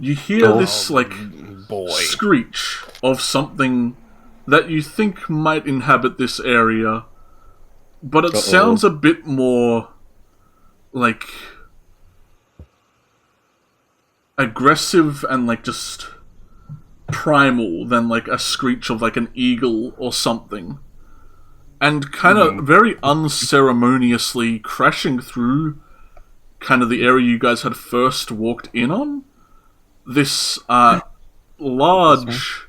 you hear this boy. screech of something that you think might inhabit this area, but it sounds a bit more like aggressive and like just primal than like a screech of like an eagle or something. And kind of very unceremoniously crashing through kind of the area you guys had first walked in on. This large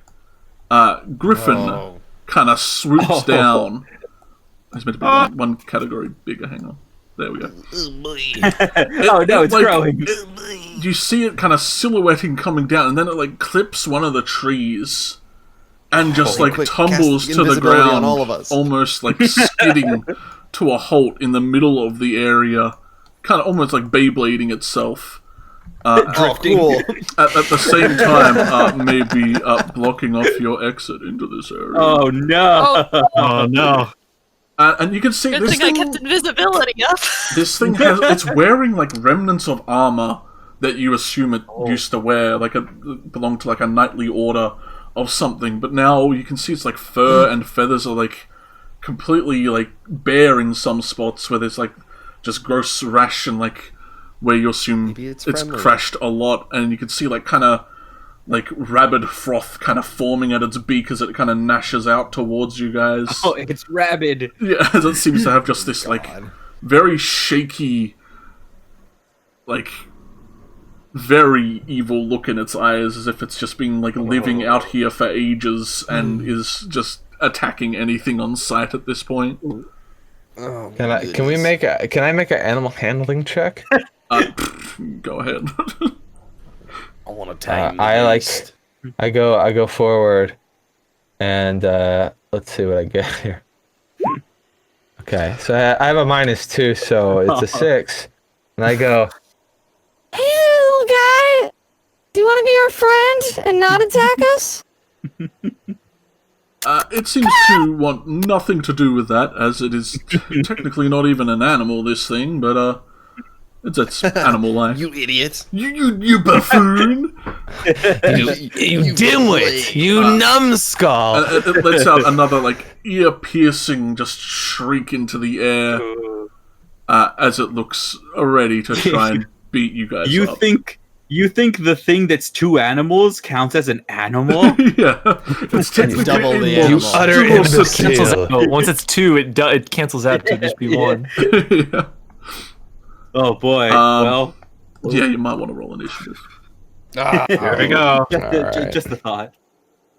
Griffon kind of swoops down. It's meant to be one category bigger. Hang on. There we go. It's growing. You see it kind of silhouetting coming down, and then it like clips one of the trees and just like tumbles to the ground, on all of us. almost like skidding to a halt in the middle of the area, kind of almost like Beyblading itself. Cool. At the same time, maybe blocking off your exit into this area. Oh no! Oh no! And you can see Good this thing I kept invisibility up. This thing it's wearing like remnants of armor that you assume it used to wear, like it belonged to like a knightly order of something, but now you can see it's like fur and feathers are like completely like bare in some spots where there's like just gross rash and like where you assume it's crashed a lot, and you can see like kind of like rabid froth kind of forming at its beak as it kind of gnashes out towards you guys. Oh, it's rabid. Yeah, it seems to have just this like very shaky, like very evil look in its eyes, as if it's just been like living out here for ages and is just attacking anything on sight at this point. Can I make an animal handling check? Go ahead. I want to tag. I go forward, and let's see what I get here. Okay, so I have a -2, so it's a 6, and I go, Hey, little guy! Do you want to be our friend and not attack us? It seems to want nothing to do with that, as it is technically not even an animal, this thing, but it's animal life. You idiot! You buffoon! you dimwit! You numbskull! It lets out another like ear-piercing just shriek into the air as it looks ready to try and beat you guys up. You think the thing that's two animals counts as an animal? Yeah, it's technically double the a animal. You utter monstrous- imbecile. Oh, once it's 2, it cancels out to just be 1. Yeah. Oh boy. Well, Yeah, you might want to roll initiative. Here we go. just a thought.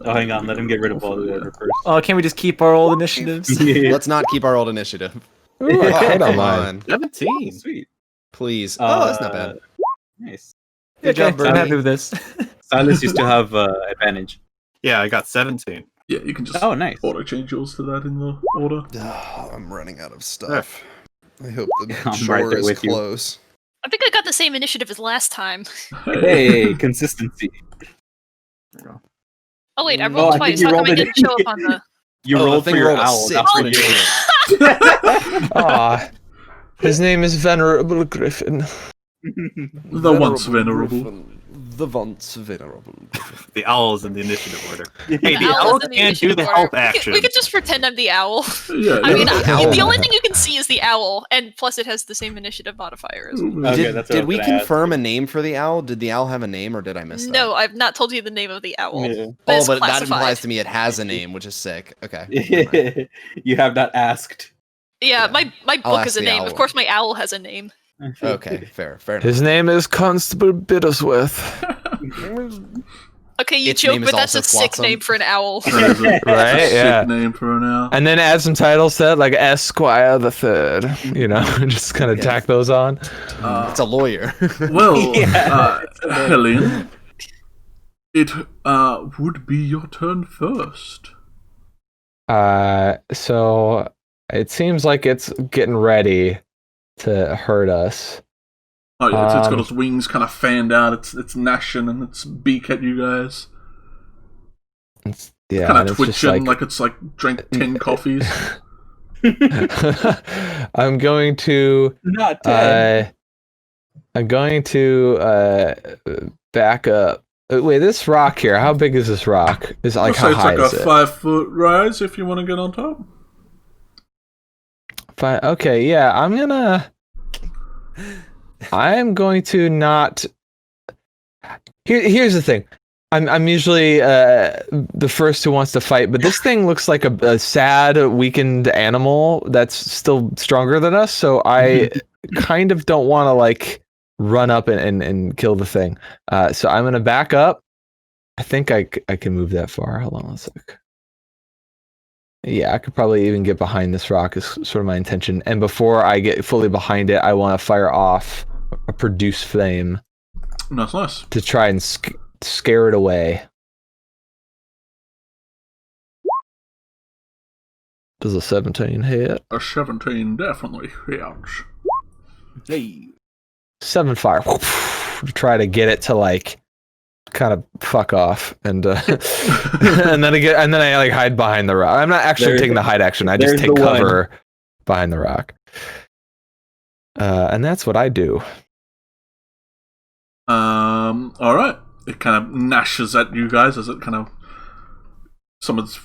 Oh, hang on. Let him get rid of all the order first. Oh, can't we just keep our old initiatives? Let's not keep our old initiative. Ooh, I don't Come mind. on, 17. Sweet. please. Oh, that's not bad. Nice. Good Okay, job, I'm Bernie. happy with this. Silas used to have advantage. Yeah, I got 17. Yeah, you can just Oh, nice. auto change yours to that in the order. I'm running out of stuff. I hope the I'm right shore there is with you. close. I think I got the same initiative as last time. Hey, consistency. Oh wait, I Oh, rolled I think twice. you How come rolled I it. didn't show up on the... You Oh, the rolled thing for your rolled a owl, 6 not for for you. Aw, his name is Venerable Griffon. The once venerable. Griffon. The once venerable. The owl's in the initiative order. Hey, The the owl owl is in the can't do initiative the order. help We action. could just pretend I'm the owl. Yeah, I mean, owl. the only thing you can see is the owl, and plus it has the same initiative modifier as well. Okay, that's what I Did was we gonna ask confirm a name for the owl? Did the owl have a name, or did I miss that? No, I've not told you the name of the owl. Yeah. But Oh, it's but that classified. implies to me it has a name, which is sick. Okay. You have not asked. Yeah, my I'll book ask has a the name. owl. Of course, my owl has a name. Okay, fair enough. His name is Constable Bittersworth. Okay, you Its joke, name is but that's a also sick Flotsam. name for an owl. That is a Right, sick yeah. name for an owl. And then add some titles to it, like Esquire the Third. You know, just kind of tack those on. It's a lawyer. Well, Yeah. Helene, it would be your turn first. So it seems like it's getting ready to hurt us. Oh yeah, it's got Um, its wings kind of fanned out. It's gnashing and its beak at you guys. Yeah, Kind and of it's just twitching like it's like drank 10 coffees. I'm going to Not 10. I'm going to back up. Wait, this rock here. How big is this rock? Is like how high it's is like it? a 5-foot rise if you want to get on top. Fine. Okay, yeah. I'm going to not. Here's the thing. I'm usually the first who wants to fight, but this thing looks like a sad, weakened animal that's still stronger than us. So I kind of don't want to like run up and kill the thing. So I'm gonna back up. I think I can move that far. Hold on a sec. Yeah, I could probably even get behind this rock is sort of my intention. And before I get fully behind it, I want to fire off a produce flame. Nice. To try and scare it away. Does a 17 hit? A 17 definitely hits. Hey. 7 fire. To try to get it to like kind of fuck off and and then I like hide behind the rock. I'm not actually taking the hide action. I just take cover behind the rock. And that's what I do. All right. It kind of gnashes at you guys as it kind of some of its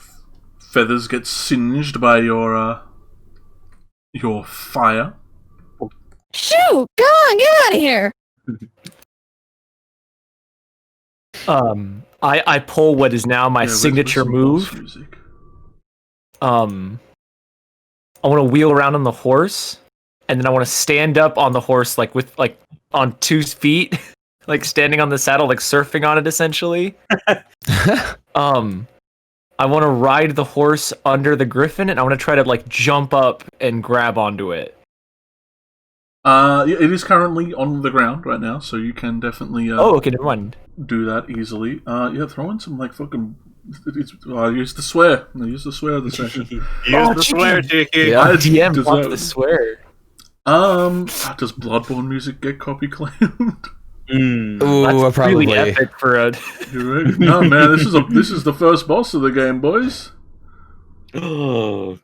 feathers get singed by your fire. Shoot! Go on, get out of here! I pull what is now my signature move. I want to wheel around on the horse, and then I want to stand up on the horse, like with like on 2 feet, like standing on the saddle, like surfing on it, essentially. I want to ride the horse under the Griffon, and I want to try to like jump up and grab onto it. Yeah, it is currently on the ground right now, so you can definitely okay, never mind. Do that easily. Yeah, throw in some like fucking. Use the swear. Use the swear of the session. Use the swear, Cheeki. Yeah, DM wants the swear. Does Bloodborne music get copy claimed? Ooh, that's probably. Really epic for a. No, man, this is the first boss of the game, boys. Oh.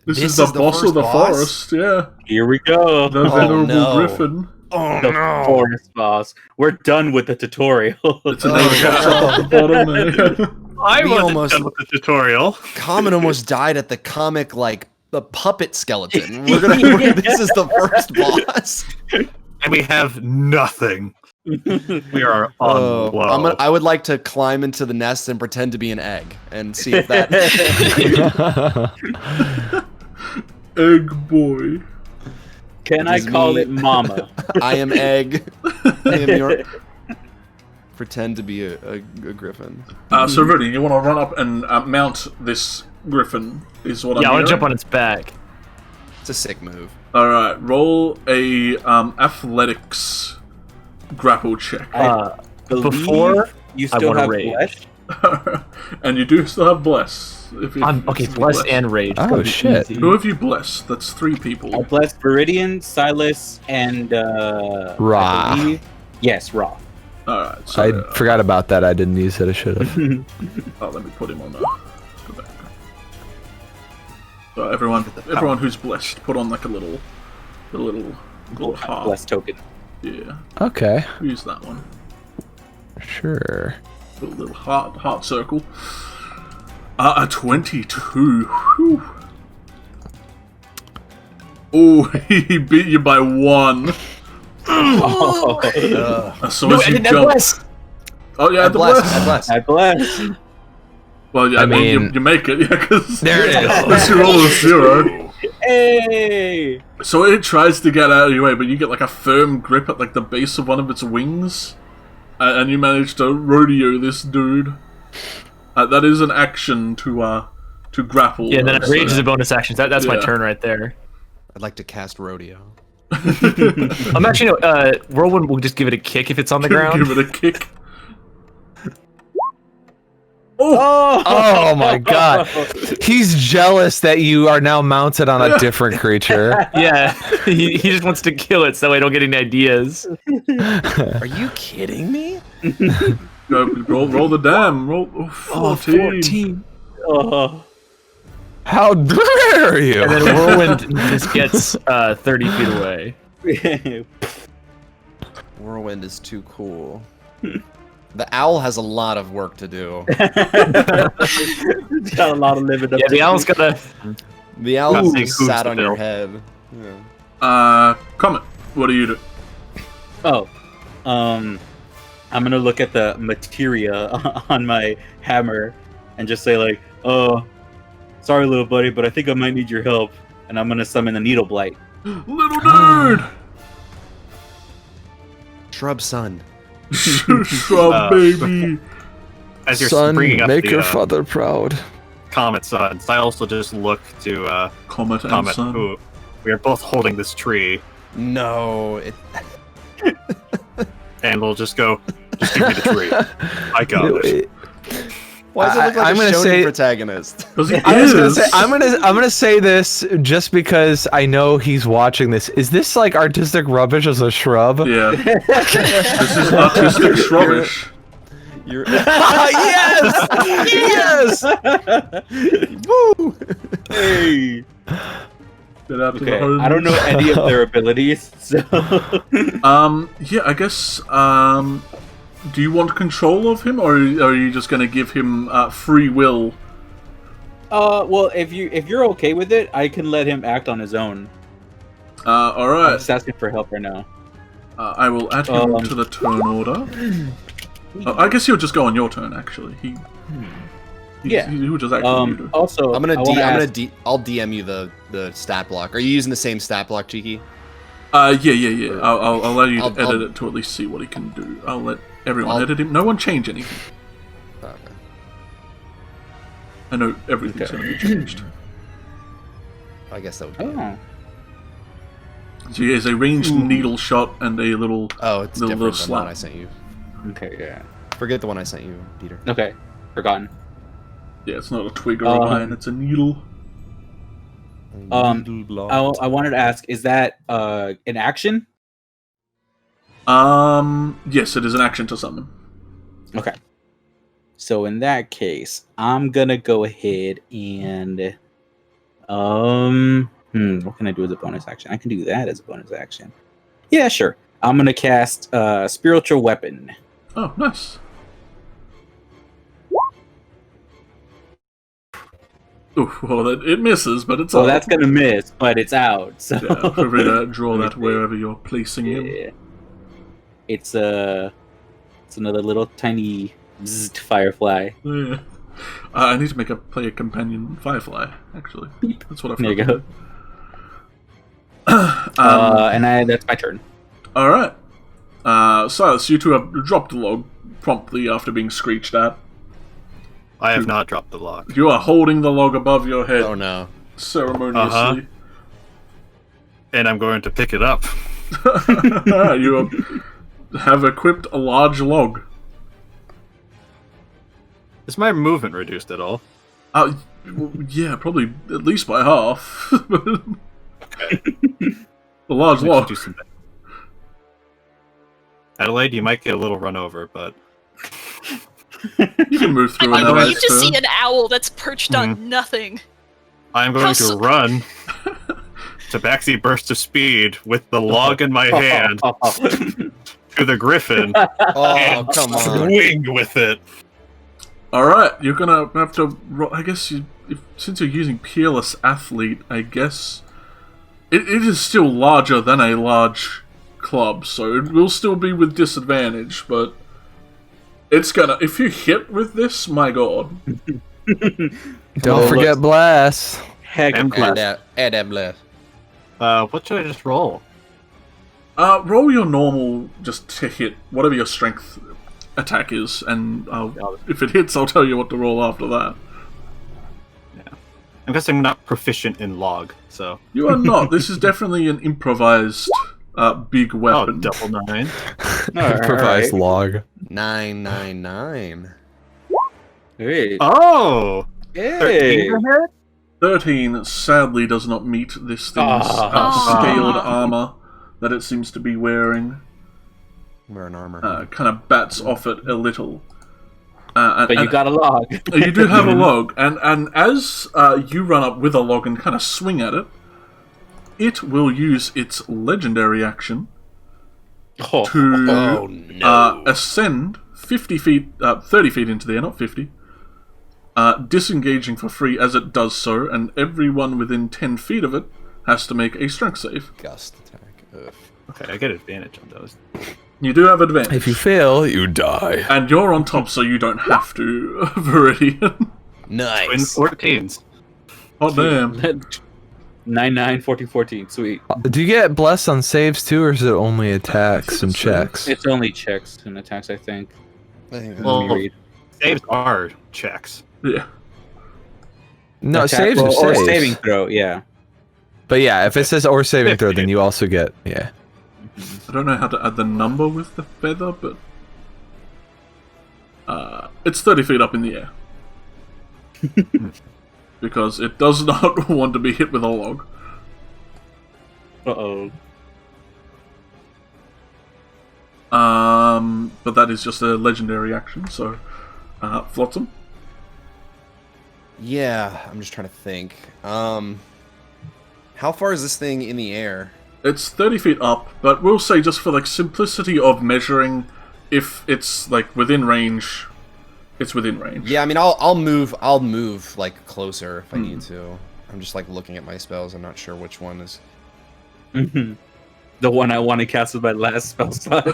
This is the boss of the forest, yeah. Here we go. The Venerable Griffon. Oh, the forest boss. We're done with the tutorial. It's another capture at the bottom. I almost done with the tutorial. Common almost died at the comic, like, the puppet skeleton. This is the first boss. And we have nothing. We are on low. I would like to climb into the nest and pretend to be an egg and see if that... Egg boy. Can I call it Mama? I am egg. I am your... Pretend to be a griffin. So Rudy, you want to run up and mount this griffin? Is what I'm I want hearing? to jump on its back. It's a sick move. All right, roll a athletics grapple check. Before you I still want to have rage. bless? And you do still have bless. Okay, bless and rage. Oh shit! Who have you blessed? That's 3 people. I blessed Viridian, Silas, and Ra. Yes, Ra. Alright, so I forgot about that. I didn't use it. I should have. let me put him on go back. So everyone who's blessed, put on like a little heart. Bless token. Yeah. Okay. Use that one. Sure. Little heart circle. A 22. Whew. Oh, he beat you by 1. So as you jump. Oh yeah, the bless. I bless. Well, yeah, I mean, you make it, yeah, because there it is. Unless you roll a 0. Hey! So it tries to get out of your way, but you get like a firm grip at like the base of one of its wings, and you manage to rodeo this dude. That is an action to grapple. Yeah, and then rage is a bonus action. That's my turn right there. I'd like to cast rodeo. I'm actually Whirlwind will just give it a kick if it's on the ground. Give it a kick. Oh my god. He's jealous that you are now mounted on a different creature. Yeah, he just wants to kill it so I don't get any ideas. Are you kidding me? Roll the damn. Roll 14. Oh. How dare you? And then Whirlwind just gets 30 feet away. Whirlwind is too cool. The owl has a lot of work to do. It's got a lot of living up. Yeah, the owl's gotta. The owl Ooh, just sat on your still. head. Yeah. Comet, what do you do? Oh, I'm gonna look at the materia on my hammer and just say like, "Oh, sorry, little buddy, but I think I might need your help." And I'm gonna summon the needle blight. Little nerd! Shrub son. Shrub baby! As you're Son, bringing up make the your father proud. Comet sons, I also just look to Comet and Comet, Sun. who we are both holding this tree, No, it. and we'll just go. Just give me the tree. I got it. Wait. Why does it look like I'm a gonna shonen say- protagonist? Because he I was gonna is. say I'm gonna say this just because I know he's watching this. Is this like artistic rubbish as a shrub? Yeah. This is artistic shrubbish. You're. Yes! Yes! Woo! Hey. Get out to the Okay, home. I don't know any of their abilities, so. Yeah, I guess, do you want control of him, or are you just gonna give him, free will? Well, if you're okay with it, I can let him act on his own. I'm Alright. just asking for help right now. I will add him to the turn order. I guess he'll just go on your turn, actually. Yeah. He will just act on you. Two. Also, I'll DM you the stat block. Are you using the same stat block, Cheeki? Yeah. I'll allow you to I'll- edit it to at least see what he can do. I'll let everyone I'll- edit him. No one change anything. Okay. I know everything's Okay. gonna be changed. I guess that would be. Oh. So he has a ranged needle shot and a little... Oh, it's Little different than the slap. one I sent you. Okay, yeah. Forget the one I sent you, Peter. Okay, forgotten. Yeah, it's not a twig or a vine, it's a needle. I wanted to ask, is that an action? Yes, it is an action to summon. Okay. So in that case, I'm gonna go ahead and what can I do as a bonus action? I can do that as a bonus action. Yeah, sure. I'm gonna cast Spiritual Weapon. Oh, nice. Oof, well, it misses, but it's So out. that's gonna miss, but it's out. So Yeah, feel free to draw that wherever you're placing him. yeah. It's another little tiny bzzzt firefly. Yeah. I need to make a player companion firefly, actually. That's what I There you forgot. go. And that's my turn. Alright. Silas, you two have dropped the log promptly after being screeched at. I have not dropped the log. You are holding the log above your head Oh no. ceremoniously. And I'm going to pick it up. You have equipped a large log. Is my movement reduced at all? Yeah, probably at least by half. Okay. A large I should log. do some- Adelaide, you might get a little run over, but You can move through I in mean, the you next just turn. see an owl that's perched on nothing. I'm going How to so- run Tabaxi burst of speed with the log in my hand to the Griffin Oh, come on. swing with it. Alright, you're gonna have to... I guess since you're using Peerless Athlete, I guess... It is still larger than a large club, so it will still be with disadvantage, but... It's gonna... If you hit with this, my god. Don't forget blast. Heck, And blast. Add that blast. What should I just roll? Roll your normal just to hit, whatever your strength attack is, and if it hits, I'll tell you what to roll after that. I'm guessing I'm not proficient in log, so... You are not. This is definitely an improvised big Oh, weapon. double 9. Improvised log. 999. Hey. Oh! Hey. 13 sadly does not meet this thing's scaled armor that it seems to be wearing. Wear an armor. Kind of bats off it a little. But you got a log. You do have a log, and as you run up with a log and kind of swing at it, it will use its legendary action Oh. to Oh no. ascend 30 feet into the air, not 50. Disengaging for free as it does so, and everyone within 10 feet of it has to make a strength save. Gust attack. Ugh. Okay, I get advantage on those. You do have advantage. If you fail, you die. And you're on top, so you don't have to, Viridian. Nice. Twin 14s. Oh, damn. 9, 14, 14. Sweet. Do you get blessed on saves too, or is it only attacks and checks? It's only checks and attacks, I think. I think Well, Let me read. saves are checks. Yeah. No, Attack saves roll are or saves. saving throw, yeah. But yeah, if it says or saving throw, then you also get yeah. I don't know how to add the number with the feather, but... it's 30 feet up in the air. Because it does not want to be hit with a log. Uh-oh. But that is just a legendary action, so... Flotsam? Yeah, I'm just trying to think. How far is this thing in the air? It's 30 feet up, but we'll say just for, like, simplicity of measuring, if it's, like, within range, it's within range. Yeah, I mean, I'll move like closer if I need to. I'm just like looking at my spells. I'm not sure which one is. The one I want to cast with my last spell slot.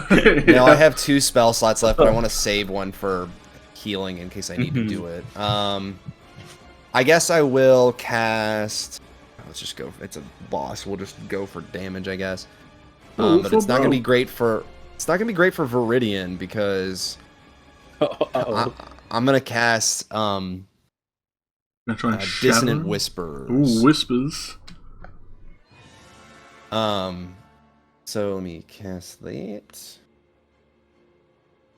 No, I have 2 spell slots left, but I want to save one for healing in case I need to do it. I guess I will cast. Let's just go. It's a boss. We'll just go for damage, I guess. But it's not gonna be great for. It's not gonna be great for Viridian because I'm gonna cast Gonna try and Dissonant shatter? Whispers. Ooh, whispers. So let me cast that.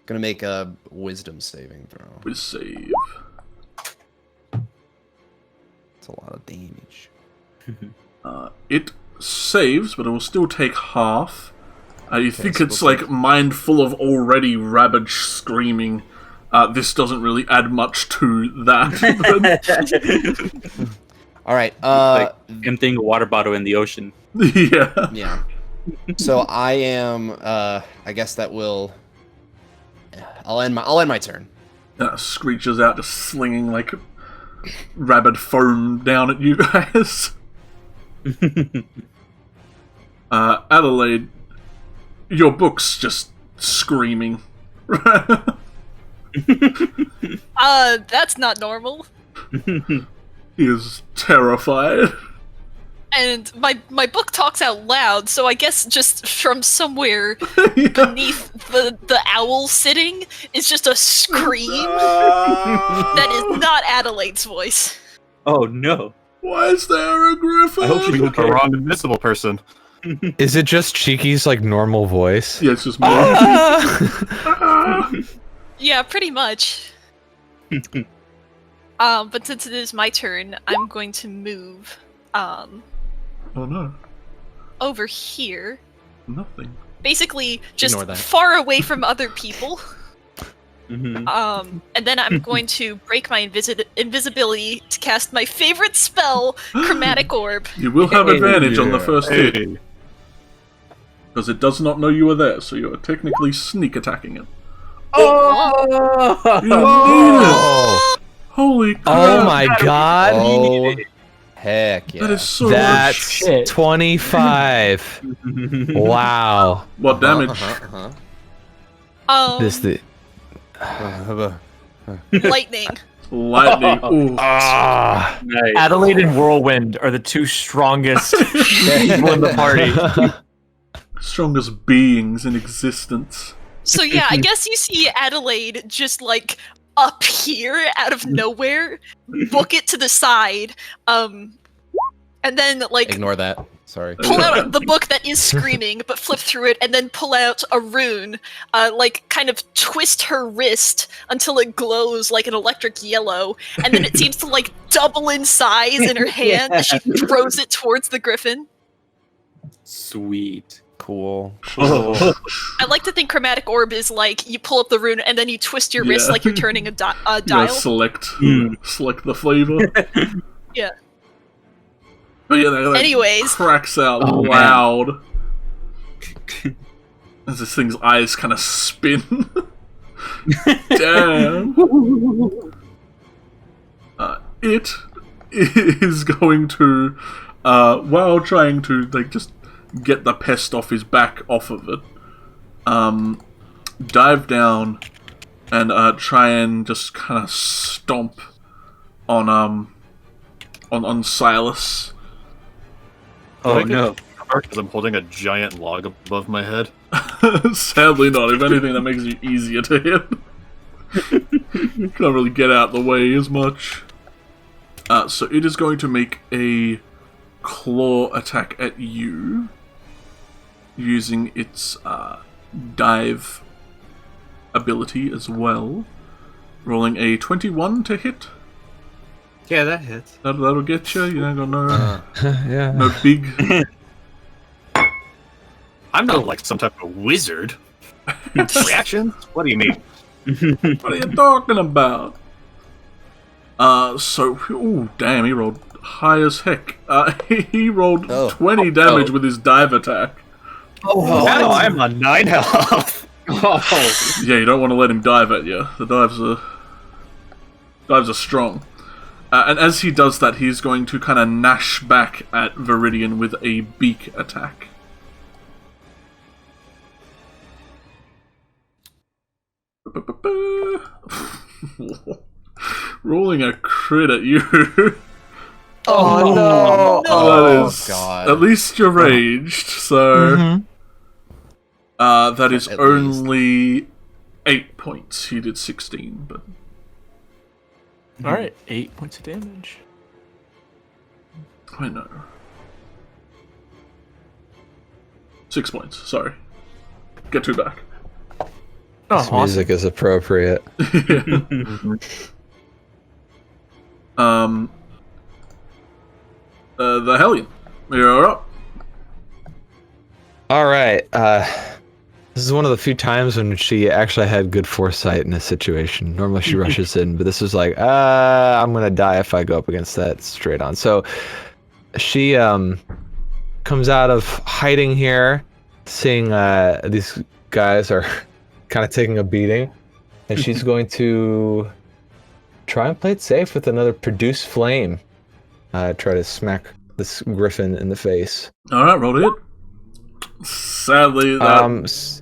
Gonna make a Wisdom saving throw. Whiz save. It's a lot of damage. It saves, but it will still take half. You think so it's we'll like mind full of already ravaged screaming. This doesn't really add much to that. All right. Like emptying a water bottle in the ocean. Yeah. Yeah. So I am. I guess that will. I'll end my turn. Screeches out, just slinging like rabid foam down at you guys. Adelaide, your book's just screaming. That's not normal. He is terrified. And my book talks out loud, so I guess just from somewhere beneath the owl sitting is just a scream that is not Adelaide's voice. Oh no. Why is there a griffin? I hope she's The okay. wrong invisible person. Is it just Cheeky's like normal voice? Yeah, it's just me. Yeah, pretty much. But since it is my turn, I'm going to move Oh no, over here. nothing. Basically, just Ignore that. far away from other people. Mhm. And then I'm going to break my invisibility to cast my favorite spell, Chromatic Orb. You will have advantage on the first hit, Hey. because it does not know you are there, so you are technically sneak attacking it. Oh! You need it! Holy crap! Oh my god! Oh, heck yeah! That is so That's much. Shit. 25. Wow. What damage? This the Lightning. Lightning. Ooh. ah. Nice. Adelaide and Whirlwind are the 2 strongest people in the party. Strongest beings in existence. So yeah, I guess you see Adelaide just like appear out of nowhere, book it to the side, and then like Ignore that. Sorry. pull out the book that is screaming, but flip through it, and then pull out a rune, like kind of twist her wrist until it glows like an electric yellow, and then it seems to like double in size in her hand as she throws it towards the griffin. Sweet. Cool. Oh. I like to think Chromatic Orb is like you pull up the rune and then you twist your wrist Yeah. like you're turning a Yeah, dial. select Mm. the flavor. Yeah. But yeah, that Anyways. cracks out Oh, man. loud as this thing's eyes kind of spin. Damn. It is going to, while trying to like just get the pest off his back off of it, dive down and try and just kind of stomp on Silas. Oh no! Because I'm holding a giant log above my head. Sadly not. If anything, that makes it easier to hit. You can't really get out the way as much. So it is going to make a claw attack at you, using its dive ability as well. Rolling a 21 to hit. Yeah, that hits. That'll get you. You ain't got no Yeah. no big. I'm not like some type of wizard. Reactions? What do you mean? What are you talking about? Ooh, damn, he rolled high as heck. He rolled 20 damage with his dive attack. Oh, now I'm on 9 health. Oh, Yeah, you don't want to let him dive at you. The dives are strong. And as he does that, he's going to kind of gnash back at Viridian with a beak attack. Rolling a crit at you. Oh no! That is, God. at least you're raged, so that is At only 8 points. He did 16, but All right, 8 points of damage. I know. 6 points. Sorry, get 2 back. Oh, This awesome. music is appropriate. The Hellion, you're up. All right. This is one of the few times when she actually had good foresight in a situation. Normally she rushes in, but this was like, I'm gonna die if I go up against that straight on. So she comes out of hiding here, seeing these guys are kind of taking a beating, and she's going to try and play it safe with another produce flame. Try to smack this Griffon in the face. All right, roll it. Sadly, that,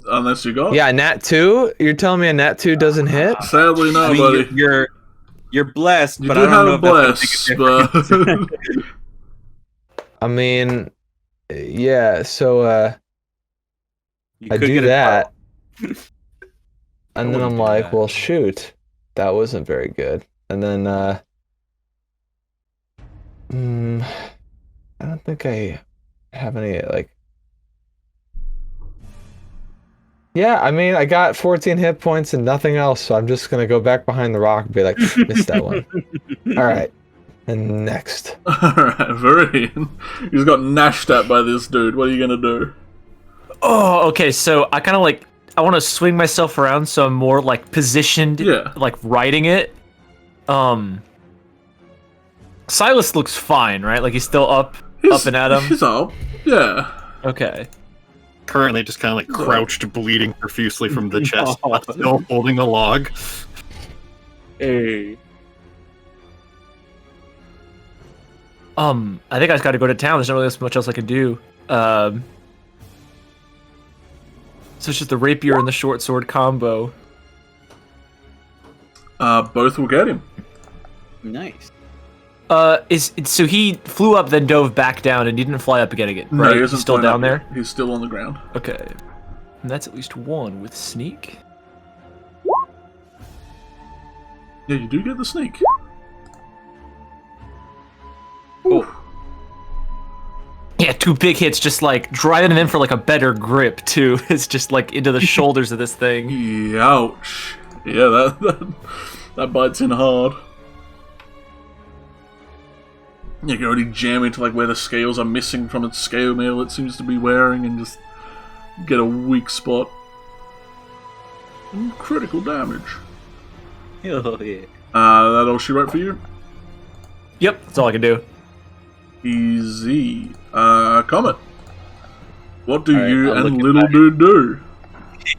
unless you got. Yeah, nat 2? You're telling me a nat 2 doesn't hit? Sadly, no, I mean, buddy. you're blessed, You but do I don't know have if that's gonna make a bless, difference. but I mean, yeah, so You I could do get a that. call. And then wouldn't I'm do like, that. well, shoot. That wasn't very good. And then, I don't think I have any, like... Yeah, I mean, I got 14 hit points and nothing else, so I'm just gonna go back behind the rock and be like, missed that one. Alright. And next. alright, Viridian. He's got gnashed at by this dude. What are you gonna do? Oh, okay. So I kind of like I want to swing myself around, so I'm more like positioned, like riding it. Silas looks fine, right? Like he's still up and at him. He's up. Yeah. Okay. Currently just kind of like crouched, bleeding profusely from the chest, but still holding the log. Hey. I think I just got to go to town. There's not really much else I can do. So it's just the rapier and the short sword combo. Both will get him. Nice. So he flew up, then dove back down, and he didn't fly up again, right? No, he He's isn't still flying down up there? yet. He's still on the ground. Okay. And that's at least one with sneak. Yeah, you do get the sneak. Yeah, 2 big hits, just like driving him in for like a better grip too. It's just like into the shoulders of this thing. Ouch. Yeah, that bites in hard. You can already jam into like where the scales are missing from its scale mail it seems to be wearing and just get a weak spot. Critical damage. Oh yeah. That all she wrote for you? Yep, that's all I can do. Easy. Comet. What do Alright, you I'll and look at little my- dude do?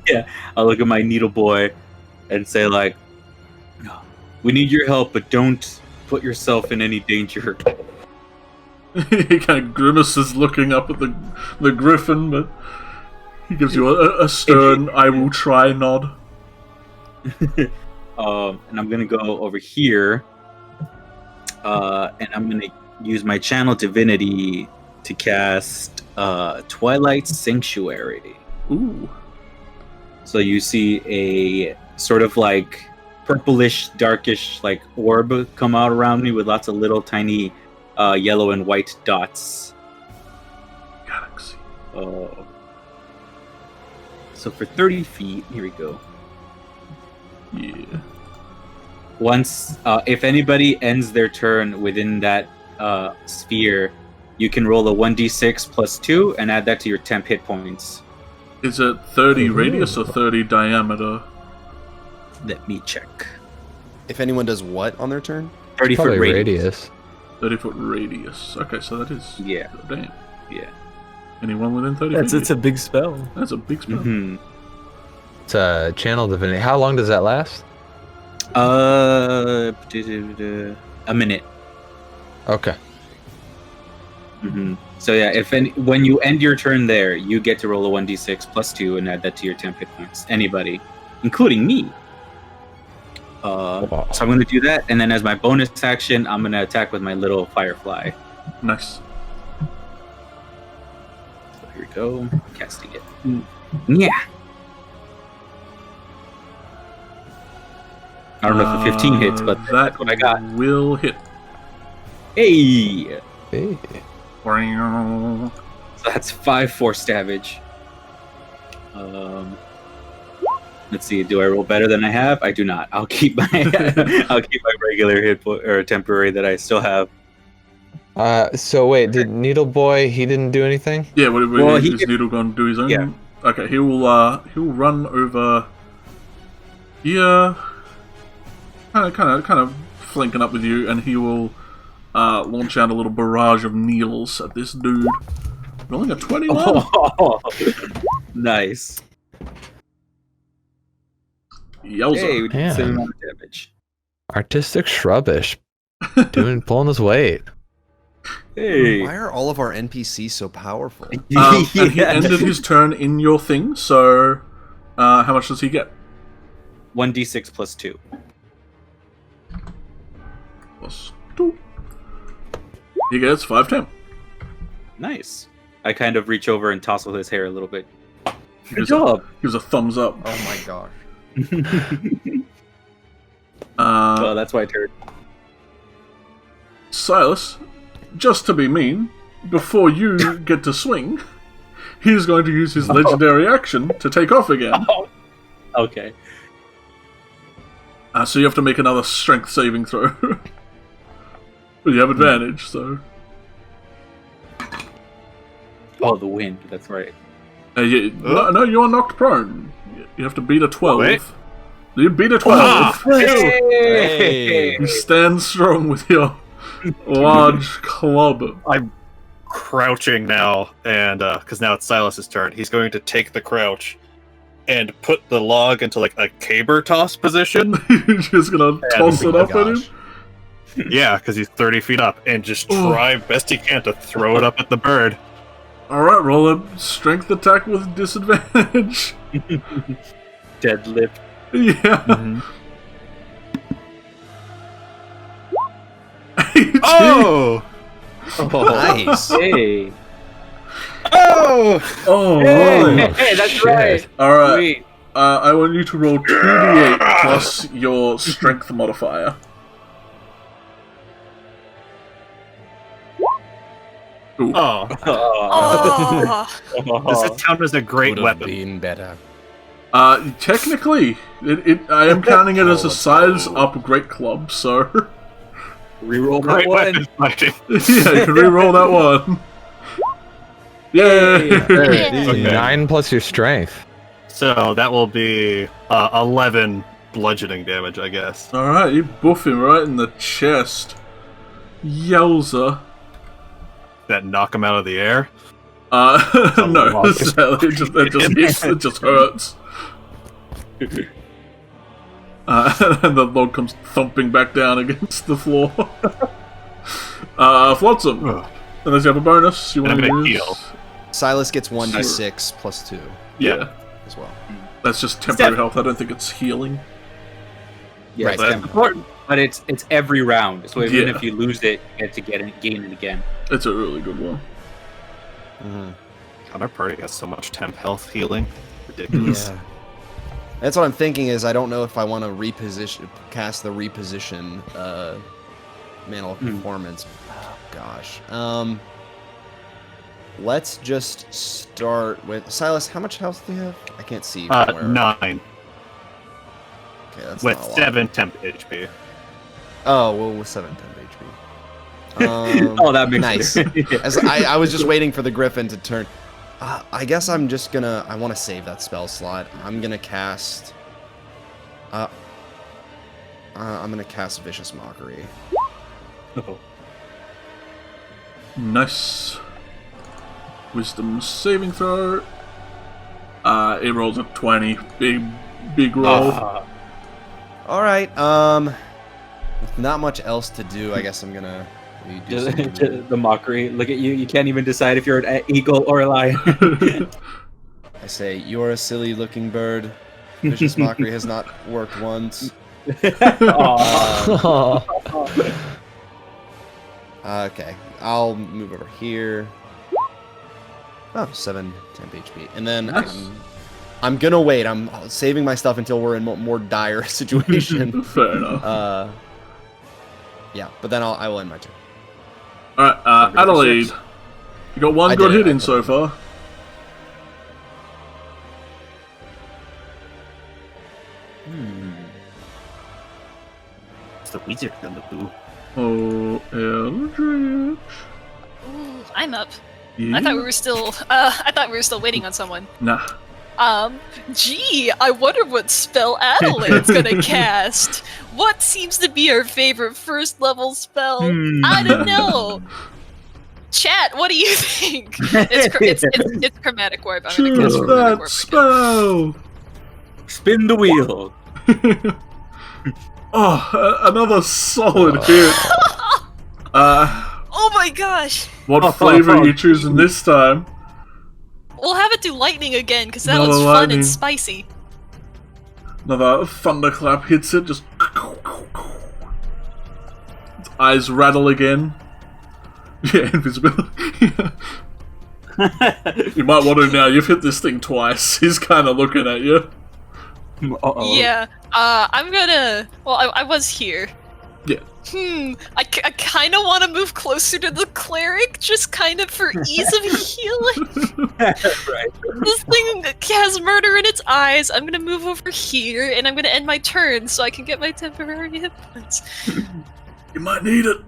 Yeah. I'll look at my needle boy and say like, "We need your help, but don't put yourself in any danger." He kind of grimaces, looking up at the Griffon, but he gives you a stern "I will try" nod. And I'm gonna go over here, and I'm gonna use my channel divinity to cast Twilight Sanctuary. Ooh. So you see a sort of like purplish, darkish like orb come out around me with lots of little tiny yellow and white dots. Galaxy. So for 30 feet, here we go. Yeah. Once, if anybody ends their turn within that sphere, you can roll a 1d6 plus 2 and add that to your temp hit points. Is it 30 radius or 30 diameter? Let me check. If anyone does what on their turn? 30 Probably foot radius. radius. 30-foot radius. Okay, so that is... Yeah. Damn. Yeah. Anyone within 30 It's feet? a big spell. That's a big spell. Mm-hmm. It's a channel divinity. How long does that last? A minute. Okay. Mm-hmm. So yeah, when you end your turn there, you get to roll a 1d6 plus 2 and add that to your temp hit points. Anybody, including me. So I'm going to do that, and then as my bonus action, I'm going to attack with my little firefly. Nice. So here we go, casting it. Yeah. I don't know if a 15 hits, but that's what I got. Will hit. Hey! Hey. So that's 5 force damage. Let's see. Do I roll better than I have? I do not. I'll keep my regular hit or temporary that I still have. So wait, did Needle Boy? He didn't do anything. Yeah. Well, Is Needle going to do his own? Yeah. Okay. He'll run over. Yeah. Kind of flanking up with you, and he will launch out a little barrage of needles at this dude. Rolling a 21. Oh, nice. Yowza. Hey, we did Yeah. 7 amount of damage. Artistic shrubbish, pulling his weight. Hey. Why are all of our NPCs so powerful? And he ended his turn in your thing, so how much does he get? 1d6 plus 2. Plus 2. He gets 5 Nice. I kind of reach over and tousle his hair a little bit. Good job. Gives a thumbs up. Oh my gosh. Oh, that's my turn. Silas, just to be mean, before you get to swing, he's going to use his legendary action to take off again. Oh. Okay. So you have to make another strength saving throw. But you have advantage, so... Oh, the wind. That's right. No, you're knocked prone. You have to beat a 12. Wait. You beat a 12. Hey. You stand strong with your large club. I'm crouching now, and because now it's Silas's turn, he's going to take the crouch and put the log into like a caber toss position. You're just gonna toss it up at him? Yeah, because he's 30 feet up, and just try best he can to throw it up at the bird. Alright, roll a strength attack with disadvantage. Deadlift. Yeah. Mm-hmm. 18. Oh! Nice. Hey. Oh! Oh, Hey, that's right. Alright, Sweet. I want you to roll 2d8 plus your strength modifier. Ooh. Oh. Oh, Does it count as a great Would have weapon? been better. Technically, I am counting it as a size up great club, so Reroll that Great one. weapon fighting. yeah, you can re-roll that one. Yay! Okay. 9 plus your strength. So that will be 11 bludgeoning damage, I guess. Alright, you buff him right in the chest. Yowza. That knock him out of the air. No, sadly, it just hurts. And the log comes thumping back down against the floor. Flotsam, unless you have a bonus you want to use. Heal. Silas gets 1d6 plus 2 Yeah, as well. that's just temporary health. I don't think it's healing. Yeah, Right. it's important, but it's every round. So even Yeah. if you lose it, you get to gain it again. It's a really good one. God, our party has so much temp health healing. Ridiculous. Yeah. That's what I'm thinking is I don't know if I want to cast the reposition Mantle of Performance. Oh gosh. Let's just start with Silas. How much health do you have? I can't see. from where. 9 Okay, that's with not a lot. 7 temp HP. Oh well, with 7 temp HP. Oh, that makes nice. sense. Yeah. As I was just waiting for the Griffin to turn. I guess I'm just gonna. I want to save that spell slot. I'm gonna cast. I'm gonna cast Vicious Mockery. Oh. Nice. Wisdom saving throw. It rolls a 20. Big roll. All right. With not much else to do, I guess I'm gonna. Do some- The mockery. Look at you. You can't even decide if you're an eagle or a lion. I say you're a silly-looking bird. Vicious Mockery has not worked once. Okay, I'll move over here. Oh, 7 temp HP. And then Nice. I'm gonna wait. I'm saving my stuff until we're in a more dire situation. Fair enough. Yeah, but then I will end my turn. Alright, Adelaide. You got one I good did, hit I in put so it. far. It's the wizard and the boo. Oh, Eldritch. Ooh, I'm up. Yeah. I thought we were still waiting on someone. Nah. Gee, I wonder what spell Adelaide's gonna cast. What seems to be her favorite first level spell? I don't know. Chat, what do you think? It's Chromatic Orb. I'm gonna cast Choose Chromatic that Orb. spell! Spin the wheel. Oh, another solid hit. Oh my gosh! What flavor are you choosing this time? We'll have it do lightning again, because that Another was fun lightning. and spicy. Another thunderclap hits it, just... Its eyes rattle again. Yeah, invisibility. You might want to now, you've hit this thing twice. He's kind of looking at you. Uh-oh. Yeah, I'm gonna... Well, I was here. Yeah. I kind of want to move closer to the cleric, just kind of for ease of healing. Right. This thing has murder in its eyes. I'm gonna move over here, and I'm gonna end my turn so I can get my temporary hit points. You might need it.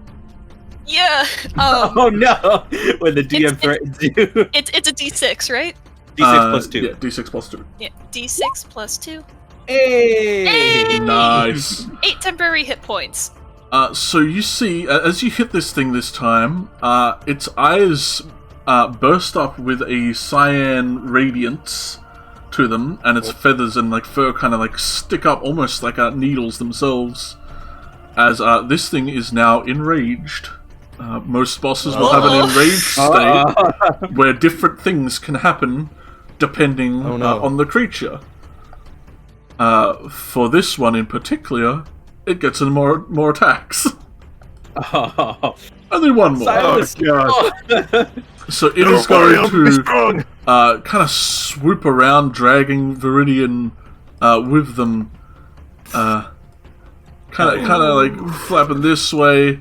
Yeah. Oh no! When the DM It's- threatens you. It's a D6, right? D6 plus 2. Yeah, D6 plus 2. Yeah. D6 plus 2. Hey! Hey! Nice. 8 temporary hit points. So you see, as you hit this thing this time, its eyes burst up with a cyan radiance to them, and its feathers and fur kind of stick up almost like needles themselves. As this thing is now enraged. Most bosses will have an enraged state where different things can happen depending on the creature. For this one in particular, it gets in more attacks. Oh. Only one more. Silas. So it is going to kind of swoop around, dragging Viridian with them. Kind of flapping this way,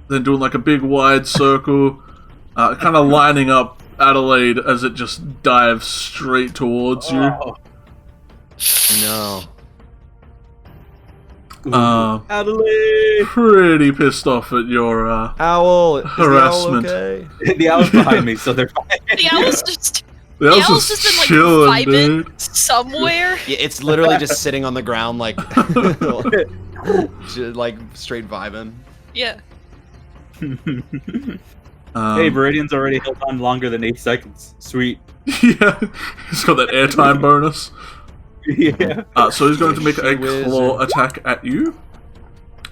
then doing a big wide circle, kind of lining up Adelaide as it just dives straight towards you. No. Adelaide! Pretty pissed off at your Owl. Is Harassment. The owl okay? The owl's behind me, so they're fine. The owl's just... The owl's just been chilling, vibing dude. somewhere. Yeah, it's literally just sitting on the ground like straight vibing. Yeah. Hey, Viridian's already held on longer than 8 seconds. Sweet. Yeah, he's got that airtime bonus. Yeah. So he's going to make a Wizard. claw attack at you.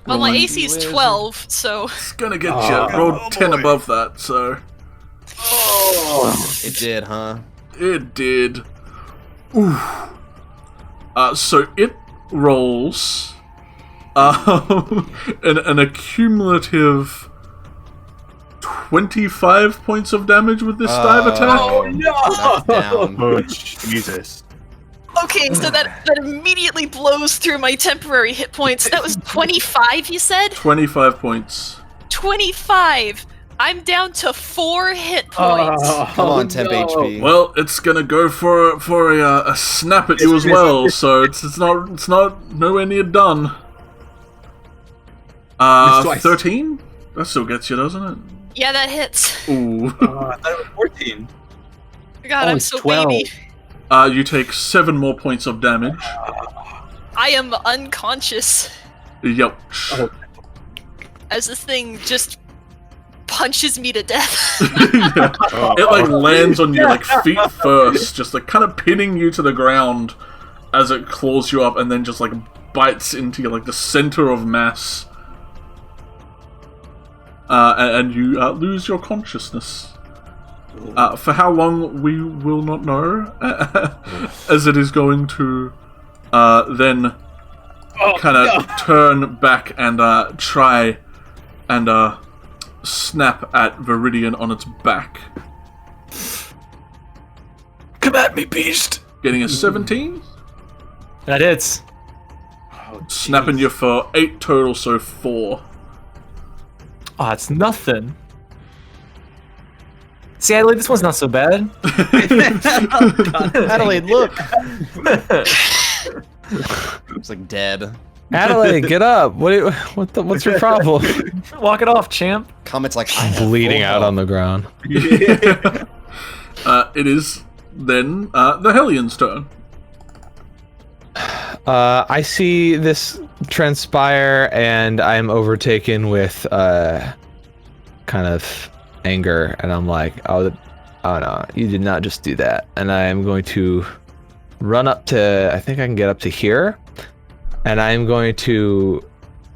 Well, my Rolling- AC is 12, so It's gonna get you. Roll 10 above that, so It did, huh? it did. Ooh. So it rolls an accumulative 25 points of damage with this dive attack. Oh no! That's down. Oh, Jesus. okay. So that immediately blows through my temporary hit points. That was 25. You said 25 points. 25. I'm down to 4 hit points. Come on, temp HP. Well, it's gonna go for a snap at you as well. So it's not nowhere near done. Missed twice. 13. That still gets you, doesn't it? Yeah, that hits. Ooh. I thought it was 14. God, I'm it's so 12. baby. You take 7 more points of damage. I am unconscious Yep. as this thing just punches me to death. Yeah. It like lands on you like feet first, just like kind of pinning you to the ground as it claws you up, and then just like bites into like the center of mass. And you lose your consciousness. For how long, we will not know, as it is going to then kind of turn back and try and snap at Viridian on its back. Come at me, beast. Getting a 17, That hits. snapping you for 8 total, so 4. Oh, it's nothing. See, Adelaide, this one's not so bad. Adelaide, look. It's like dead. Adelaide, get up. What's your problem? Walk it off, champ. Comet's like, I have Bleeding full out health. on the ground. It is then the Hellions' turn. I see this transpire, and I'm overtaken with kind of anger, and I'm like, oh no, you did not just do that. And I am going to run up to, I think I can get up to here, and I'm going to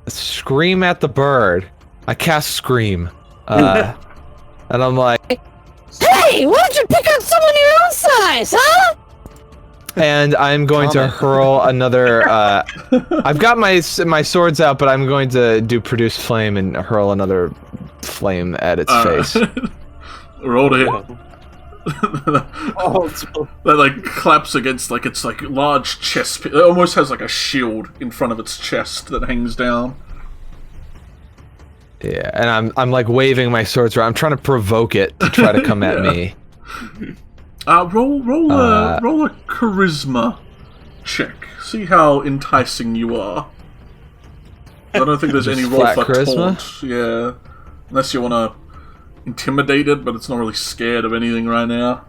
scream at the bird. I cast Scream, and I'm like, Hey, why don't you pick on someone your own size, huh? and I'm going to hurl another. I've got my swords out, but I'm going to do produce flame and hurl another flame at its face. Roll to hit. Oh, That like claps against like its like large chest. It almost has like a shield in front of its chest that hangs down. Yeah, and I'm like waving my swords around. I'm trying to provoke it to try to come at me. Roll a charisma check. See how enticing you are. I don't think there's any roll flat for charisma? taunt. Yeah, unless you want to intimidate it, but it's not really scared of anything right now.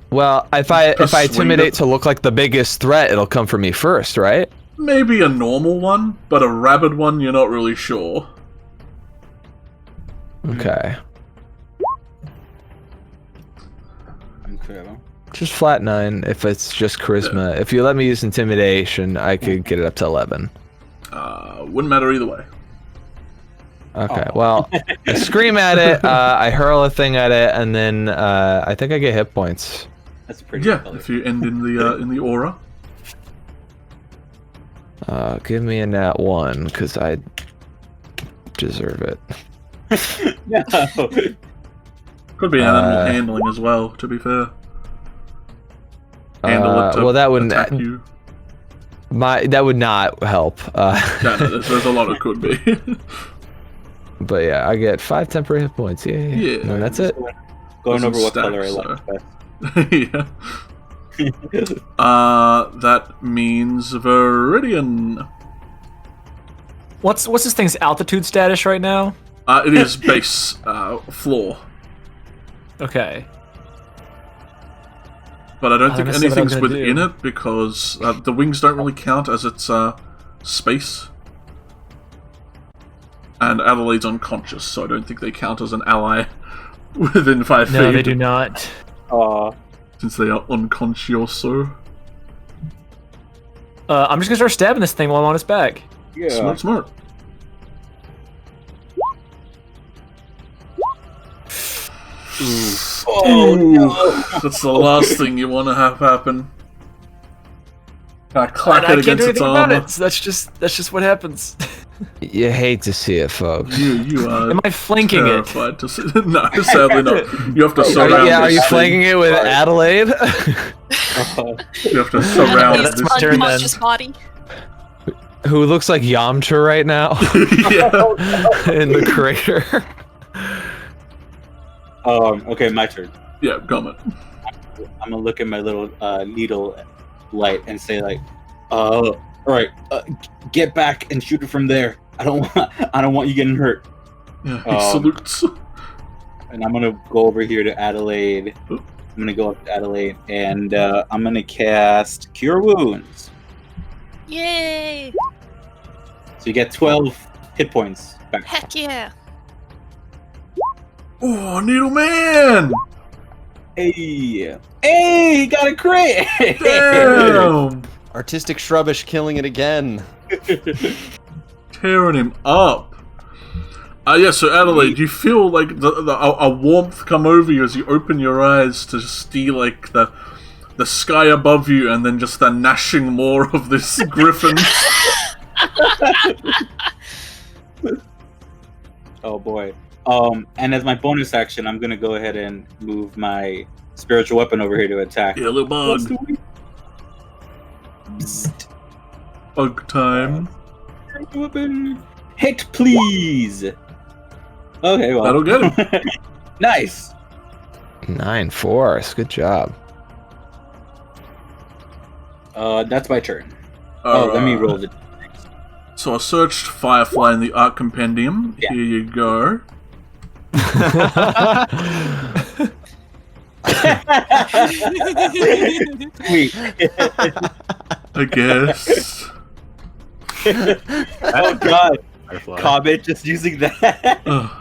Well, if I Persuade intimidate it. to look like the biggest threat, it'll come for me first, right? Maybe a normal one, but a rabid one, you're not really sure. Okay. incredible. Just flat 9 if it's just charisma. If you let me use intimidation, I could get it up to 11. Wouldn't matter either way. Okay, well, I scream at it, I hurl a thing at it, and then I think I get hit points. That's pretty. Yeah, color. if you end in the aura. Give me a nat 1, because I deserve it. No. Could be animal handling as well, to be fair. Handle it to well, that wouldn't. attack you. That would not help. No, there's a lot it could be. But yeah, I get 5 temporary hit points. Yeah. Yeah. And that's it. Going Doesn't over what stack, color I so. like best. Yeah. That means Viridian. What's this thing's altitude status right now? It is base floor, Okay. but I don't I think wanna see what I'm anything's gonna within do. it because the wings don't really count as its space. And Adelaide's unconscious, so I don't think they count as an ally within 5 feet. No, they do not. Since they are unconscioso. I'm just gonna start stabbing this thing while I'm on its back. Yeah. Smart. Oh, no. That's the last thing you want to have happen. Clack And I it can't do against its anything about armor. it. So that's just what happens. You hate to see it, folks. You are Am I flanking it? terrified to see. No, sadly not. You have to surround. Are you this thing. flanking it with Adelaide? You have to surround His this. my turn then. unconscious body. Who looks like Yamcha right now Yeah. in the crater. Okay, my turn. Yeah, comment. I'm gonna look at my little needle light and say like, all right, get back and shoot it from there. I don't want you getting hurt. Yeah, he salutes. And I'm gonna go over here to Adelaide. Oop. I'm gonna go up to Adelaide and I'm gonna cast Cure Wounds. Yay! So you get 12 hit points back. Heck yeah! Oh, Needle Man! Hey, he got a crit! Damn! Artistic Shrubbish killing it again. Tearing him up. Yeah, so Adelaide, you feel like a warmth come over you as you open your eyes to see like the sky above you and then just the gnashing more of this griffin. Oh boy. And as my bonus action, I'm gonna go ahead and move my spiritual weapon over here to attack. Yeah, little bug. Psst. Bug time. Spiritual weapon. Hit, please. Okay, well. That'll get him. Nice. 9 force. Good job. That's my turn. Let me roll the. So I searched Firefly in the Art Compendium. Yeah. Here you go. Sweet. I guess. Oh god. Firefly. Comet just using that. Ugh.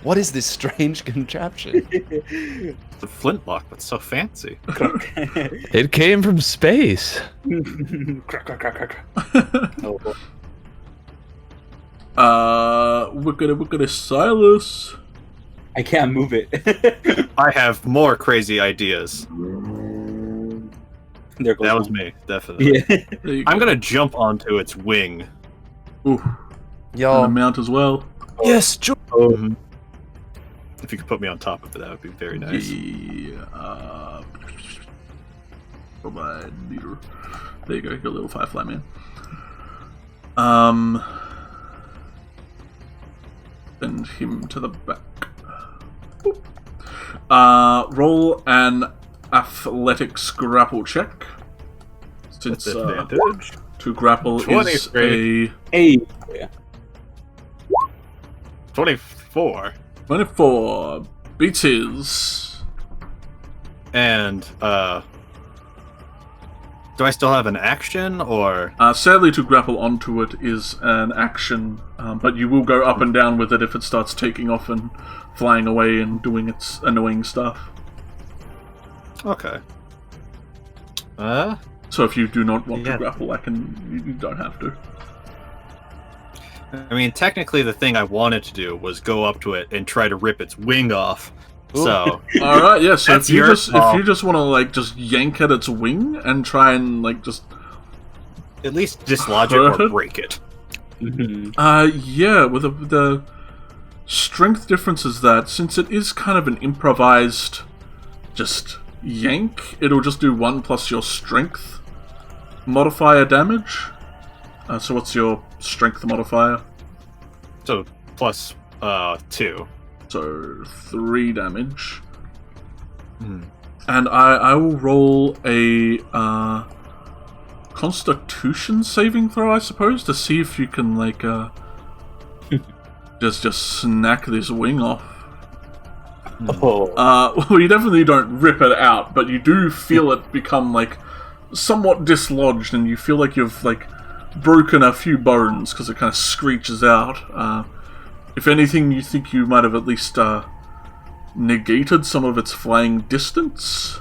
What is this strange contraption? The flintlock, that's so fancy. It came from space. Oh, boy. Wicked Silas. I can't move it. I have more crazy ideas. There goes That was one. me, definitely. Yeah. There you I'm go. gonna jump onto its wing. Ooh, and a Yo, mount as well. Yes, If you could put me on top of it, that would be very nice. Yeah. Provide leader. There you go, your little Firefly man. Send him to the back. Boop. Roll an athletics grapple check. Since Disadvantage. to grapple is 23. a Hey. 24. 24. Beats his. And, do I still have an action, or... Sadly, to grapple onto it is an action, but you will go up and down with it if it starts taking off and flying away and doing its annoying stuff. Okay. So if you do not want Yeah. to grapple, you don't have to. I mean, technically the thing I wanted to do was go up to it and try to rip its wing off. So, All right, yeah. So That's if you your just call. want to just yank at its wing and try and just at least dislodge it or break it. Mhm. yeah, with the strength difference is that since it is kind of an improvised just yank, it'll just do 1 plus your strength modifier damage. So what's your strength modifier? So, plus 2. So 3 damage. Hmm. And I will roll a Constitution saving throw, I suppose, to see if you can just snack this wing off. Oh. Well, you definitely don't rip it out, but you do feel it become somewhat dislodged, and you feel like you've broken a few bones because it kind of screeches out. If anything, you think you might have at least negated some of its flying distance.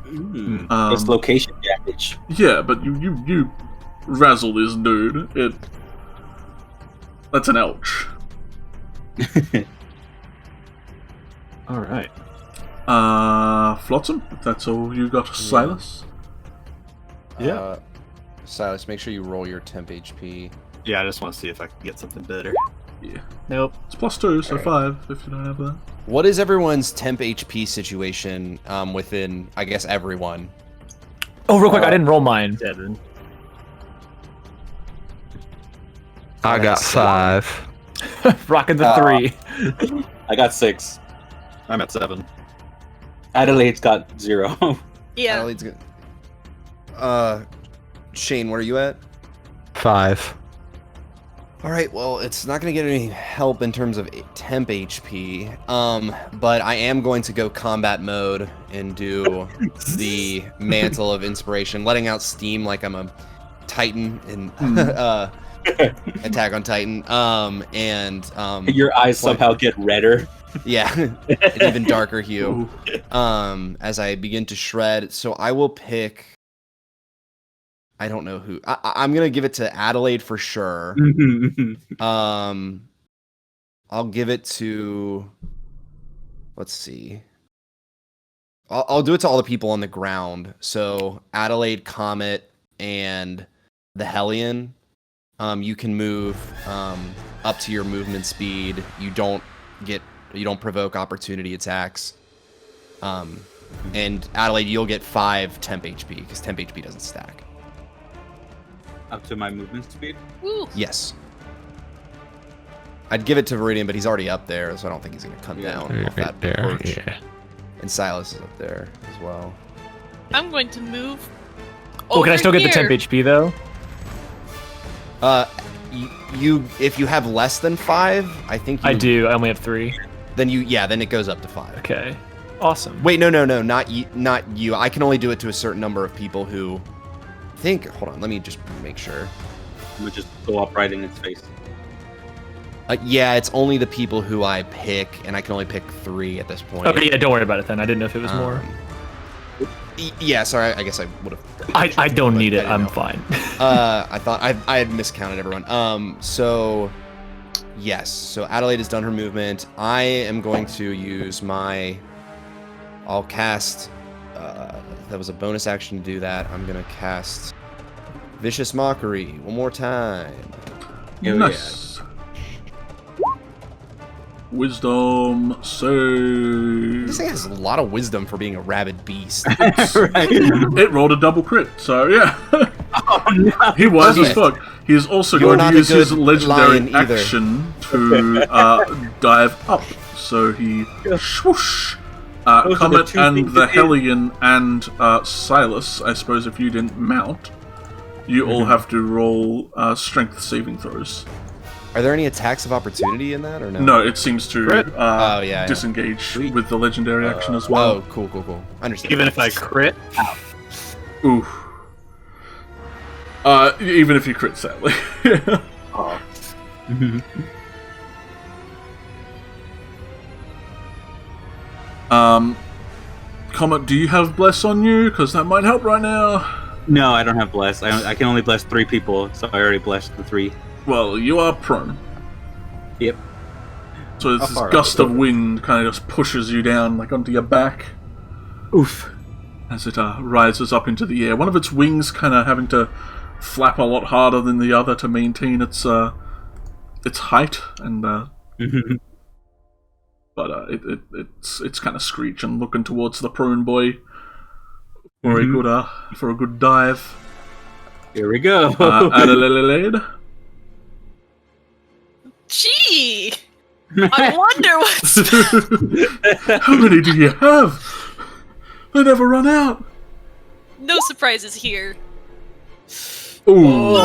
It's location damage. Yeah, but you razzle this dude. That's an ouch. All right. Flotsam, if that's all you got, Silas. Yeah. Silas, make sure you roll your temp HP. Yeah, I just want to see if I can get something better. Yeah. Nope. It's +2, so Alright. 5 if you don't have that. What is everyone's temp HP situation within, I guess, everyone? Oh, real quick, I didn't roll mine. 7. I got 5. Rocking the 3. I got 6. I'm at 7. Adelaide's got 0. Yeah. Adelaide's good. Shane, where are you at? 5. All right, well, it's not going to get any help in terms of temp HP, but I am going to go combat mode and do the Mantle of Inspiration, letting out steam like I'm a Titan in Attack on Titan, Your eyes somehow get redder. yeah, an even darker hue, as I begin to shred. So I will pick... I don't know who. I'm gonna give it to Adelaide for sure. I'll give it to. Let's see. I'll do it to all the people on the ground. So Adelaide, Comet, and the Hellion. You can move up to your movement speed. You don't provoke opportunity attacks. And Adelaide, you'll get 5 temp HP because temp HP doesn't stack. Up to my movement speed? Woo. Yes. I'd give it to Viridian, but he's already up there, so I don't think he's going to come down off that perch. Yeah. And Silas is up there as well. I'm going to move. Oh, can I still get the here. temp HP though? You if you have less than 5, I think you, I do. I only have 3. Then it goes up to 5. Okay. Awesome. Wait, no, not you. I can only do it to a certain number of people who hold on, let me just make sure. I'm gonna just go up right in its face. Yeah, it's only the people who I pick, and I can only pick 3 at this point. Okay, yeah, don't worry about it then. I didn't know if it was more. Yeah, sorry, I guess I would have. I don't need it. I'm fine. I thought I had miscounted everyone. So yes, so Adelaide has done her movement. I am going to use I'll cast. That was a bonus action to do that. I'm gonna cast Vicious Mockery one more time. Nice. Wisdom save. This thing has a lot of wisdom for being a rabid beast. It rolled a double crit, so yeah. Oh, no. He wise as fuck. He is also You're going to not a use his good legendary lion either. action to dive up. So he swoosh. Those are the Comet two and things the you did. Hellion and Silas, I suppose if you didn't mount, you all have to roll strength saving throws. Are there any attacks of opportunity in that or no? No, it seems to yeah. disengage with the legendary action as well. Oh, cool. Understand. Even if I crit, Ooh. Even if you crit, sadly. Oh. Comet, do you have Bless on you? Because that might help right now. No, I don't have bless. I can only bless 3 people, so I already blessed the 3. Well, you are prone. Yep. So this far gust up? of wind kind of just pushes you down, like onto your back, Oof. as it rises up into the air. One of its wings kind of having to flap a lot harder than the other to maintain its height, and but it's kind of screeching, looking towards the prone boy for a good dive. Here we go. Adelaide. Gee! I wonder what's. How many do you have? They never run out. No surprises here. Ooh.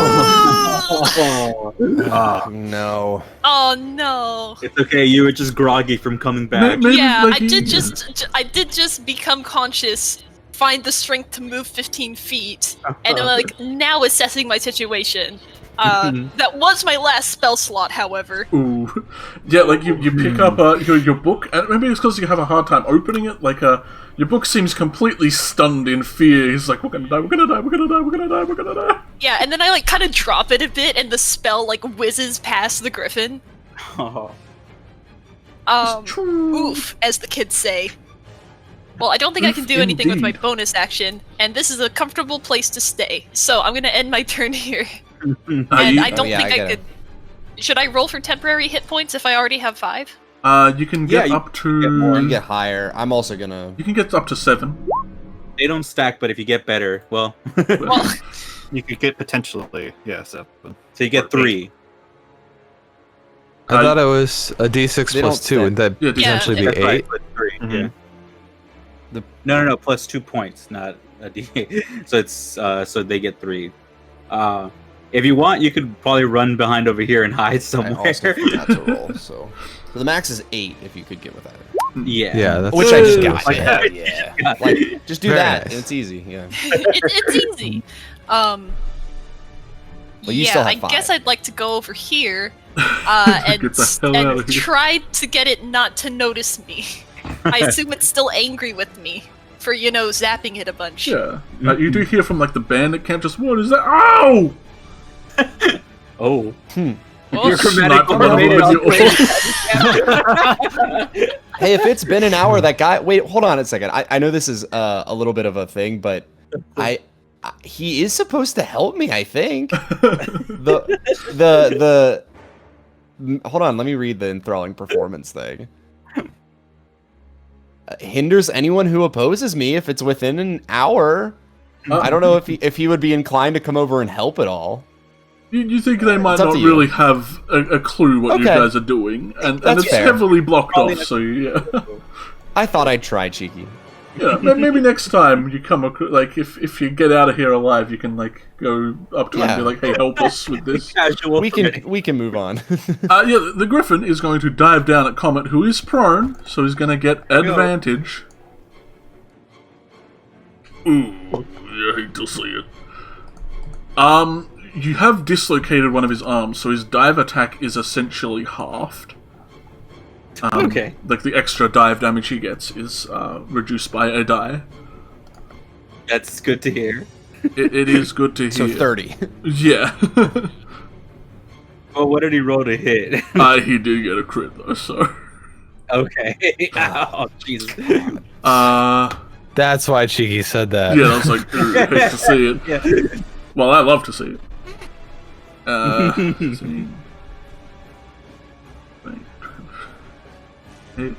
Oh, no. Oh no. It's okay, you were just groggy from coming back. Maybe, Yeah, like, I did just become conscious, find the strength to move 15 feet, and I'm like now assessing my situation. That was my last spell slot, however. Ooh. Yeah, like you pick up your book, and maybe it's because you have a hard time opening it. Like your book seems completely stunned in fear. He's like, "We're gonna die, we're gonna die, we're gonna die, we're gonna die, we're gonna die." Yeah, and then I like kind of drop it a bit, and the spell like whizzes past the Griffon. Oh. Oof, as the kids say. Well, I don't think I can do anything with my bonus action, and this is a comfortable place to stay. So I'm gonna end my turn here. And I don't think I could. Should I roll for temporary hit points if I already have 5? You can get up to. You get higher. I'm also gonna. You can get up to 7. They don't stack, but if you get better, well, Well, You could get potentially, so you get 3. I thought it was a d6 They plus don't 2, and that Yeah, potentially be That's 8. right, plus 3. Yeah. No, plus 2 points, not a d8. So it's so they get 3. If you want, you could probably run behind over here and hide somewhere. I also forgot to roll. So the max is 8 if you could get with that. Yeah, that's Which I just got. Like yeah, that. yeah. Like, just do Very that. nice. It's easy. Yeah. it's easy. Well, you Yeah, still have I 5. guess I'd like to go over here Get the hell out of and here. try to get it not to notice me. I assume it's still angry with me for, zapping it a bunch. Yeah. You do hear from like the bandit camp. Just what is that? Ow! Oh. Oh, You're Snipe chromatic another one with ornamented. Hey, if it's been an hour, that guy. Wait, hold on a second. I know this is a little bit of a thing, but he is supposed to help me. I think the hold on. Let me read the enthralling performance thing. Hinders anyone who opposes me if it's within an hour. I don't know if he would be inclined to come over and help at all. You think they might It's up not to you. really have a clue what you Okay. guys are doing, and That's it's fair. heavily blocked Probably off. So yeah, I thought I'd try, Cheeky. yeah. Maybe next time you come like if you get out of here alive, you can like go up to him and be Yeah. like, "Hey, help us with this." Casual. We can move on. Yeah, the Griffin is going to dive down at Comet, who is prone, so he's going to get advantage. Ooh, I hate to see it. You have dislocated one of his arms, so his dive attack is essentially halved. Okay. Like the extra dive damage he gets is reduced by a die. That's good to hear. It is good to hear. So 30. Yeah. Well, what did he roll to hit? He did get a crit though, so. Okay. Oh, Jesus. That's why Cheeky said that. Yeah, I was like, ooh, I hate to see it. Yeah. Well, I love to see it. 16,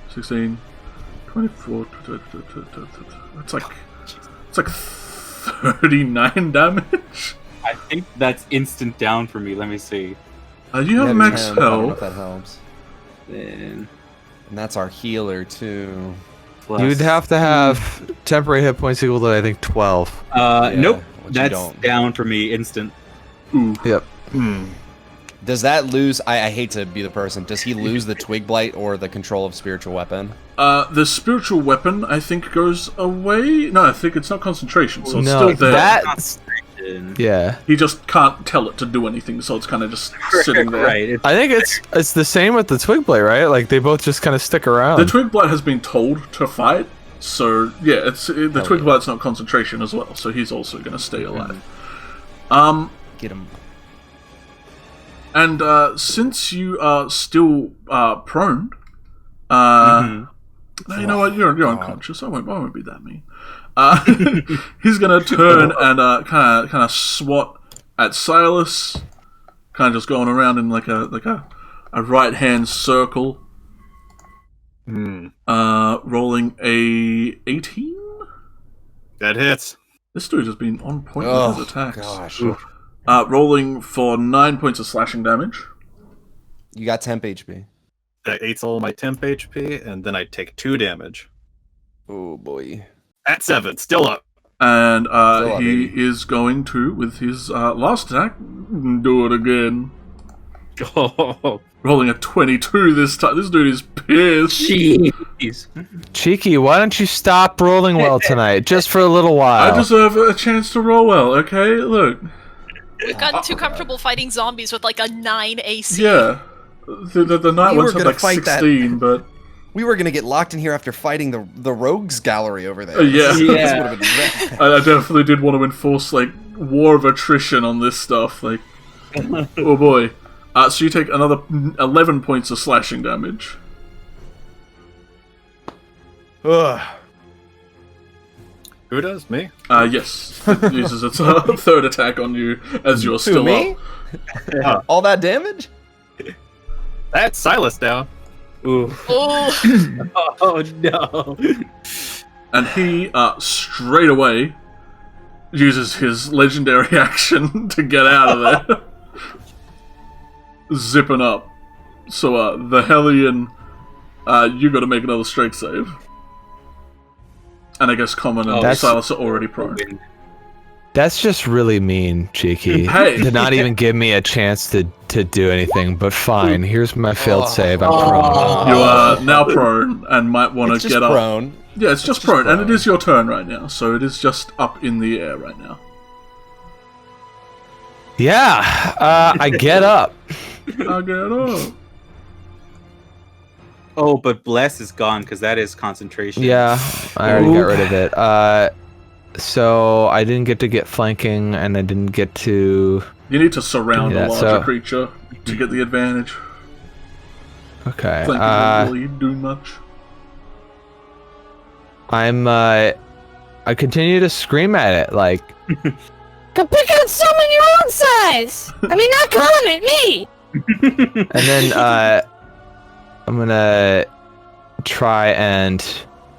16, 24. It's like 39 damage. I think that's instant down for me. Let me see. You have max I don't know if health. that helps. Then And that's our healer too. plus. You'd have to have temporary hit points equal to, I think, 12. Nope. which you That's don't. down for me. Instant. Ooh. Yep. Does that lose? I hate to be the person. Does he lose the twig blight or the control of spiritual weapon? The spiritual weapon, I think, goes away. No, I think it's not concentration, so it's No, still there. that's... Yeah. He just can't tell it to do anything, so it's kind of just sitting there. Right. It's, I think it's the same with the twig blade, right? Like, they both just kind of stick around. The twig blight has been told to fight, so yeah, the twig blight's not concentration as well, so he's also going to stay alive. Get him. And since you are still prone, you know what? You're unconscious. I won't be that mean. He's gonna turn and kind of swat at Silas, kind of just going around in like a right hand circle. Rolling a 18. That hits. This dude has been on point with his attacks. Gosh. Rolling for 9 points of slashing damage. You got temp HP. That eats all my temp HP, and then I take 2 damage. Oh boy. At 7, still up. And up, he baby. is going to, with his last attack, do it again. oh, Rolling a 22 this time. This dude is pissed. jeez. Cheeky, why don't you stop rolling well tonight, just for a little while? I deserve a chance to roll well, okay? Look. We've gotten too comfortable fighting zombies with like a 9 AC. Yeah. The night We ones were had gonna like fight that. 16, but... We were gonna get locked in here after fighting the rogues gallery over there. Yeah. This would've been bad. I definitely did want to enforce, like, war of attrition on this stuff, like... oh boy. So you take another 11 points of slashing damage. Ugh. Who does? Me? Yes. It uses its third attack on you as you're still me? up. All that damage? That's Silas down. Ooh. Oh, Oh no. And he, straight away, uses his legendary action to get out of there. Zipping up. So, the Hellion, you gotta make another strength save. And I guess Common and That's- Silas are already prone. That's just really mean, Cheeky. Hey. To not even give me a chance to do anything, but fine. Here's my failed save. I'm prone. You are now prone and might want It's to just get up. prone. Yeah, it's just prone, and it is your turn right now, so it is just up in the air right now. Yeah, I get up. I get up. Oh, but bless is gone because that is concentration. Yeah, I already got rid of it. So I didn't get flanking, and I didn't get to... You need to surround Yeah, a larger so- creature to get the advantage. Okay, Flanking doesn't really do much. I continue to scream at it, like... Go pick out someone your own size! I mean, not coming at me! And then, I'm gonna try and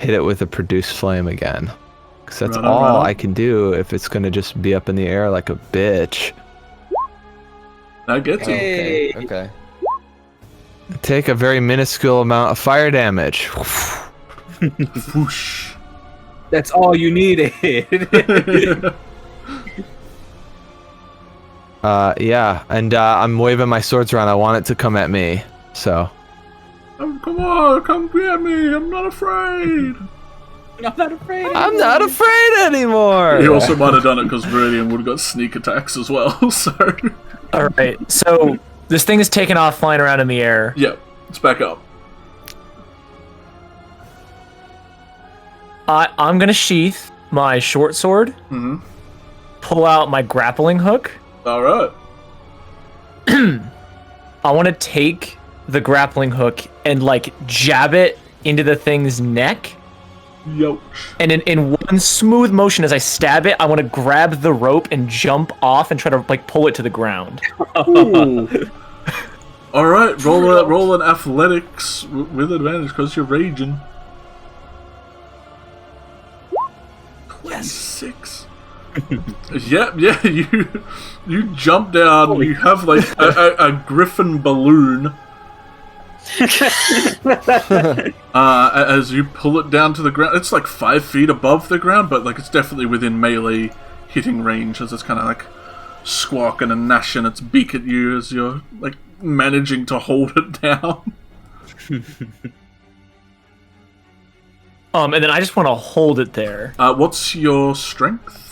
hit it with a produce flame again. Because that's Right on, all right on. I can do if it's gonna just be up in the air like a bitch. That gets it. Hey. Okay. Take a very minuscule amount of fire damage. Whoosh. That's all you needed. Yeah, and I'm waving my swords around. I want it to come at me, so... Oh, come on, come get me. I'm not afraid. I'm not afraid. I'm not afraid anymore! He also might have done it because Viridian would have got sneak attacks as well, so... Alright, so this thing is taking off flying around in the air. Yep, it's back up. I'm gonna sheath my short sword, Mm-hmm. pull out my grappling hook. Alright. I want to take the grappling hook and like jab it into the thing's neck. Youch. And in one smooth motion as I stab it, I want to grab the rope and jump off and try to like pull it to the ground. Alright, roll an athletics with advantage because you're raging. 26. Yeah, you jump down, you have like a Griffon balloon. As you pull it down to the ground, it's like 5 feet above the ground, but like it's definitely within melee hitting range as it's kind of like squawking and gnashing its beak at you as you're like managing to hold it down. And then I just want to hold it there. What's your strength?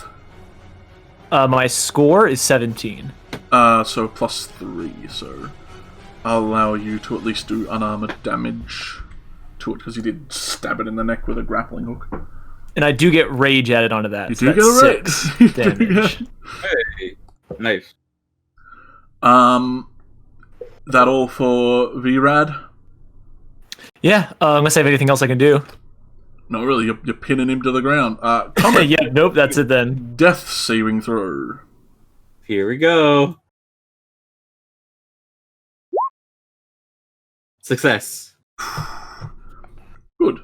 My score is 17. So +3, so I'll allow you to at least do unarmored damage to it because you did stab it in the neck with a grappling hook. And I do get rage added onto that. You so do that's get a 6 rage. damage. Hey. Nice. That all for VRAD? Yeah, unless I have anything else I can do. Not really, you're pinning him to the ground. Comet, Yeah, nope, that's it then. death saving throw. Here we go. Success. Good.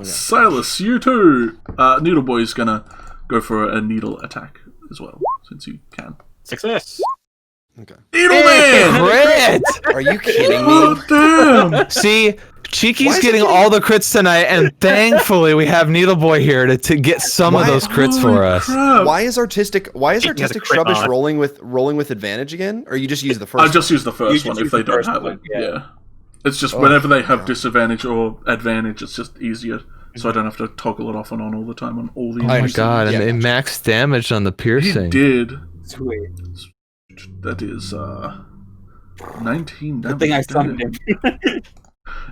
Silas, you too. Needle Boy's gonna go for a needle attack as well, since you can. Success. Okay. Needle Man! Crit! Are you kidding me? Oh, damn! See, Cheeky's Why is it getting getting- all the crits tonight, and thankfully we have Needle Boy here to get some of Why- those crits for Holy us. crap. Why is artistic has a crit Shrubbish on. rolling with advantage again? Or you just use the first I just use the You first just one use if they the don't first have one, it. yeah. Yeah. It's just Oh, whenever they have God. disadvantage or advantage, it's just easier. So I don't have to toggle it off and on all the time on all the Oh my enemies. god, Yeah, and it gotcha. maxed damage on the He piercing. did. Sweet. That is 19 damage. Good thing I summoned him.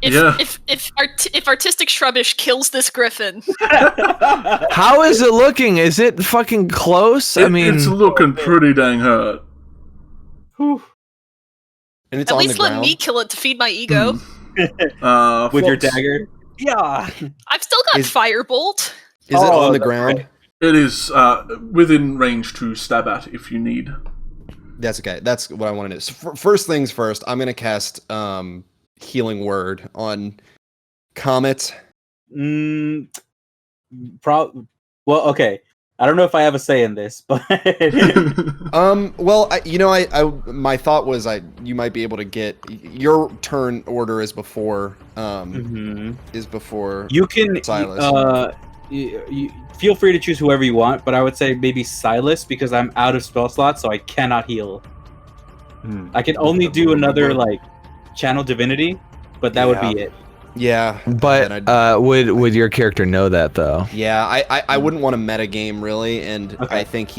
If Artistic Shrubbish kills this griffin, How is it looking? Is it fucking close? I mean, it's looking pretty dang hurt. And it's at on least the let ground. me kill it to feed my ego. With your Fox, dagger? Yeah. I've still got Is- Firebolt. Is it on the that's ground? great. It is within range to stab at if you need. That's okay. That's what I want to do. So first things first, I'm gonna cast Healing Word on Comet. Well, okay. I don't know if I have a say in this, but Well, my thought was you might be able to get your turn order is before you can Silas. you feel free to choose whoever you want, but I would say maybe Silas because I'm out of spell slots, so I cannot heal. I can only do another like channel divinity, but that would be it. Yeah, but then I'd- would your character know that though? yeah, I wouldn't want to metagame really, and Okay. I think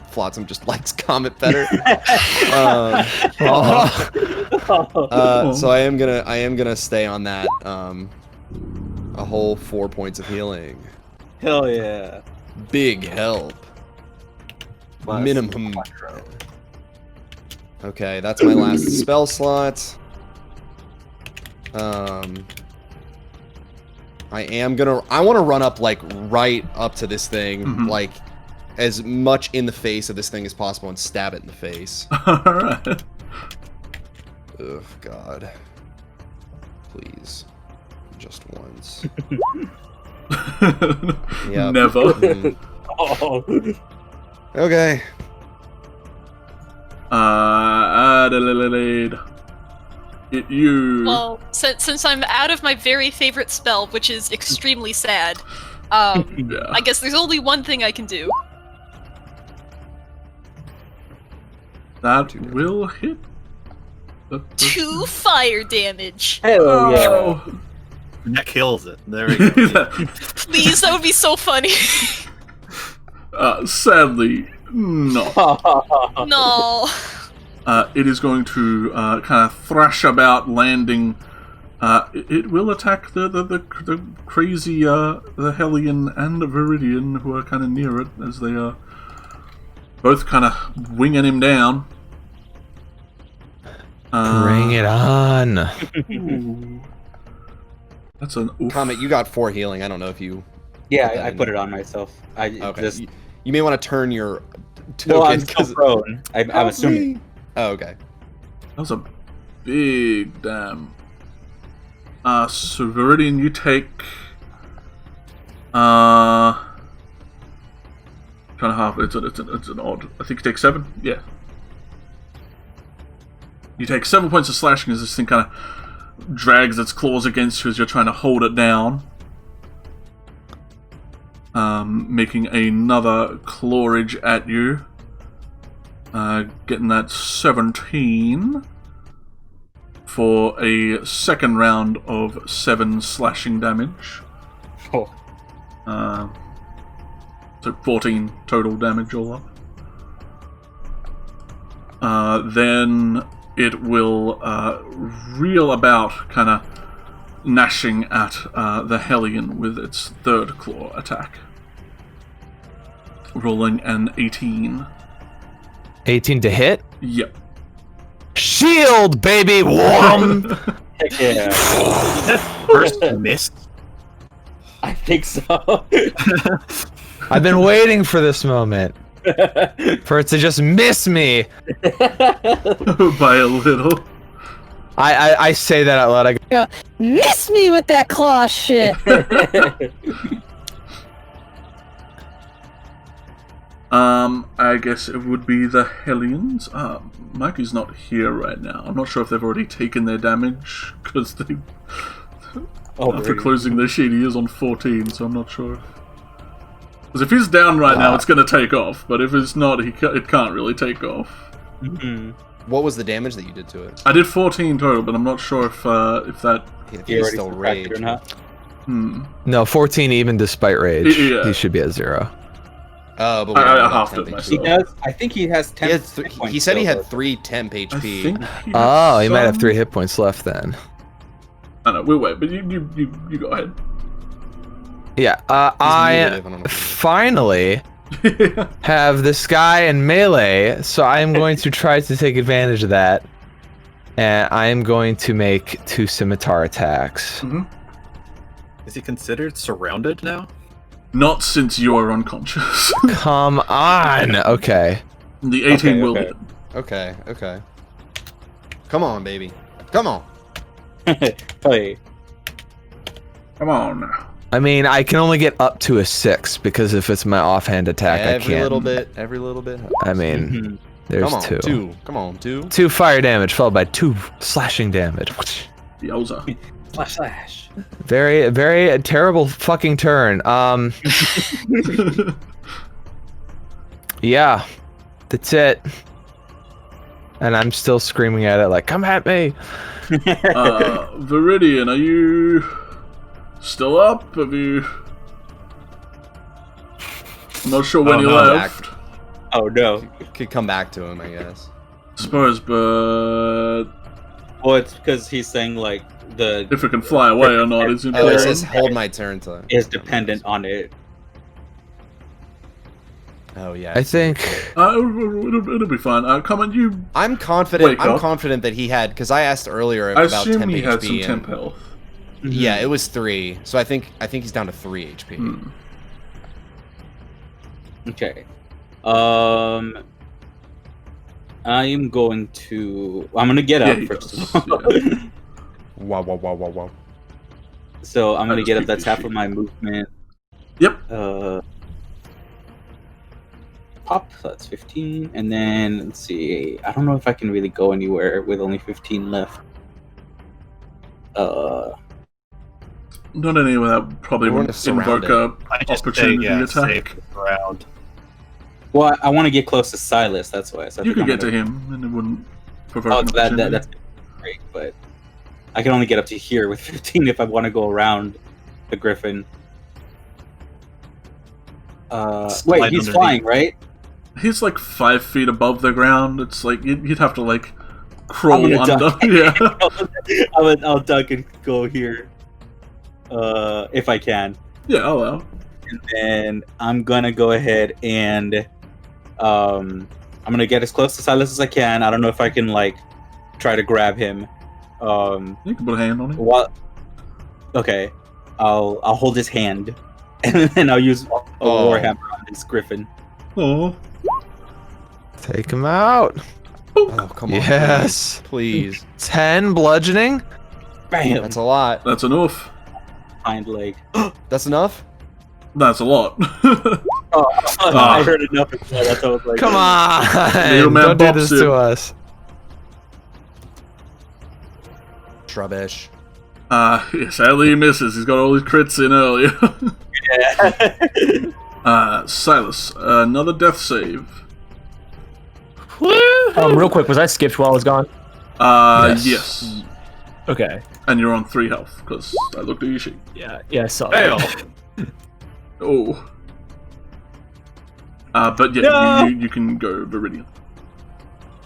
Flotsam just likes Comet better. So I am gonna stay on that. A whole 4 points of healing. Hell yeah. Big help. Minimum. Okay, that's my last spell slot. I want to run up like right up to this thing, like as much in the face of this thing as possible and stab it in the face. Alright. Ugh, God. Please. Just once. Yep. Never. Oh. Okay. Adelaide. You. Well, since I'm out of my very favorite spell, which is extremely sad, I guess there's only one thing I can do. That will hit. 2 fire damage. Hell yeah. Oh. That kills it. There we go. Please, that would be so funny. Sadly, no. No. It is going to kind of thrash about, landing. It will attack the crazy the Hellion and the Viridian who are kind of near it as they are both kind of winging him down. Bring it on. Ooh. That's an oof. Comet, you got 4 healing. I don't know if you. Yeah, I put it on myself. Okay. Just, You may want to turn your token. well, I'm still prone. I'm assuming. Oh, okay. That was a big damn. So Viridian, you take kind of half. It's an odd. I think you take 7. Yeah. You take 7 points of slashing as this thing kind of drags its claws against you as you're trying to hold it down. Making another clawage at you. Getting that 17 for a second round of 7 slashing damage. Oh. So 14 total damage all up. Then it will reel about, kind of gnashing at the Hellion with its 3rd claw attack. Rolling an 18. 18 to hit. Yep. Shield, baby. Wham! Heck yeah. First miss. I think so. I've been waiting for this moment. For it to just miss me. By a little. I say that out loud. I go, Miss me with that claw shit. I guess it would be the Hellions. Mikey's not here right now. I'm not sure if they've already taken their damage, because they... after closing their sheet, he is on 14, so I'm not sure. Because if he's down right now, it's going to take off, but if it's not, it can't really take off. What was the damage that you did to it? I did 14 total, but I'm not sure if that... If You he's already still subtracted raged. or not? no, 14 even despite rage. Yeah. He should be at 0. Oh, but we I don't have halved temp it HP. myself. He does. I think he has 10. He said he had 3 temp I HP. think. Oh, he might have 3 hit points left then. I know. We'll wait, but you go ahead. Yeah, muted, I don't know. finally have this guy in melee, so I am going to try to take advantage of that. And I am going to make 2 scimitar attacks. Is he considered surrounded now? Not since you are unconscious. Come on! Okay. The 18 will okay. hit. Okay. Come on, baby. Come on. Hey. Come on now. I mean, I can only get up to a 6, because if it's my offhand attack, I can't. Every little bit. I mean, there's Come on, 2. 2. Come on, 2. 2 fire damage, followed by 2 slashing damage. Yowza. Slash. Very, very terrible fucking turn. Yeah, that's it. And I'm still screaming at it like, come at me! Viridian, are you still up? Have you... I'm not sure when you left. Oh no. Could come back to him, I guess. Suppose, but... Well, it's because he's saying like the if it can fly away or not is Oh, it important. says hold my turn to... is dependent on it. Oh, yeah. I think... It'll be fine. Come on, you... I'm confident. Wake I'm up. confident that he had, because I asked earlier I about assume temp he HP. had some and- temp health. Yeah, it was 3. So I think he's down to 3 HP. Okay. I'm going to get up he first does, of all. yeah. Wow. So I'm gonna just get up. keep That's this half sheet. of my movement. Yep. Pop. So that's 15, and then let's see. I don't know if I can really go anywhere with only 15 left. Not anywhere that probably We're would invoke surrounded. a I just say, opportunity yeah, attack. safe around. Well, I want to get close to Silas. That's why. So I You think could I'm get to gonna- him, and it wouldn't provoke Oh, an that's opportunity. great, but I can only get up to here with 15 if I want to go around the Griffin. Wait, Slide he's underneath. flying, right? He's like 5 feet above the ground. It's like you'd have to like crawl I'm gonna under. duck. Yeah, I'll duck and go here, if I can. yeah. Oh well. And then I'm gonna go ahead and I'm gonna get as close to Silas as I can. I don't know if I can like try to grab him. You can put a hand on him. What? Okay, I'll hold his hand, and then I'll use a warhammer on this Griffin. Oh, Take him out. Oh, come on. Yes. Please. 10 bludgeoning. Bam! That's a lot. that's enough. Hind leg. That's enough? That's a lot. I heard enough. That's what I was like. Come on. Little man Don't do bops this him. to us. Trubbish. Sadly he misses. He's got all his crits in earlier. Yeah. Silas, another death save. Real quick, was I skipped while I was gone? Yes. Okay. And you're on 3 health, because I looked at your sheet. Yeah, I saw Fail. that. Oh. But yeah, No! you can go Viridian.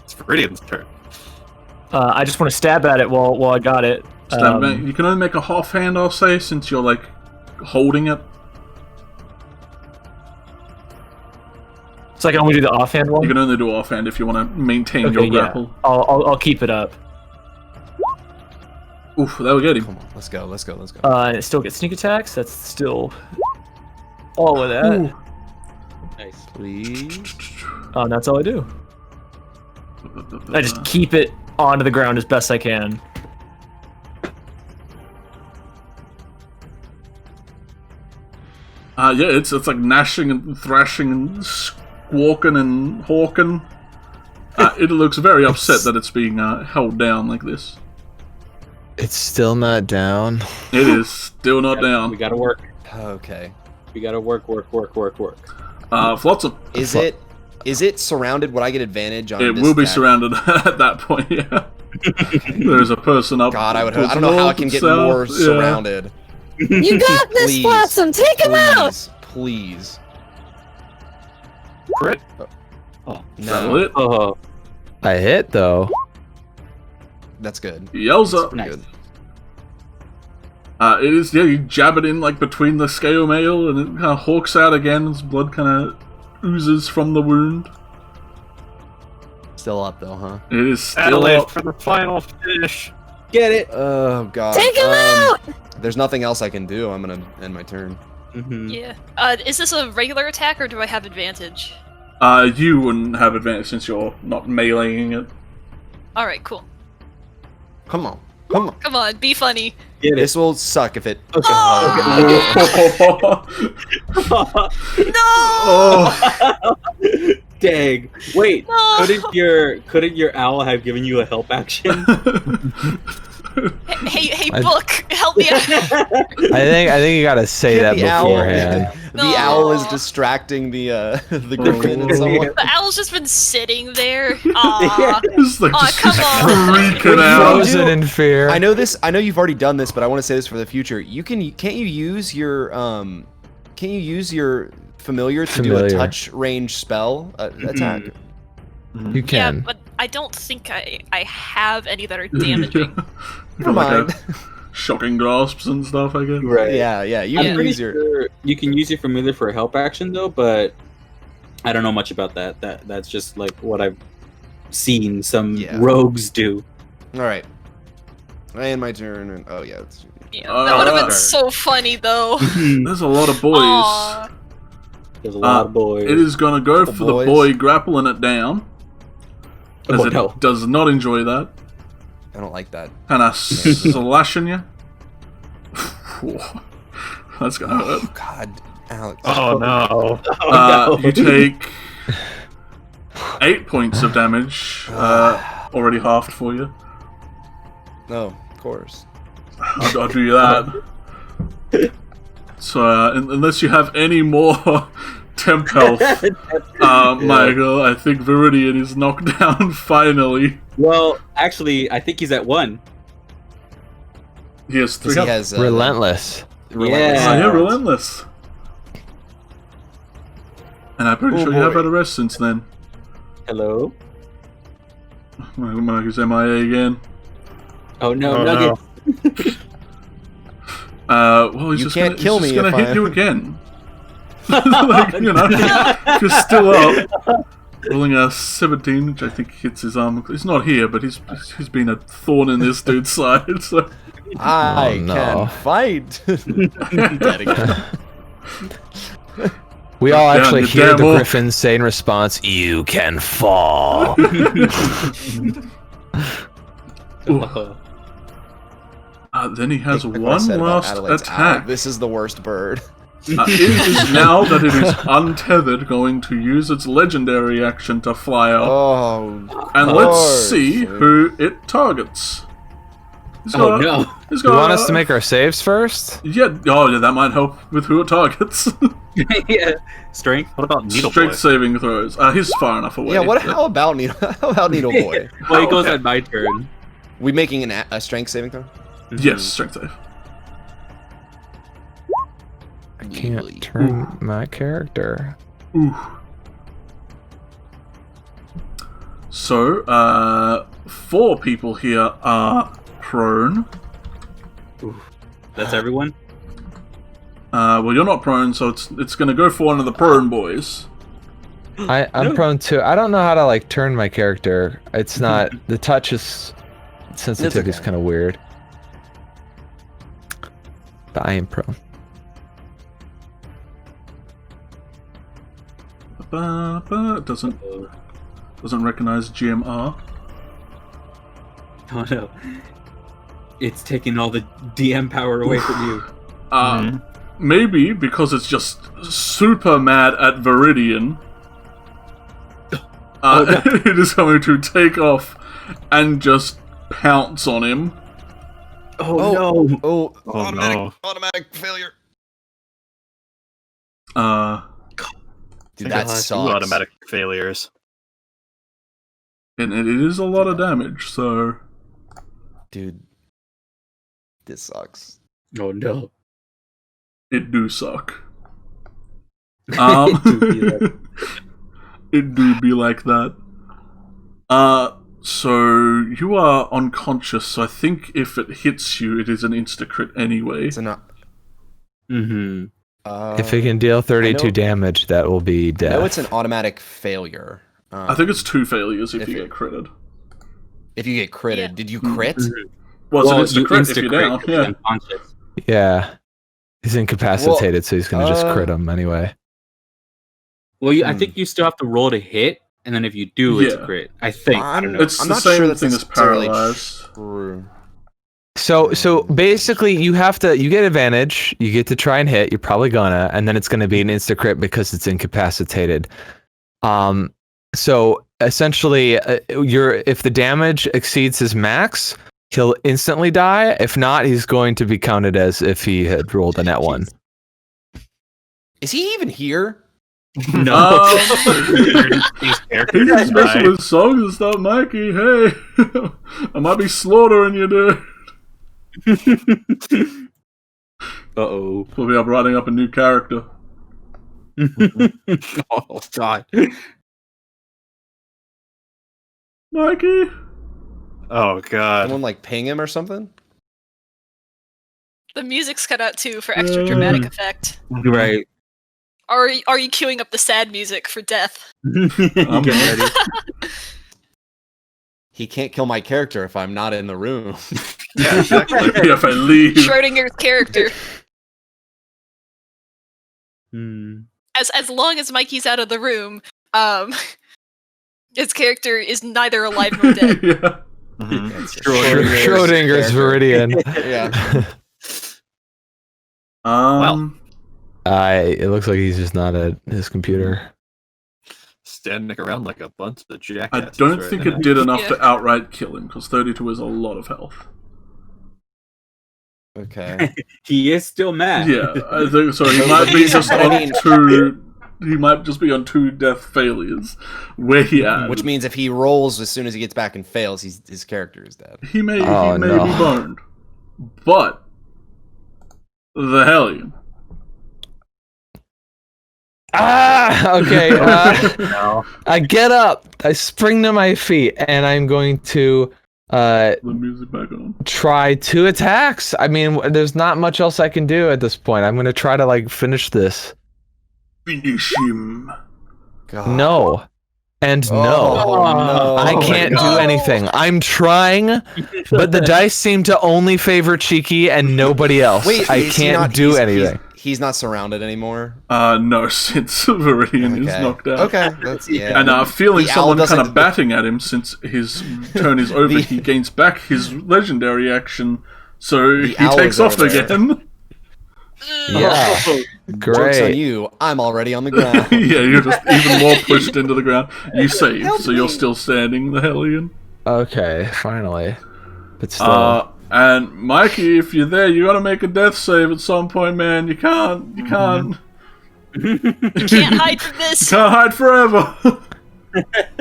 It's Viridian's turn. I just want to stab at it while I got it. You can only make a half hand, I'll say, since you're like holding it. So I can only do the offhand one? You can only do offhand if you want to maintain Okay, your yeah. grapple. I'll keep it up. Oof, that would get him. Come on, let's go. And it still gets sneak attacks. That's still all of that. Ooh. Nice. Please. And that's all I do. I just keep it onto the ground as best I can. Yeah, it's like gnashing and thrashing and squawking and hawking. It looks very upset that it's being held down like this. It's still not down. It is still not We down. gotta work. Okay. We gotta work. Flotsam. Is it surrounded? Would I get advantage on It this will be attack? surrounded at that point, yeah. There's a person up. God, I towards don't know how I north can and get south, more yeah. surrounded. You got this, Please. Blossom. Take him out. Please. crit. Oh, That'll hit. oh, I hit though. That's good. Yowza. nice. Good. It is, yeah, you jab it in like between the scale mail and it kind of hawks out again as blood kind of oozes from the wound. Still up though, huh? It is still Adelaide up. for the final finish. Get it. Oh god. Take him out! There's nothing else I can do. I'm gonna end my turn. Mm-hmm. Yeah. Is this a regular attack or do I have advantage? You wouldn't have advantage since you're not meleeing it. Alright, cool. Come on. Come on. Come on, be funny. Get it. This will suck if it. Oh! No! Oh, Dang. Wait. No! Couldn't your owl have given you a help action? Hey, I- book, help me out. I think you gotta say that The owl- beforehand. The No. owl is distracting the griffin in some way. The owl's just been sitting there. Aww. it's like Aw, just come on. freaking out. Frozen in fear. I know this. I know you've already done this, but I want to say this for the future. Can't you use your familiar to do a Familiar. touch range spell attack? You Yeah, can. but I don't think I have any that are damaging. Never Like mind. shocking grasps and stuff, I guess. Right. Yeah, you I'm can Pretty use your. sure you can use your familiar for a help action though, but I don't know much about that. That's just like what I've seen some Yeah. rogues do. All right. I end my turn, and oh yeah. Yeah, that would have Alright. been so funny though. There's a lot of boys. Aw. There's a lot of boys. It is gonna go Couple for boys. the boy grappling it down. As Oh, it no. does not enjoy that. I don't like that. Kinda slashing you. That's gonna hurt. Oh God, Alex. Oh no. Oh, no. You take 8 points of damage, already halved for you. No, of course. I'll do you that. So, unless you have any more temp health, Michael, I think Viridian is knocked down finally. Well, actually, I think he's at 1. He has 3. He has Relentless. relentless. Oh, yeah, Yeah. relentless. And I'm pretty Oh, sure you have boy. had a rest since then. Hello. Mike is MIA again. Oh no, Oh, Nugget. Well, he's You just can't gonna, kill he's just me gonna if hit I- you again. Like, you know, if you're still up. Rolling a 17, which I think hits his arm. He's not here, but he's been a thorn in this dude's side. So I Oh, no. can fight. Dead again. We all Down, actually you hear damn the orc. griffin say in response, "You can fall." Ooh. Then he has Like what I one said about last Adelaide's attack. owl, this is the worst bird. It is now that it is untethered, going to use its legendary action to fly up. Oh, And let's course. see who it targets. He's Oh got- no. he's Do you got, want us to make our saves first? Yeah, that might help with who it targets. Yeah. Strength. What about Needle Straight Boy? saving throws. He's far enough away. Yeah, how about Needle? How about Needle Boy? Well, he goes okay. on my turn. We making a strength saving throw? Yes, strength save. I can't turn my character. Ooh. So, 4 people here are prone. That's everyone. Well, you're not prone, so it's going to go for one of the prone boys. I'm No. prone to. I don't know how to like turn my character. It's not the touch is sensitivity is okay. kind of weird. But I am prone. It doesn't recognize GMR. Oh no. It's taking all the DM power away from you. Maybe because it's just super mad at Viridian. It is going to take off and just pounce on him. Oh, no. Oh, Oh, no. automatic failure. Dude, I that got sucks. 2 automatic failures. And it is a lot of damage, so Dude, this sucks. Oh no. it do suck. It do be like that. So you are unconscious, so I think if it hits you, it is an insta-crit anyway. It's not. Mm-hmm. If it can deal 32 know- damage, that will be death. No, it's an automatic failure. I think it's 2 failures if you it- get critted. If you get critted, Yeah. did you crit? Well, it's an insta-crit if you're down. because you're Yeah. unconscious. Yeah. He's incapacitated, so he's going to just crit him anyway. Well, I think you still have to roll to hit, and then if you do, it's a Yeah. crit. I think. I don't know. It's I'm the not same sure that's thing as necessarily paralyzed. True. So basically, you get advantage. You get to try and hit. You're probably gonna, and then it's going to be an insta crit because it's incapacitated. So essentially, if the damage exceeds his max, he'll instantly die. If not, he's going to be counted as if he had rolled a net 1. Is he even here? No. These He's characters just messing die. with songs and stuff, Mikey. Hey, I might be slaughtering you, dude. Uh-oh. We'll be up writing up a new character. Oh, God. Mikey? Oh god. Someone like ping him or something? The music's cut out too for extra dramatic effect. Right. Are you queuing up the sad music for death? I'm Get ready. He can't kill my character if I'm not in the room. Yeah, exactly. Yeah, if I leave. Schrodinger's character. Hmm. As long as Mikey's out of the room, his character is neither alive nor dead. Yeah. Mhm. Schrodinger's Viridian. Yeah. It looks like he's just not at his computer. Standing around like a bunch of I jackasses. don't right think now. it did enough Yeah. to outright kill him, because 32 is a lot of health. Okay. He is still mad. Yeah, I think so. He might be just on 2. He might just be on 2 death failures. Where he at? Which means if he rolls as soon as he gets back and fails, his character is dead. he may Oh, be no. boned, but the Hellion. Okay. No. I get up. I spring to my feet, and I'm going to The music back on. try 2 attacks. I mean, there's not much else I can do at this point. I'm going to try to finish this. Finish him. God. No. And no. no. I can't do anything. I'm trying, but the dice seem to only favor Cheeki and nobody else. Wait, I is he can't not- do he's- anything. He's not surrounded anymore. No, since Viridian is Okay. knocked out. Okay, that's yeah. And feeling The owl someone kind doesn't- of batting at him since his turn is over, The- he gains back his legendary action, so The he owl takes is off over there. again. Yeah. Joke's on Great. you. I'm already on the ground. Yeah, you're just even more pushed into the ground. You save, Help so you're me. still standing, the Hellion. Okay, finally. But still. And Mikey, if you're there, you gotta make a death save at some point, man. You can't. You can't. You can't hide from this. Can't hide forever.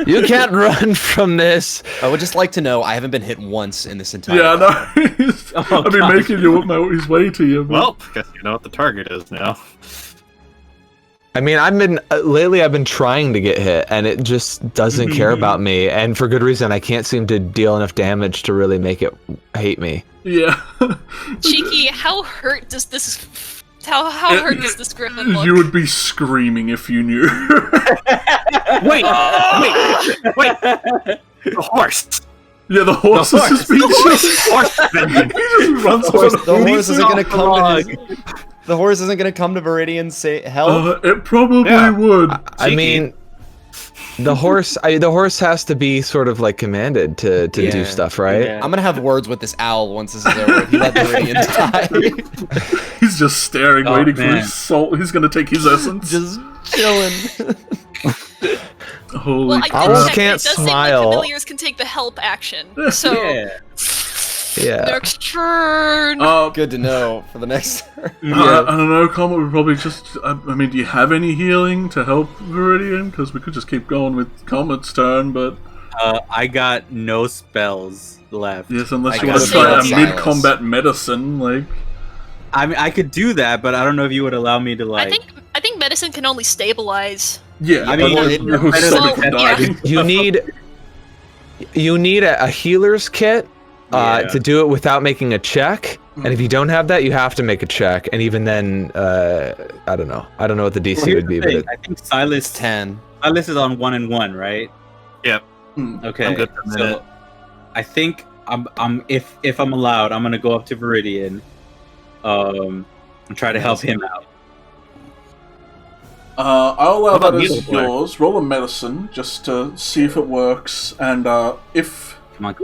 You can't run from this. I would just like to know I haven't been hit once in this entire. Yeah, battle. no. I've been making his way to you. But... Well, guess you know what the target is now. I mean, lately I've been trying to get hit, and it just doesn't care about me, and for good reason. I can't seem to deal enough damage to really make it hate me. Yeah. Cheeky, how hurt does this? How hurt does this Griffin look? You would be screaming if you knew. Wait! The horse! Yeah, the horse is speechless. Horse bending. He just runs The horse, over the horse isn't gonna off the come to his, the horse isn't gonna come to Viridian say help. It probably Yeah. would. I Cheeky. mean, the horse has to be sort of commanded to do Yeah. stuff, right? Yeah. I'm gonna have words with this owl once this is over. He let Viridian die. He's just staring, Oh, waiting for man. his soul. He's gonna take his essence. Just chilling. Holy Well, I crap. Owls did check. can't It does smile. seem like familiars can take the help action. So Yeah. Yeah. next turn. Good to know for the next turn. I don't know, Comet would probably just... I mean, do you have any healing to help Viridian? Because we could just keep going with Comet's turn, but... I got no spells left. Yes, unless I you want got to try a Silas. mid-combat medicine, like... I mean, I could do that, but I don't know if you would allow me to I think medicine can only stabilize. Yeah, I mean, who's better stopping than- from dying. You need a healer's kit to do it without making a check. And if you don't have that, you have to make a check. And even then, I don't know. I don't know what the DC would be, but I think Silas 10. Silas is on 1 and 1, right? Yep. Okay. I'm good for a minute. So I think if I'm allowed, I'm gonna go up to Viridian, and try to help him out. I'll allow How about that as Needle Boy? yours. Roll a medicine just to see if it works, and if. Come on.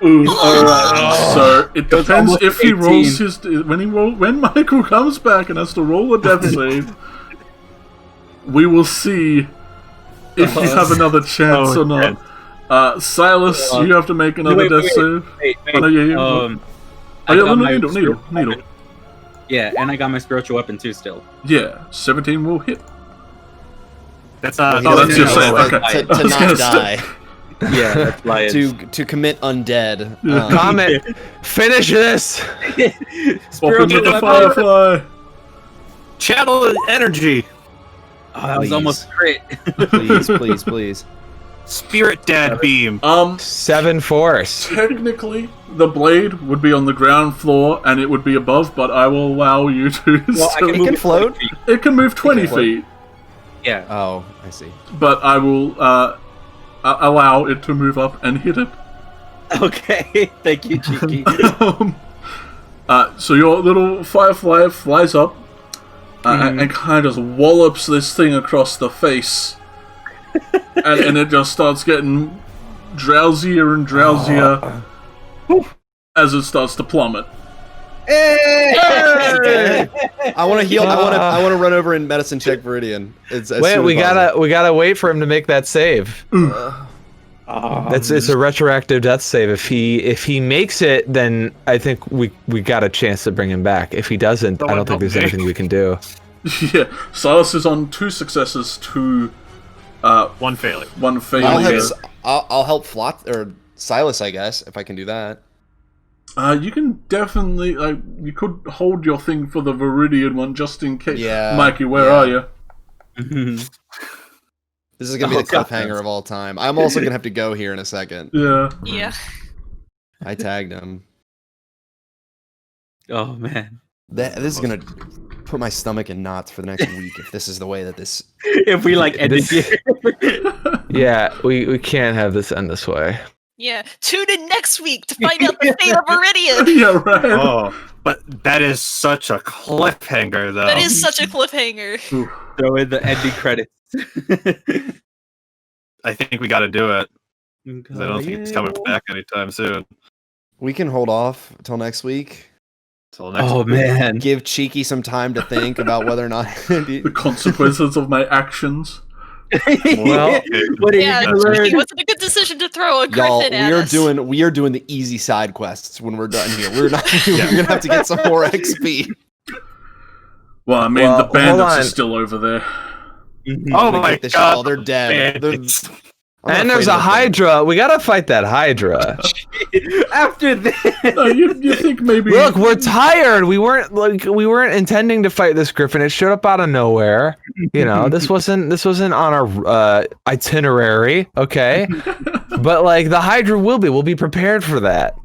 Ooh, alright. So it depends almost if he 18. rolls his when Michael comes back and has to roll a death save. We will see if you have another chance or not. Silas, you have to make another death save. Wait. Oh, no, yeah. I Oh, yeah, got my needle. spiritual- Yeah, and I got my spiritual weapon too still. Yeah, 17 will hit. That's Oh, that's your save. Okay. To I was not gonna die. Yeah, that's Lions. To commit undead. Comet, finish this. Swap into Spiritual the weapon. firefly. channel energy. Oh, that was Please. almost crit. Please. Spirit dad beam. 7 force. Technically, the blade would be on the ground floor and it would be above, but I will allow you to. Well, I can It move can it float? 20 feet. It can move 20 It can float. feet, Yeah. Oh, I see. but I will allow it to move up and hit it. Okay. Thank you, Cheeki. So your little firefly flies up and kind of wallops this thing across the face. and it just starts getting drowsier and drowsier as it starts to plummet. I want to heal. I want to run over and medicine check Viridian. Wait, we gotta wait for him to make that save. It's a retroactive death save. If he makes it, then I think we got a chance to bring him back. If he doesn't, I don't think there's anything we can do. Yeah, Silas is on 2 successes, 2 One failure. 1 failure. I'll help Flot or Silas, I guess, if I can do that. You can definitely you could hold your thing for the Viridian one just in case. Yeah, Mikey, where are you? This is gonna be the cliffhanger of all time. I'm also gonna have to go here in a second. Yeah. Yeah. I tagged him. Oh man. This is gonna put my stomach in knots for the next week if this is the way that this. If we end it here. Yeah, we can't have this end this way. Yeah. Tune in next week to find out the fate of Meridian. Yeah, right. Oh, but that is such a cliffhanger, though. That is such a cliffhanger. Throw in the ending credits. I think we got to do it. 'Cause I don't think it's coming back anytime soon. We can hold off until next week. Till next Oh week. man. Give Cheeky some time to think about whether or not. The consequences of my actions. Well, what are Yeah, you gonna learn? it wasn't a good decision to throw a Y'all, griffin at us. we are doing the easy side quests when we're done here. We're not. We're gonna have to get some more XP. Well, I mean, Well, the bandits hold are on. still over there. Oh They my get the shit- oh, god. they're dead. They're- Bandits. I'm not And there's afraid a of them. Hydra. We gotta fight that Hydra. After this. No, you think maybe? Look, we're tired. We weren't intending to fight this Griffin. It showed up out of nowhere. You know, this wasn't on our itinerary. Okay, but the Hydra will be. We'll be prepared for that.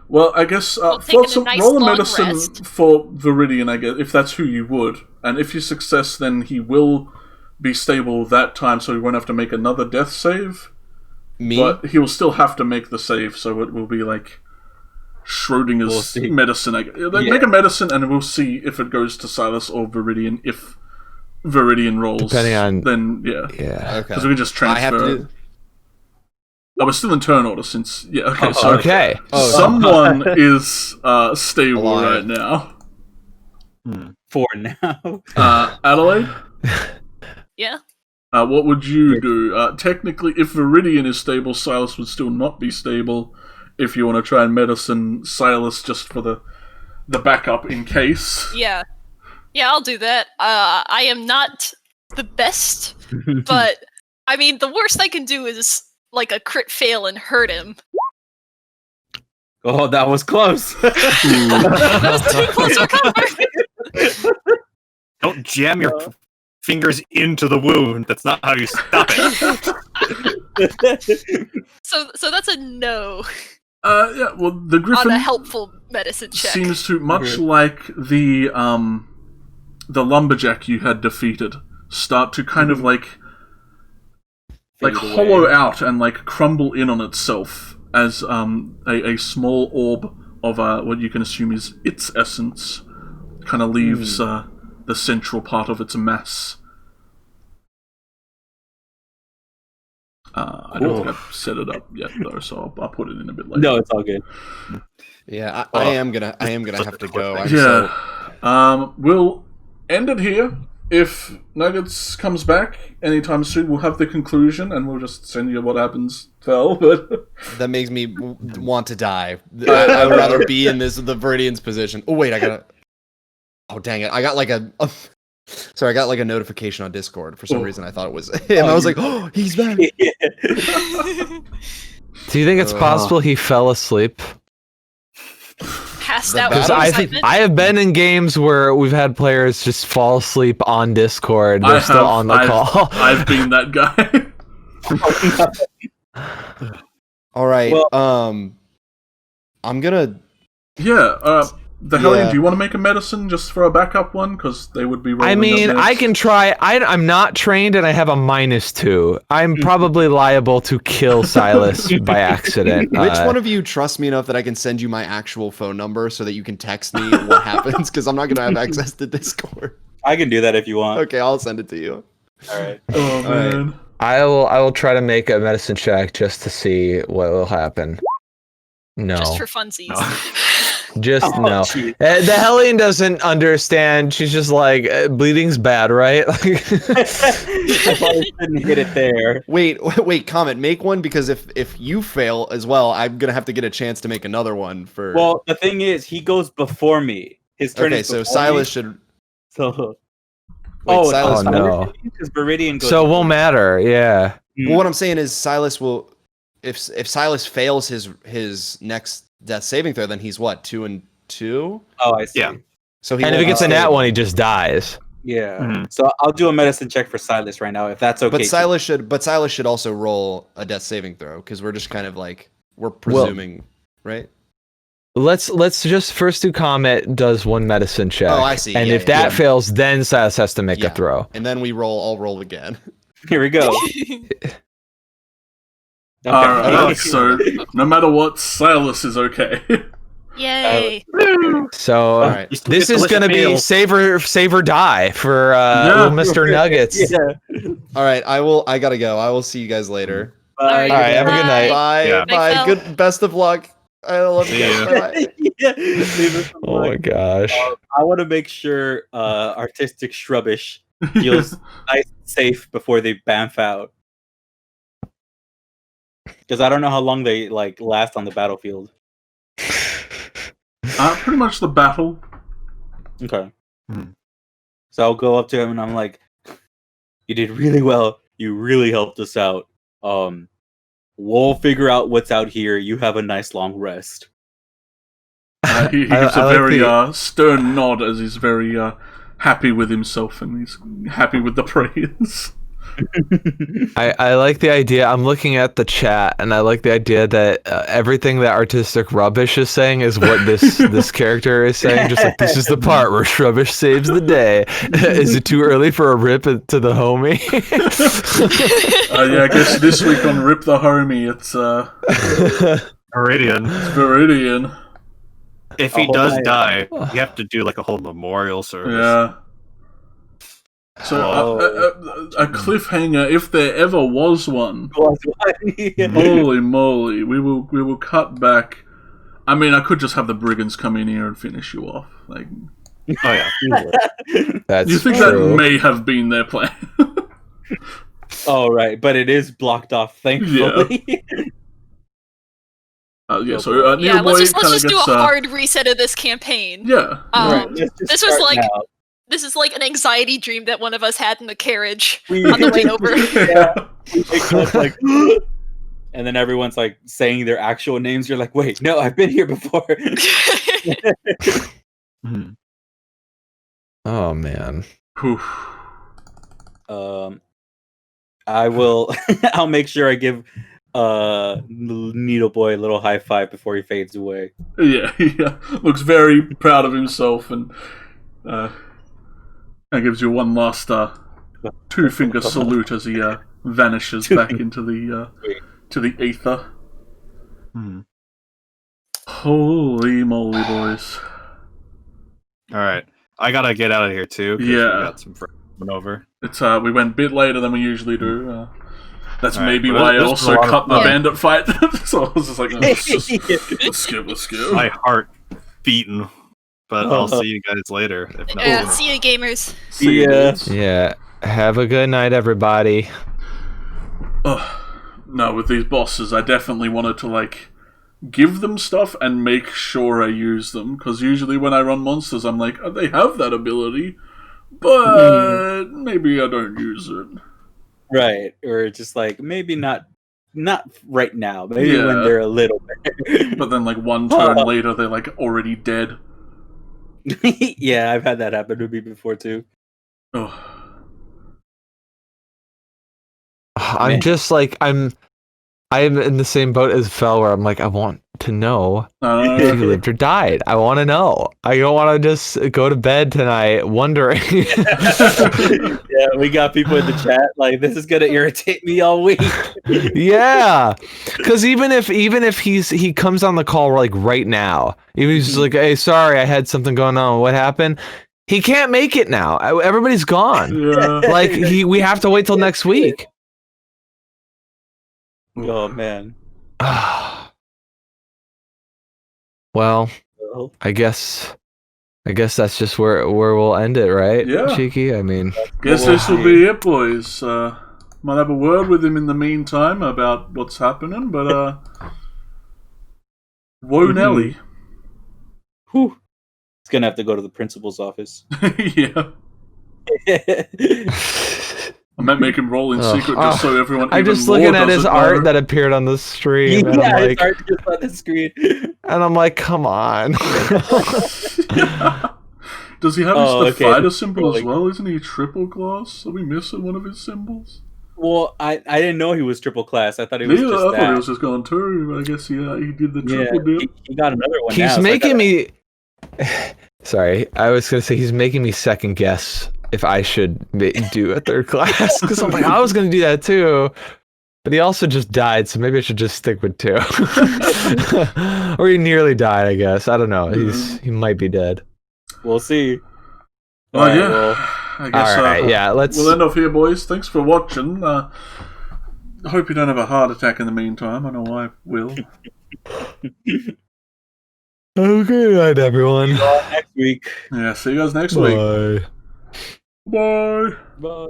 Well, I guess taking a nice roll a long medicine rest. for Viridian, I guess, if that's who you would. And if you success, then he will be stable that time, so he won't have to make another death save. Me? But he will still have to make the save, so it will be like Schrodinger's We'll see. medicine. Make a medicine, and we'll see if it goes to Silas or Viridian. If Viridian rolls, Depending on- then yeah, Yeah. Okay. because we can just transfer. I have to do. Oh, we're still in turn order since Okay, so Okay. Oh, someone is stable Alive. right now. For now. Adelaide, Yeah. what would you do? Technically, if Viridian is stable, Silas would still not be stable. If you want to try and medicine Silas just for the backup in case. Yeah. Yeah, I'll do that. I am not the best, but I mean, the worst I can do is a crit fail and hurt him. Oh, that was close. That was too close for comfort. Don't jam your fingers into the wound. That's not how you stop it. So that's a no Yeah, well, the on Griffon a helpful medicine check. seems to, much like the lumberjack you had defeated, start to kind of like Fade hollow away. out and like crumble in on itself as a small orb of what you can assume is its essence kind of leaves the central part of its mass. I don't think I've set it up yet though, so I'll put it in a bit later. No, it's all good. Yeah, I am gonna have to go. We'll end it here. If Nuggets comes back anytime soon, we'll have the conclusion, and we'll just send you what happens. But that makes me want to die. I would rather be in the Viridian's position. Oh wait, I gotta. Oh dang it! I got like a. Sorry, I got like a notification on Discord. For some reason, I thought it was him. I was like, "Oh, he's back." Do you think it's possible he fell asleep? Passed The out battle- with Because I excitement. I have been in games where we've had players just fall asleep on Discord. They're still on the call. I've been that guy. All right. Well- I'm gonna. Yeah. The Hellion, Yeah. do you want to make a medicine just for a backup one? Because they would be rolling I mean, up I next. can try. I'm not trained, and I have a -2. I'm probably liable to kill Silas by accident. Which one of you trusts me enough that I can send you my actual phone number so that you can text me what happens? Because I'm not gonna have access to Discord. I can do that if you want. Okay, I'll send it to you. All right. Oh right. man. I will try to make a medicine check just to see what will happen. No, Just for funsies. just Oh, no. geez. The Hellion doesn't understand. She's just like, bleeding's bad, right? I probably shouldn't hit it there. Wait, Comet, make one because if you fail as well, I'm gonna have to get a chance to make another one for. Well, the thing is, he goes before me. His turn okay, is so before Silas me, should. So. Wait, Silas. oh, no. Because Viridian goes. So it won't matter. Yeah. Well, what I'm saying is Silas will. If Silas fails his next death saving throw, then he's what 2 and 2. Oh, I see. Yeah. So he And if won't he gets a be nat stable. one, he just dies. Yeah. Mhm. So I'll do a medicine check for Silas right now, if that's okay. But too. Silas should also roll a death saving throw because we're just kind of like we're presuming, right? Let's just first do Comet does one medicine check. Oh, I see. And Yeah, if yeah, that fails, then Silas has to make Yeah. a throw. And then we roll. I'll roll again. Here we go. Okay. Alright, so no matter what, Silas is okay. Yay! So All right. You still this get is going to be delicious save or die for little Mr. Nuggets. Yeah. All right. I gotta go. I will see you guys later. Bye. All right, have a good night. Bye. Yeah. Bye. Bye, Good. Best of luck. I love you See guys. ya. Bye. Yeah. Leave us Oh my alone. gosh. I want to make sure artistic shrubbish feels nice and safe before they bamf out. Because I don't know how long they like last on the battlefield. Pretty much the battle. Okay. Hmm. So I'll go up to him and I'm like, "You did really well. You really helped us out. We'll figure out what's out here. You have a nice long rest." He gives I a like very the- stern nod as he's very happy with himself and he's happy with the praise. I like the idea. I'm looking at the chat, and I like the idea that everything that artistic rubbish is saying is what this character is saying. Just like, this is the part where Shrubbish saves the day. Is it too early for a rip to the homie? Yeah, I guess this week on Rip the Homie, it's Viridian. Viridian. If he Oh, does my- die, you have to do like a whole memorial service. Yeah. So a cliffhanger, if there ever was one. Holy moly, we will cut back. I mean, I could just have the brigands come in here and finish you off. Like, Oh yeah. That's you think true. that may have been their plan? Oh, right, but it is blocked off, thankfully. Yeah. So Yeah, Neil let's Boy just kinda do gets, a hard reset of this campaign. Yeah. Right, Um, let's just this was start like now. this is like an anxiety dream that one of us had in the carriage We- on the way over. Yeah. We wake up like, and then everyone's like saying their actual names. You're like, wait, no, I've been here before. Mhm. Oh man. Whew. I will. I'll make sure I give Needle Boy a little high five before he fades away. Yeah, looks very proud of himself and gives you one last two-finger salute as he vanishes back into the to the ether. Holy moly, boys! All right, I gotta get out of here too. 'Cause we got some friends coming over. It's we went a bit later than we usually do. That's All right, maybe but why I this is also a lot of cut the fun. bandit fight. So I was just like, let's go. My heart beating, but I'll see you guys later. If not, See you, gamers. See ya. Yeah. Have a good night, everybody. No, with these bosses, I definitely wanted to like give them stuff and make sure I use them, because usually when I run monsters, I'm like, oh, they have that ability, but maybe I don't use it. Right, or just like maybe not right now. Maybe when they're a little bit. But then like one turn later, they're like already dead. Yeah, I've had that happen to me before too. Oh. I'm just like I'm in the same boat as Fel, where I'm like, I want to know if he lived or died. I want to know. I don't want to just go to bed tonight wondering. Yeah, we got people in the chat like, this is gonna irritate me all week. Yeah, because even if he comes on the call like right now, even if he's like, hey, sorry, I had something going on. What happened? He can't make it now. Everybody's gone. Yeah. Like we have to wait till next week. Oh man. Well, I guess that's just where we'll end it, right? Yeah. Cheeky. I mean, Guess this will be it, boys. Might have a word with him in the meantime about what's happening, but whoa, Nelly. Whew. He's gonna have to go to the principal's office. Yeah. I might make him roll in secret just so everyone. I'm just looking at his art that appeared on the stream. And Yeah, I'm his art just on the screen. And I'm like, come on. Does he have the fighter symbol as well? Isn't he triple class? Are we missing one of his symbols? Well, I didn't know he was triple class. I thought he was just I that. thought he was just going two. I guess he did the triple dip. He got another one. He's making me. Sorry, I was gonna say he's making me second guess if I should do a third class, because I'm like, I was gonna do that too, but he also just died, so maybe I should just stick with two. Or he nearly died, I guess. I don't know. He might be dead. We'll see. Oh yeah. Well, I guess. All right, yeah. We'll end off here, boys. Thanks for watching. I hope you don't have a heart attack in the meantime. I know I will. Okay, night, everyone. Next week. Yeah, see you guys next week. Bye. Bye. Bye.